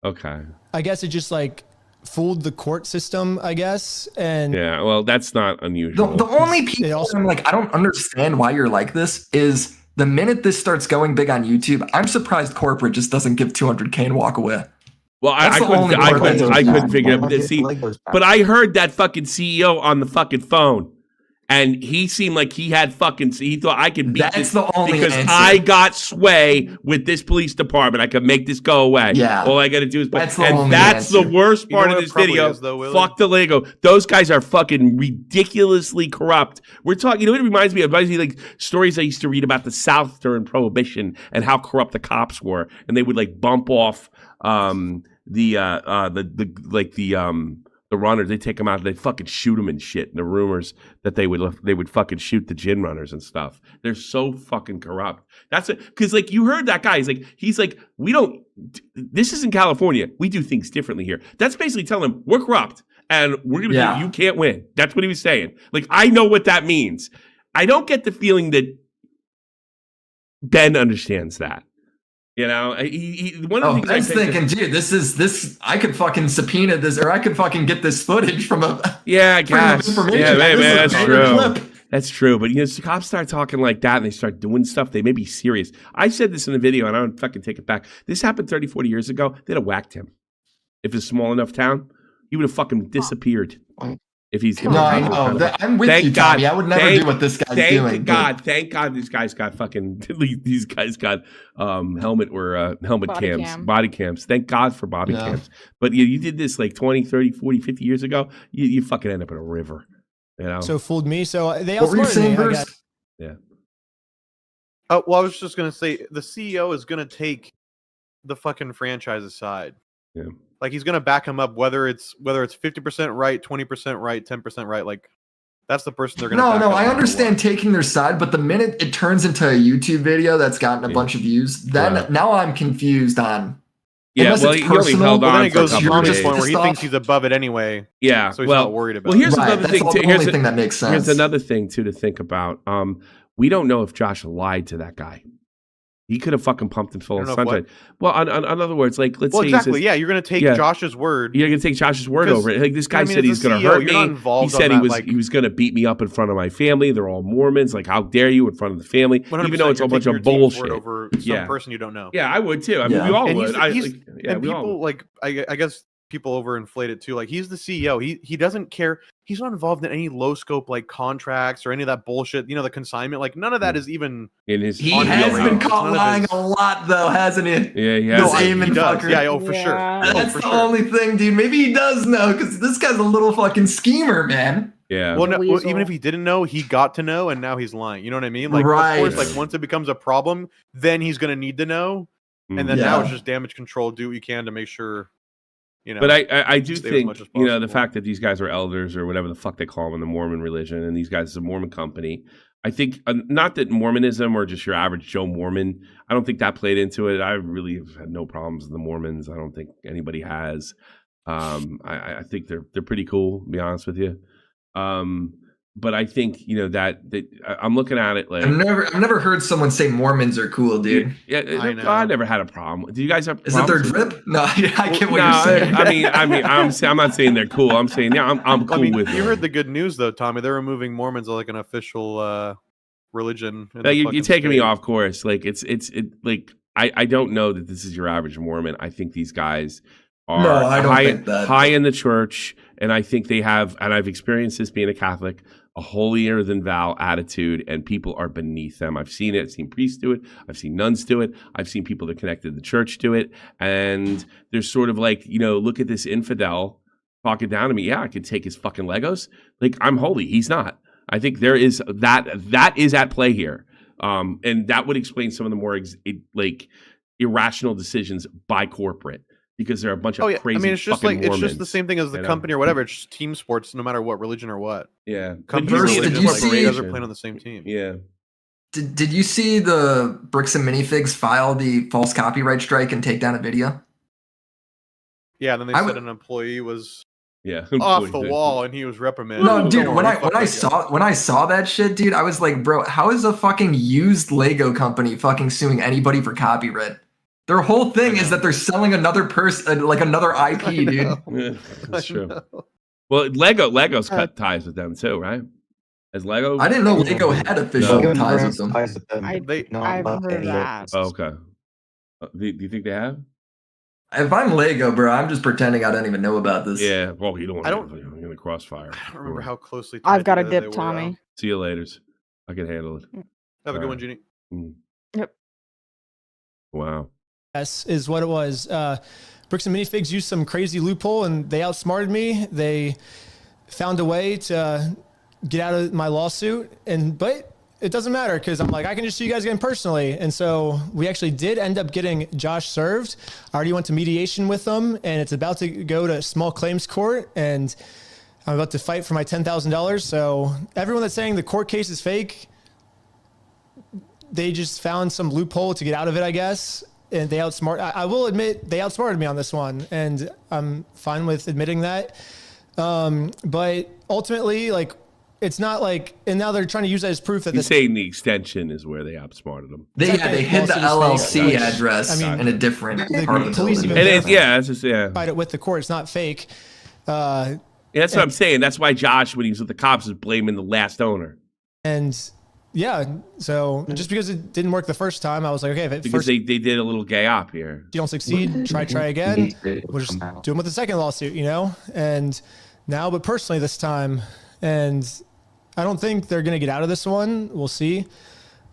Okay. I guess it just fooled the court system. I guess, and yeah. Well, that's not unusual. The only people I'm like, I don't understand why you're like this is the minute this starts going big on YouTube, I'm surprised corporate just doesn't give $200K and walk away. Well, I couldn't figure it out. See, but I heard that fucking CEO on the fucking phone, and he seemed like he had he thought I could beat this because I got sway with this police department. I could make this go away. Yeah. All I got to do is, that's the worst part of this video. Fuck the Lego. Those guys are fucking ridiculously corrupt. We're talking. You know what it reminds me of? It reminds me like stories I used to read about the South during Prohibition and how corrupt the cops were, and they would bump off the runners. They take them out, they fucking shoot them and shit. And the rumors that they would fucking shoot the gin runners and stuff. They're so fucking corrupt. That's it. Because you heard that guy. He's like, we don't. This is in California. We do things differently here. That's basically telling them we're corrupt and we're gonna you can't win. That's what he was saying. I know what that means. I don't get the feeling that Ben understands that. One of the things I was thinking, dude, this. I could fucking subpoena this, or I could fucking get this footage from a. Yeah, I guess. Yeah, man, that's true. That's true. But cops start talking like that, and they start doing stuff. They may be serious. I said this in a video, and I don't fucking take it back. This happened 30, 40 years ago. They'd have whacked him. If it's a small enough town, he would have fucking disappeared. If he's I know. I'm with you, Tommy. I would never do what this guy's doing. Thank God these guys got fucking helmet cams, body cams. Thank God for body cams. But you did this 20, 30, 40, 50 years ago, you fucking end up in a river. So fooled me. So they all started me, Bruce? Yeah. Oh, well, I was just gonna say the CEO is gonna take the fucking franchise aside. Yeah. He's gonna back him up, whether it's 50% right, 20% right, 10% right. That's the person they're gonna. No, I understand taking their side, but the minute it turns into a YouTube video that's gotten a bunch of views, then now I'm confused on. Yeah, well, he only held on. Then it goes beyond this point where he thinks he's above it anyway. Yeah, so he's not worried about. Well, here's another thing. The only thing that makes sense. Here's another thing too to think about. We don't know if Josh lied to that guy. He could have fucking pumped him full of sunshine. Well, in other words, let's say exactly. You're going to take Josh's word. You're going to take Josh's word over it. This guy said he's going to hurt me. He said he was going to beat me up in front of my family. They're all Mormons. How dare you in front of the family? Even though it's a bunch of bullshit. Over some person you don't know. Yeah, I would too. I mean, we all would. I guess people overinflate it too. He's the CEO. He doesn't care. He's not involved in any low scope contracts or any of that bullshit. The consignment. None of that is even in his. He has been caught lying a lot, though, hasn't he? Yeah, he has. He does. Yeah, for sure. That's the only thing, dude. Maybe he does know because this guy's a little fucking schemer, man. Yeah. Well, even if he didn't know, he got to know, and now he's lying. You know what I mean? Right. Of course, once it becomes a problem, then he's gonna need to know, and then now it's just damage control. Do what you can to make sure. But I do think the fact that these guys are elders or whatever the fuck they call them in the Mormon religion, and these guys is a Mormon company. I think not that Mormonism or just your average Joe Mormon. I don't think that played into it. I really have had no problems with the Mormons. I don't think anybody has. I think they're pretty cool. To be honest with you. but I think that I'm looking at it like I've never heard someone say Mormons are cool, dude. Yeah, I never had a problem. Do you guys have? Is it their drip? No, I get what you're saying. I'm not saying they're cool. I'm saying I'm cool with it. You heard the good news though, Tommy. They're removing Mormons like an official religion. You're taking me off course. Like I don't know that this is your average Mormon. I think these guys are I don't think that. high in the church, and I think they have. And I've experienced this being a Catholic. A holier than thou attitude, and people are beneath them. I've seen it. I've seen priests do it. I've seen nuns do it. I've seen people that connected to the church do it. And there's sort of like, look at this infidel talking down to me. Yeah, I could take his fucking Legos. Like, I'm holy. He's not. I think there is that is at play here. And that would explain some of the more irrational decisions by corporate. Because there are a bunch of crazy. I mean, it's just Mormons, it's just the same thing as the company or whatever. It's just team sports, no matter what religion or what. Yeah, company religion, you guys are playing on the same team. Yeah. Did you see the Bricks and Minifigs file the false copyright strike and take down a video? Yeah, and then they said an employee was off the wall and he was reprimanded. No, dude, when I saw that shit, dude, I was like, bro, how is a fucking used Lego company fucking suing anybody for copyright? Their whole thing is that they're selling another person, like another IP, dude. Yeah, that's true. Well, Lego's cut ties with them too, right? As Lego, I didn't know Lego had official ties with them. I've heard that. Oh, okay. Do you think they have? If I'm Lego, bro, I'm just pretending I don't even know about this. Yeah. Well, you don't want to be in the crossfire. I don't remember how closely. I've got a dip, Tommy. See you later. I can handle it. Have a good one, Jeannie. Yep. Wow. Is what it was. Bricks and Minifigs used some crazy loophole and they outsmarted me. They found a way to get out of my lawsuit, but it doesn't matter because I'm like, I can just sue you guys again personally. And so we actually did end up getting Josh served. I already went to mediation with them and it's about to go to small claims court and I'm about to fight for my $10,000. So everyone that's saying the court case is fake, they just found some loophole to get out of it, I guess. And they I will admit they outsmarted me on this one, and I'm fine with admitting that. But ultimately, it's not and now they're trying to use that as proof that You're saying the extension is where they outsmarted them. They hid the LLC address in a different part of the building. Fight it with the court. It's not fake. That's what I'm saying. That's why Josh, when he was with the cops, is blaming the last owner. And yeah, so just because it didn't work the first time, I was like, okay, because they did a little gay op here. If you don't succeed, try again. We'll just do them with the second lawsuit, And now, but personally this time, and I don't think they're gonna get out of this one. We'll see.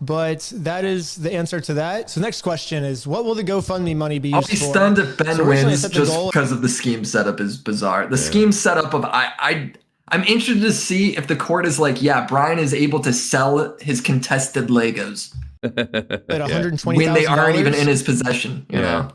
But that is the answer to that. So next question is, what will the GoFundMe money be used for? I'll be stunned if Ben wins just because of the scheme setup is bizarre. The scheme setup of I'm interested to see if the court is like, yeah, Brian is able to sell his contested Legos at $120,000 when they aren't even in his possession. You know,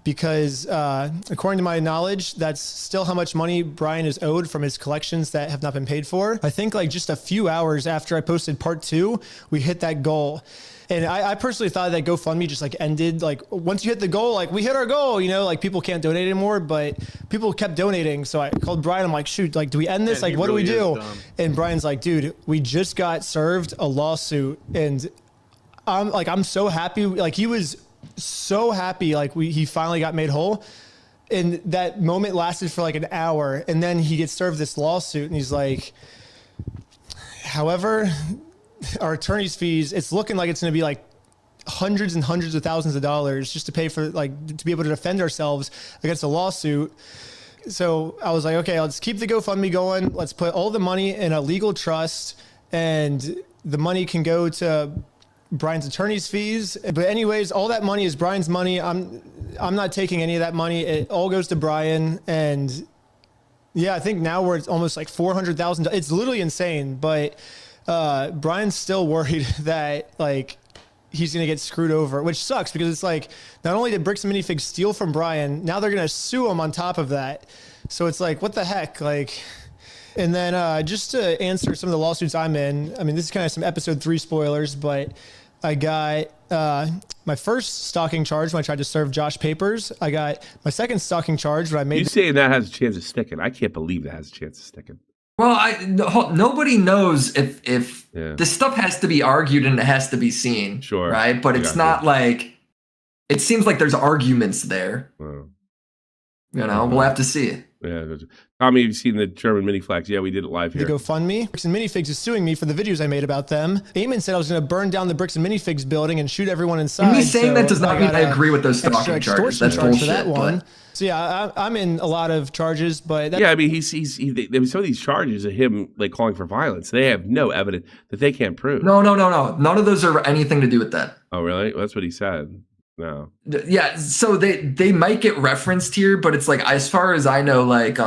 because according to my knowledge, that's still how much money Brian is owed from his collections that have not been paid for. I think just a few hours after I posted part 2, we hit that goal. And I personally thought that GoFundMe just ended. Once you hit the goal, we hit our goal, people can't donate anymore, but people kept donating. So I called Brian. I'm like, shoot, do we end this? What do we do? And Brian's like, dude, we just got served a lawsuit. And I'm so happy. He was so happy. He finally got made whole. And that moment lasted for an hour. And then he gets served this lawsuit and he's like, however, our attorney's fees, it's looking like it's going to be hundreds and hundreds of thousands of dollars just to pay for to be able to defend ourselves against a lawsuit. So I was like, okay, let's keep the GoFundMe going. Let's put all the money in a legal trust and the money can go to Brian's attorney's fees. But anyways, all that money is Brian's money. I'm not taking any of that money. It all goes to Brian. And yeah, I think now we're at almost $400,000. It's literally insane, but Brian's still worried that he's gonna get screwed over, which sucks because it's not only did Bricks and Minifigs steal from Brian, now they're gonna sue him on top of that. So it's what the heck, And then just to answer some of the lawsuits I'm in, I mean, this is kind of some episode 3 spoilers, but I got my first stalking charge when I tried to serve Josh papers. I got my second stalking charge when I made. You saying that has a chance of sticking? I can't believe that has a chance of sticking. Well, nobody knows if this stuff has to be argued and it has to be seen. Sure. Right? But it's not like, it seems like there's arguments there. Wow. You know, we'll have to see it. Yeah. Tommy, have you seen the German Miniflags? Yeah, we did it live here. The GoFundMe. Bricks and Minifigs is suing me for the videos I made about them. Eamon said I was going to burn down the Bricks and Minifigs building and shoot everyone inside. Me saying that does not mean I agree with those stalking charges. That's bullshit. For that one. So yeah, I'm in a lot of charges, but yeah, I mean, some of these charges of him like calling for violence, they have no evidence that they can't prove. No. None of those are anything to do with that. Oh, really? Well, that's what he said. No. Yeah, so they might get referenced here, but it's like, as far as I know, like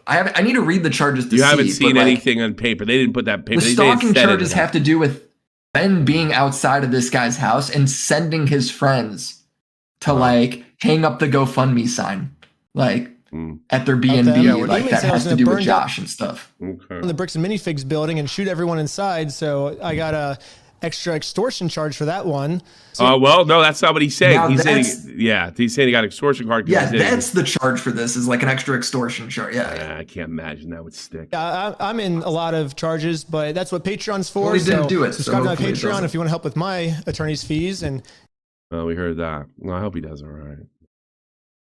I need to read the charges to see. You haven't seen anything on paper. They didn't put that paper. The stalking charges have to do with Ben being outside of this guy's house and sending his friends to like hang up the GoFundMe sign, like at their B&B. Like that has to do with Josh and stuff. Okay. The Bricks and Minifigs building and shoot everyone inside. So I got a extra extortion charge for that one. Oh, well, no, that's not what he's saying. He's saying he got extortion card. Yeah, that's the charge for this, is like an extra extortion charge. Yeah. I can't imagine that would stick. Yeah, I'm in a lot of charges, but that's what Patreon's for. Well, he didn't do it. Subscribe to my Patreon if you want to help with my attorney's fees. And we heard that. Well, I hope he does all right.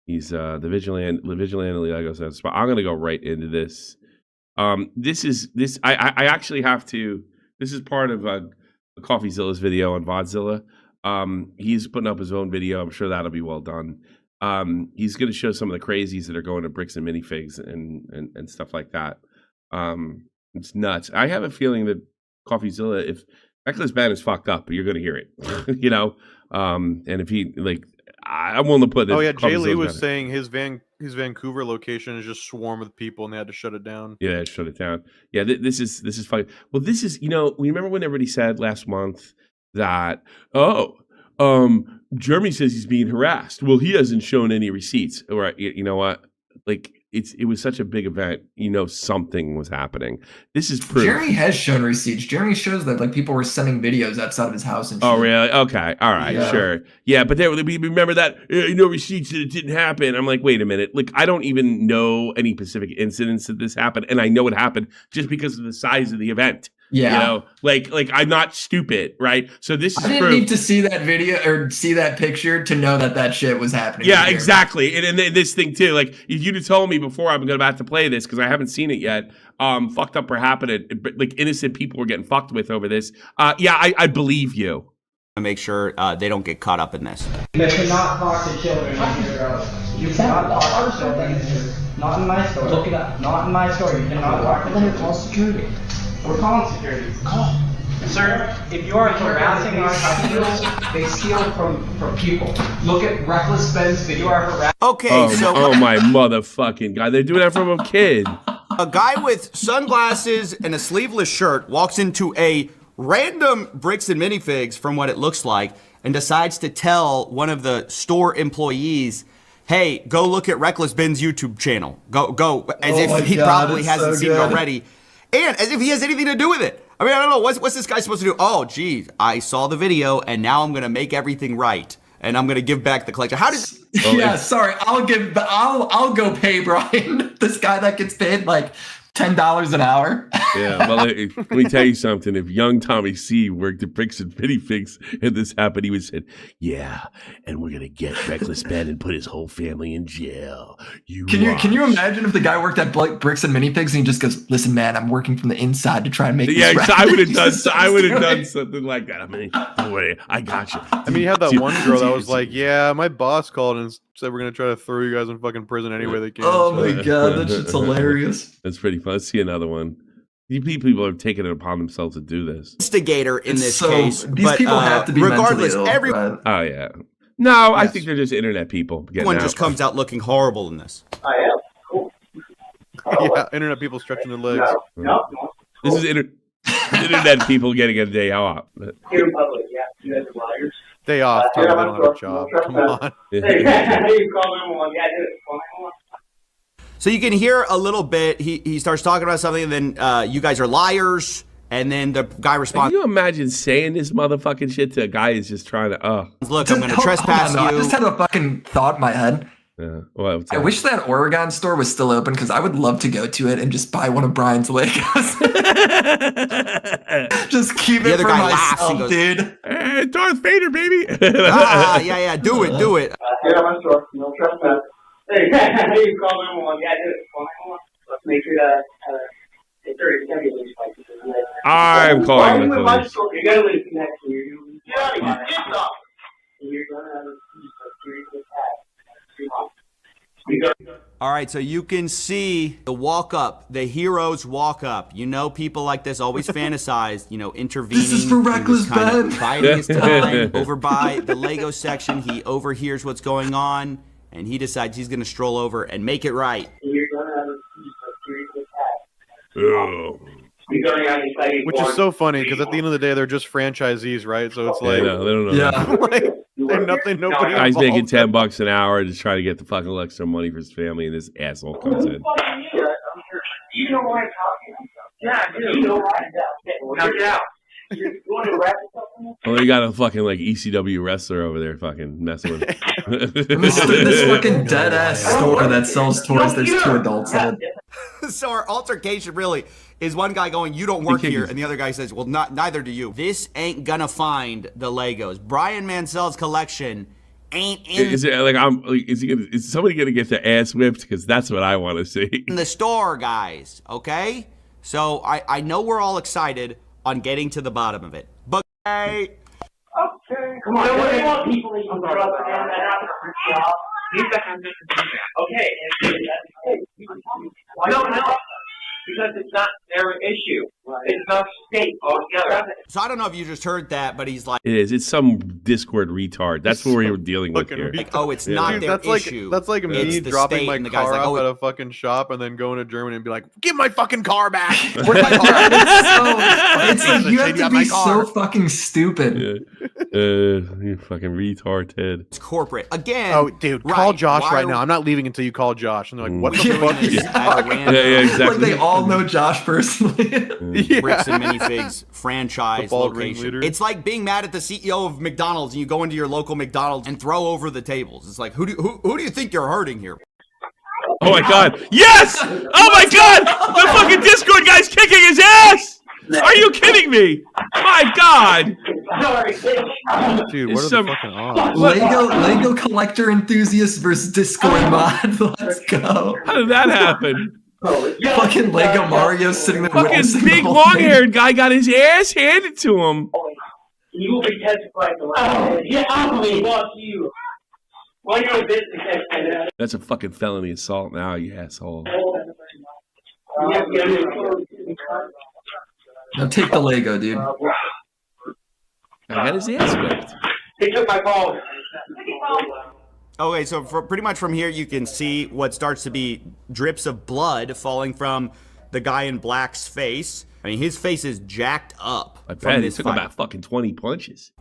He's the vigilante Lego says. But I'm gonna go right into this. I actually have to. This is part of CoffeeZilla's video on Vodzilla. He's putting up his own video. I'm sure that'll be well done. He's going to show some of the crazies that are going to Bricks and Minifigs and stuff like that. It's nuts. I have a feeling that CoffeeZilla, if Reckless Ben is fucked up, you're going to hear it. You know, and if he like, I'm willing to put. Oh yeah, Jay Lee was saying his Vancouver location is just swarmed with people, and they had to shut it down. Yeah, shut it down. Yeah, this is fine. Well, this is, you know, we remember when everybody said last month that Jeremy says he's being harassed. Well, he hasn't shown any receipts. Or you know what? Like it was such a big event. You know, something was happening. This is proof. Jeremy has shown receipts. Jeremy shows that like people were sending videos outside of his house and shit. Oh, really? Okay. All right. Yeah. Sure. Yeah, but we remember that no receipts that it didn't happen. I'm like, wait a minute. Like, I don't even know any specific incidents that this happened, and I know it happened just because of the size of the event. Yeah. You know, like I'm not stupid, right? So this is I didn't need to see that video or see that picture to know that shit was happening. Yeah, exactly. And this thing too, like if you'd have told me before I'm about to play this, because I haven't seen it yet, fucked up or happening, like innocent people were getting fucked with over this. I believe you. Make sure they don't get caught up in this. You cannot talk to children here. You cannot talk to children. Not in my store. Look it up. Not in my store. You cannot talk to children. Call security. We're calling security. Call. Sir, if you are harassing our customers, they steal from people. Look at Reckless Ben's video. You are harassing. Okay, oh my motherfucking God. They're doing that from a kid. A guy with sunglasses and a sleeveless shirt walks into a random Bricks and Minifigs, from what it looks like, and decides to tell one of the store employees, hey, go look at Reckless Ben's YouTube channel. Go, as if he probably hasn't seen it already. And as if he has anything to do with it. I mean, I don't know. What's this guy supposed to do? Oh, geez, I saw the video, and now I'm going to make everything right. And I'm going to give back the collection. How does... sorry. I'll go pay Brian, this guy that gets paid like $10 an hour. Yeah, well, let me tell you something. If young Tommy C worked at Bricks and Minifigs and this happened, he would say, yeah, and we're going to get Reckless Ben and put his whole family in jail. Can you imagine if the guy worked at Bricks and Minifigs and he just goes, listen, man, I'm working from the inside to try and make this right. I would have done something like that. I mean, don't worry, I got you. I mean, you had that one girl that was like, yeah, my boss called and said we're going to try to throw you guys in fucking prison any way they can. Oh my God, that shit's hilarious. That's pretty fun. Let's see another one. These people are taking it upon themselves to do this. Instigator in this case. These people have to be regardless, mentally ill, everyone. Oh yeah. No, I think they're just internet people. Everyone just comes out looking horrible in this. I am. Cool. Yeah, internet people stretching their legs. No. This is internet people getting a day off. Here in public, yeah. You guys are liars. Day off, Tommy, they don't have a job. Come on. Hey, you call them one. Yeah, do it. So you can hear a little bit. He starts talking about something, and then you guys are liars. And then the guy responds. Can you imagine saying this motherfucking shit to a guy who's just trying to, look, I'm going to trespass you. I just had a fucking thought in my head. Yeah. Well, I wish that Oregon store was still open because I would love to go to it and just buy one of Brian's Legos. Just keep The it other for guy laughs myself, and goes, dude. Hey, Darth Vader, baby. yeah, do it. Yeah, I'm sure. No trust that. Hey, you call them on. Yeah, do it. Let's make sure that it's very heavy at least. I'm calling the police. You gotta leave next year. Get out of here. Get off. You're gonna have a serious attack. All right, so you can see the walk up, the hero's walk up. You know, people like this always fantasize, intervening. This is for Reckless Ben. Biding his time over by the Lego section. He overhears what's going on, and he decides he's going to stroll over and make it right. You're gonna have a serious attack. Oh. Which is so funny because at the end of the day, they're just franchisees, right? So it's like, they don't know. Yeah. like they're nothing. Nobody. Guy's making involved. $10 an hour to try to get the fucking extra money for his family, and this asshole comes in. You know what I'm talking about? Yeah, I do. You know what? Now get out. You're going to wrap something? Oh, you got a fucking like ECW wrestler over there fucking messing with This fucking dead ass store that sells toys. There's 2 adults in it. So our altercation really is one guy going, "You don't work here," and the other guy says, "Well, neither do you." This ain't gonna find the Legos. Brian Mansell's collection ain't in. Is it like is somebody gonna get their ass whipped? Because that's what I want to see. In the store, guys. Okay, so I know we're all excited on getting to the bottom of it, but Okay. Come on. Nobody wants people to trust Okay. No. Because it's not their issue. It's the state altogether. So I don't know if you just heard that, but he's like, It is. It's some Discord retard. That's what we're dealing with here. like, oh, it's not Dude, their issue. That's like me It's the dropping state, my and the guy's car like, off oh, at a fucking shop and then going to Germany and be like, "Give my fucking car back." It's like you have to be so fucking stupid. You fucking retard, Ted. It's corporate again. Oh, dude, call Josh right now. I'm not leaving until you call Josh. And they're like, "What the fuck?" Yeah, exactly. Like they all know Josh personally. Bricks and Minifigs franchise location. It's like being mad at the CEO of McDonald's and you go into your local McDonald's and throw over the tables. It's like, who do you think you're hurting here? Oh my god. Yes! Oh my god! The fucking Discord guy's kicking his ass! Are you kidding me? My god! Dude, what are the fucking odds? Lego collector enthusiast versus Discord mod. Let's go. How did that happen? Fucking Lego Mario sitting there. Fucking big long-haired guy got his ass handed to him. You will be testified to yeah, I'm going to walk you. Why you're a business. That's a fucking felony assault now, you asshole. Now take the Lego, dude. I got his ass whipped. He took my phone. Okay, so pretty much from here you can see what starts to be drips of blood falling from the guy in black's face. I mean, his face is jacked up. I bet it took about fucking 20 punches.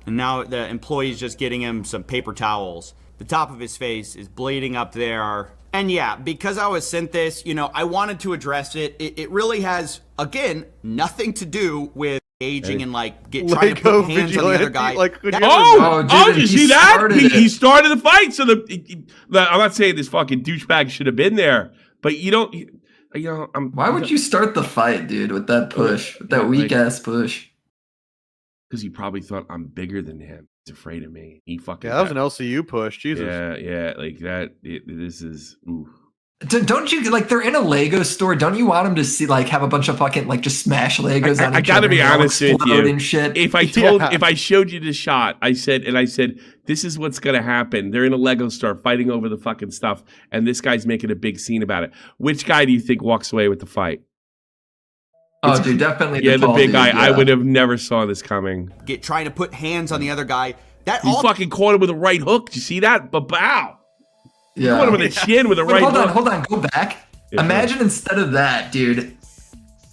And now the employee's just getting him some paper towels. The top of his face is bleeding up there. And yeah, because I was sent this, I wanted to address it. It really has, again, nothing to do with aging and trying to put hands on the other guy. Did you see that? He started the fight. So I'm not saying this fucking douchebag should have been there, but why would you start the fight, dude, with that push, with that weak ass push? Because he probably thought I'm bigger than him. He's afraid of me. He fucking. Yeah, that was an LCU push. Jesus. Yeah, like that. This is. Ooh. Don't you they're in a Lego store? Don't you want them to see have a bunch of fucking just smash Legos on each other? I gotta be honest with you. And shit. If I showed you the shot, I said, this is what's gonna happen. They're in a Lego store fighting over the fucking stuff, and this guy's making a big scene about it. Which guy do you think walks away with the fight? Oh, dude, definitely. The big guy. Yeah. I would have never saw this coming. Trying to put hands on the other guy. He fucking caught him with a right hook. Did you see that? Ba-bow. Yeah. Caught him with a chin with a right hook. Hold on. Go back. Yeah, Imagine instead of that, dude.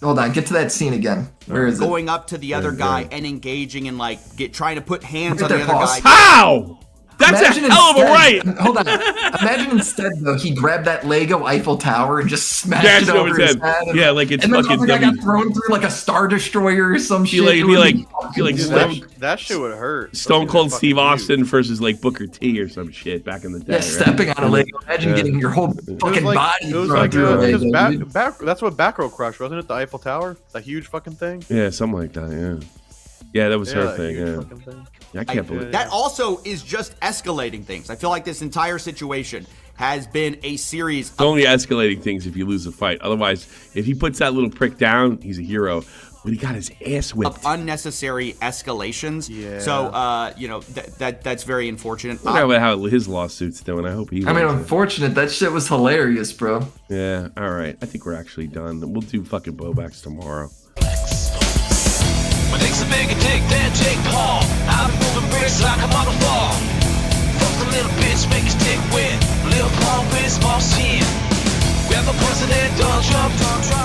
Hold on. Get to that scene again. Where is it? Going up to the other guy and engaging and trying to put hands on the other guy. How? That's a hell of a right. Hold on. Imagine instead though he grabbed that Lego Eiffel Tower and just smashed it over his head. Yeah, like it's and then fucking. The guy got thrown through like a Star Destroyer or some shit. That shit would hurt. Stone Cold Steve Austin versus like Booker T or some shit back in the day. Yeah, stepping on a Lego. Imagine getting your whole fucking body. It was like that's what Back Row Crush, wasn't it? The Eiffel Tower, that huge fucking thing. Yeah, something like that. Yeah, that was her thing. Yeah, I can't believe that. Also is just escalating things. I feel like this entire situation has been a series. It's only escalating things if you lose a fight. Otherwise, if he puts that little prick down, he's a hero. But he got his ass whipped. Of unnecessary escalations. Yeah. So, that's very unfortunate. I wonder how his lawsuit's doing. I hope he. I mean, unfortunate. That shit was hilarious, bro. Yeah. All right. I think we're actually done. We'll do fucking Bobacks tomorrow. My dick's a bigger dick than Jake Paul. I've been moving bricks like I'm on the wall. Fuck the little bitch, make his dick wet. Little palm bitch, small shit. Grab a pussy, then don't jump.